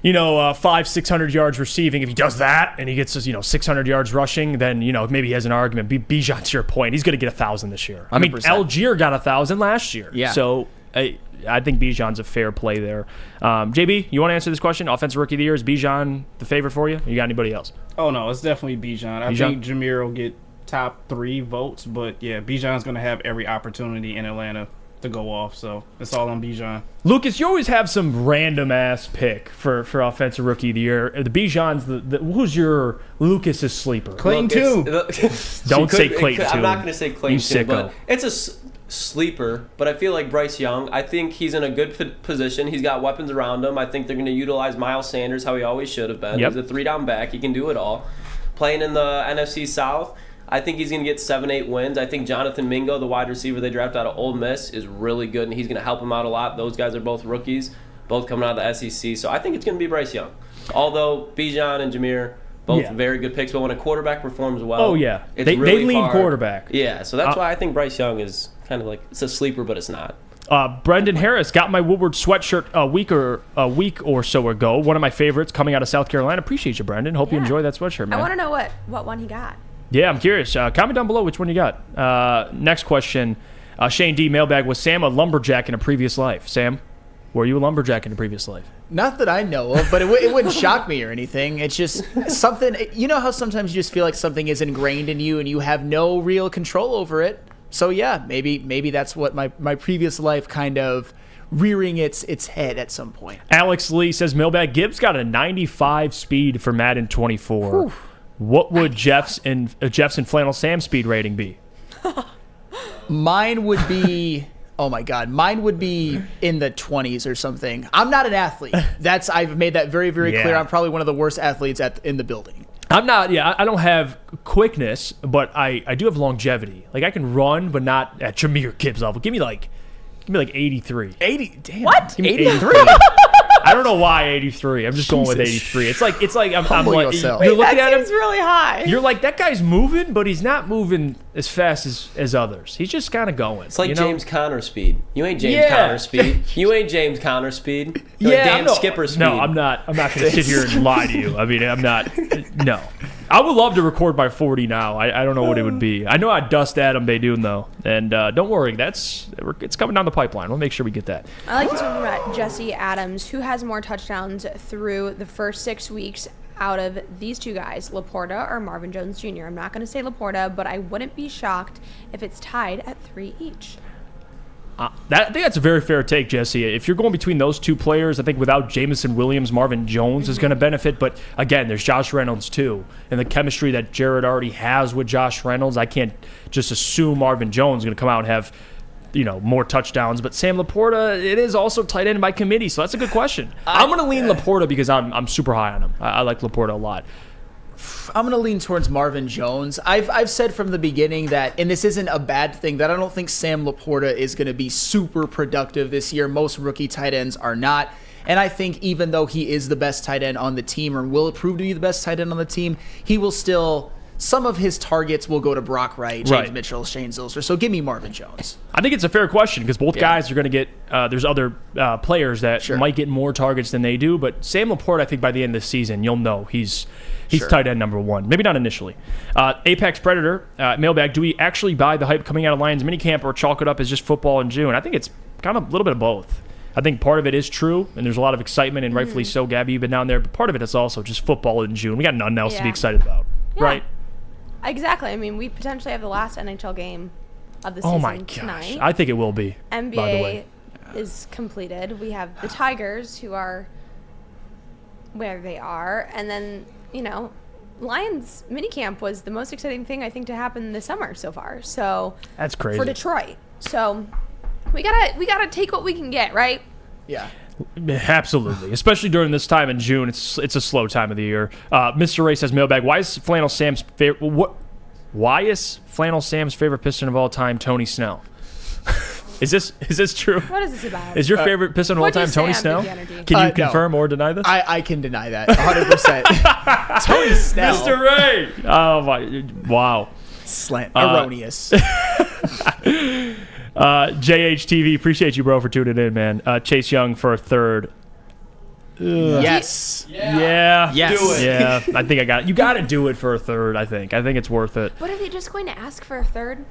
500-600 yards receiving. If he does that and he gets 600 yards rushing, then maybe he has an argument. Beydoun, to your point, he's going to get 1,000 this year. 100%. I mean, Algier got 1,000 last year. Yeah. So I think Beydoun's a fair play there. JB, you want to answer this question? Offensive rookie of the year, is Beydoun the favorite for you? Or you got anybody else? Oh, no, it's definitely Beydoun. I think Jameer will get top 3 votes, but yeah, Beydoun's going to have every opportunity in Atlanta to go off, so it's all on Beydoun. Lucas, you always have some random-ass pick for offensive rookie of the year. The Beydoun's, who's your Lucas's sleeper? Clayton too. Don't say Clayton too. I'm not going to say Clayton too, sicko. but it's a sleeper, but I feel like Bryce Young, I think he's in a good position. He's got weapons around him. I think they're going to utilize Miles Sanders how he always should have been. Yep. He's a 3-down back. He can do it all. Playing in the NFC South, I think he's going to get 7-8 wins. I think Jonathan Mingo, the wide receiver they drafted out of Ole Miss, is really good, and he's going to help him out a lot. Those guys are both rookies, both coming out of the SEC. So I think it's going to be Bryce Young. Although Beydoun and Jameer, both very good picks, but when a quarterback performs well, they really lean hard. quarterback. Yeah, so that's why I think Bryce Young is kind of like, it's a sleeper, but it's not. Brendan Harris got my Woodward sweatshirt a week or so ago. One of my favorites coming out of South Carolina. Appreciate you, Brendan. Hope you enjoy that sweatshirt, man. I want to know what one he got. Yeah, I'm curious. Comment down below which one you got. Next question. Shane D. mailbag, was Sam a lumberjack in a previous life? Sam, were you a lumberjack in a previous life? Not that I know of, but it wouldn't shock me or anything. It's just something, you know how sometimes you just feel like something is ingrained in you and you have no real control over it? So yeah, maybe that's what my previous life kind of rearing its head at some point. Alex Lee says, mailbag, Gibbs got a 95 speed for Madden 24. Whew. What would Jeff's and Flannel Sam speed rating be? Mine would be... Oh my God, mine would be in the 20s or something. I'm not an athlete. I've made that very, very clear. I'm probably one of the worst athletes in the building. I'm not. Yeah, I don't have quickness, but I do have longevity. Like I can run, but not at Jameer Gibbs level. Give me like 83. 80. Damn. What? Give me 83. I don't know why 83. I'm just going with 83. It's like I'm Humble like yourself. you're looking at him. Seems really high. You're like, that guy's moving, but he's not moving as fast as others. He's just kind of going. It's like you know? James Conner speed. You ain't James Yeah. Conner speed. You ain't James Conner speed. You're like Dan Skipper speed. No, I'm not. I'm not going to sit here and lie to you. I mean, I'm not. No. I would love to record my 40 now. I don't know what it would be. I know I'd dust Adham Beydoun, though. And don't worry, it's coming down the pipeline. We'll make sure we get that. I like this one from Jesse Adams, who has more touchdowns through the first 6 weeks out of these two guys, Laporta or Marvin Jones Jr. I'm not going to say Laporta, but I wouldn't be shocked if it's tied at 3 each. I think that's a very fair take, Jesse. If you're going between those two players, I think without Jamison Williams, Marvin Jones is going to benefit. But again, there's Josh Reynolds too. And the chemistry that Jared already has with Josh Reynolds, I can't just assume Marvin Jones is going to come out and have more touchdowns. But Sam Laporta, it is also tight end by committee, so that's a good question. I'm going to lean Laporta because I'm super high on him. I like Laporta a lot. I'm going to lean towards Marvin Jones. I've said from the beginning that, and this isn't a bad thing, that I don't think Sam Laporta is going to be super productive this year. Most rookie tight ends are not. And I think even though he is the best tight end on the team, or will prove to be the best tight end on the team, he will still, some of his targets will go to Brock Wright, James Mitchell, Shane Zylstra. So give me Marvin Jones. I think it's a fair question because both guys are going to get, there's other players that might get more targets than they do. But Sam Laporta, I think by the end of the season, you'll know he's tight end number one. Maybe not initially. Apex Predator, mailbag, do we actually buy the hype coming out of Lions minicamp or chalk it up as just football in June? I think it's kind of a little bit of both. I think part of it is true, and there's a lot of excitement, and rightfully so, Gabby, you've been down there, but part of it is also just football in June. We got nothing else to be excited about, right? Exactly. I mean, we potentially have the last NHL game of the season Oh my gosh. tonight. I think it will be, NBA by the way. is completed. We have the Tigers, who are where they are, and then, Lions minicamp was the most exciting thing I think to happen this summer so far. So that's crazy for Detroit. So we gotta take what we can get, right? Yeah. Absolutely, especially during this time in June. It's a slow time of the year. Mr. Ray says mailbag. Why is Flannel Sam's favorite Piston of all time Tony Snell? Is this true? What is this about? Is your favorite Piston of all time Tony Snell? Can you confirm or deny this? I can deny that 100%. Tony Snell. Mr. Ray. Oh my! Wow. Erroneous. JHTV, appreciate you, bro, for tuning in, man. Chase Young for a third. Yes. Yeah. Yes. Do it. Yeah. I think I got it. You got to do it for a third, I think. I think it's worth it. But are they just going to ask for a third?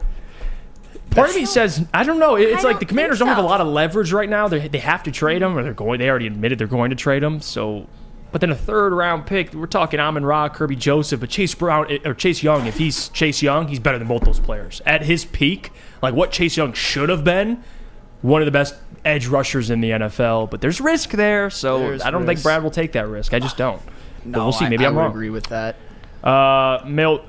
Part of me says, I don't know. It's like the Commanders don't have a so. lot of leverage right now. They have to trade him, or they already admitted they're going to trade him. So, but then a third round pick, we're talking Amon-Ra, Kirby Joseph, but Chase Young, if he's Chase Young, he's better than both those players. At his peak, like what Chase Young should have been, one of the best edge rushers in the NFL. But there's risk there, so I don't think Brad will take that risk. I just don't. No, but we'll see. Maybe I'm would wrong. agree with that. Oh, no.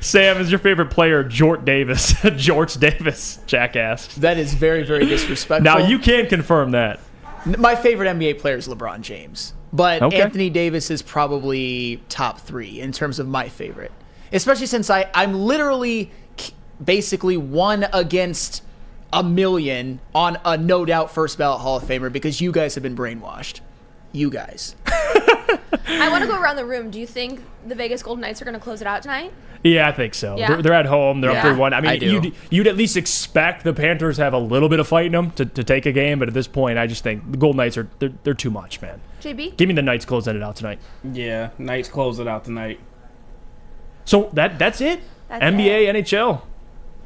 Sam, is your favorite player Jort Davis? Jorts Davis, jackass. That is very, very disrespectful. Now, you can confirm that. My favorite NBA player is LeBron James. But Okay. Anthony Davis is probably top 3 in terms of my favorite. Especially since I'm literally basically 1 against a million on a no doubt first ballot Hall of Famer because you guys have been brainwashed. You guys. I want to go around the room. Do you think the Vegas Golden Knights are going to close it out tonight? Yeah, I think so. Yeah? They're at home. They're up 3-1. I mean, I do. you'd at least expect the Panthers have a little bit of fight in them to take a game, but at this point, I just think the Golden Knights they're too much, man. JB? Give me the Knights closing it out tonight. Yeah, Knights close it out tonight. So that's it. That's NBA, NHL,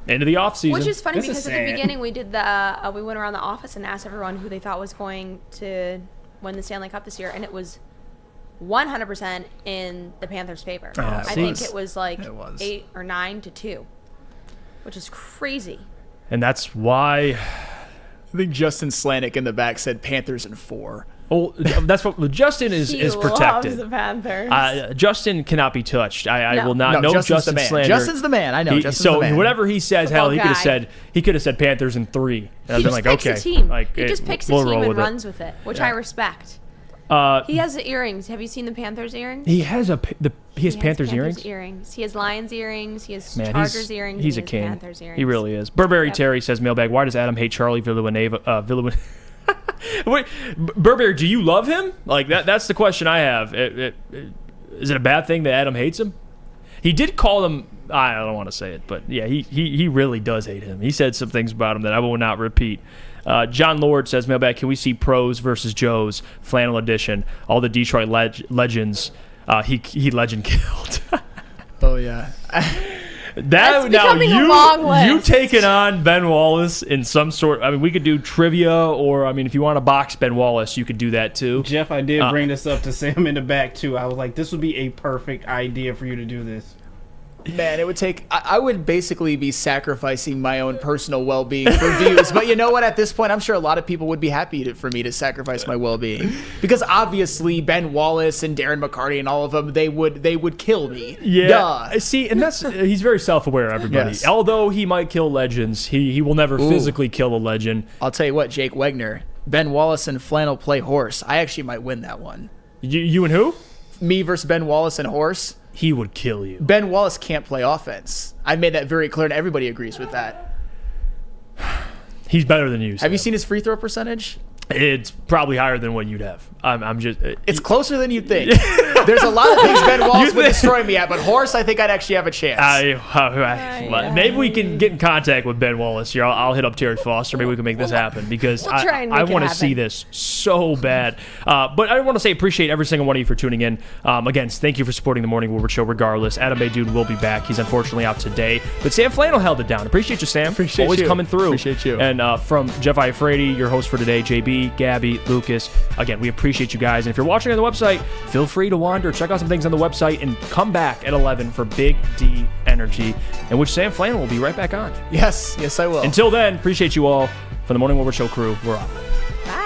into the offseason. Which is funny because at the beginning we did we went around the office and asked everyone who they thought was going to win the Stanley Cup this year, and it was 100% in the Panthers' favor. I think it was 8 or 9-2, which is crazy. And that's why I think Justin Slanik in the back said Panthers in 4. Oh, that's what Justin is protected. Loves the Panthers. Justin cannot be touched. I will not. No, No Justin's Justin the man. slander. Justin's the man. I know. Justin's so the man. whatever he says, Football he could have said Panthers in 3. And I've He been just like, picks okay, a team. like, He just picks a we'll team roll and with it. runs with it, which I respect. He has the earrings. Have you seen the Panthers earrings? He has Panthers earrings. He has Lions earrings. He has Man, Chargers earrings. He's and a he has king. Panthers earrings. He really is. Burberry Terry says, mailbag, why does Adam hate Charlie Villanueva? Wait, Burberry, do you love him? Like that's the question I have. Is it a bad thing that Adam hates him? He did call him, I don't want to say it, but yeah, he really does hate him. He said some things about him that I will not repeat. John Lord says, mailbag, can we see Pros versus Joes flannel edition? All the Detroit legends he legend killed. Oh yeah. That's becoming a long list. You taking on Ben Wallace in some sort. I mean, we could do trivia, or I mean, if you want to box Ben Wallace, you could do that too. Jeff, I did bring this up to Sam in the back too. I was like, this would be a perfect idea for you to do this. Man, it would take... I would basically be sacrificing my own personal well-being for views. But you know what? At this point, I'm sure a lot of people would be happy for me to sacrifice my well-being. Because obviously, Ben Wallace and Darren McCarty and all of them, they would kill me. Yeah. Duh. See, and he's very self-aware, everybody. Yes. Although he might kill legends, he will never physically kill a legend. I'll tell you what, Jake Wegner, Ben Wallace and flannel play horse. I actually might win that one. You and who? Me versus Ben Wallace and horse. He would kill you. Ben Wallace can't play offense. I made that very clear, and everybody agrees with that. He's better than you. Have you seen his free throw percentage? It's probably higher than what you'd have. I'm just. It's closer than you'd think. There's a lot of things Ben Wallace would destroy me at, but horse, I think I'd actually have a chance. Maybe we can get in contact with Ben Wallace here. I'll hit up Terry Foster. Maybe we can make this happen because I want to see this so bad. But I want to say appreciate every single one of you for tuning in. Again, thank you for supporting the Morning Woodward Show. Regardless, Adam Beydoun will be back. He's unfortunately out today, but Sam Flannel held it down. Appreciate you, Sam. Always coming through. Appreciate you. And from Jeff Iafrate, your host for today, JB, Gabby, Lucas. Again, we appreciate you guys. And if you're watching on the website, feel free to wander, check out some things on the website, and come back at 11 for Big D Energy, in which Sam Flannel will be right back on. Yes, I will. Until then, appreciate you all. For the Morning Woodward Show crew, we're off. Bye.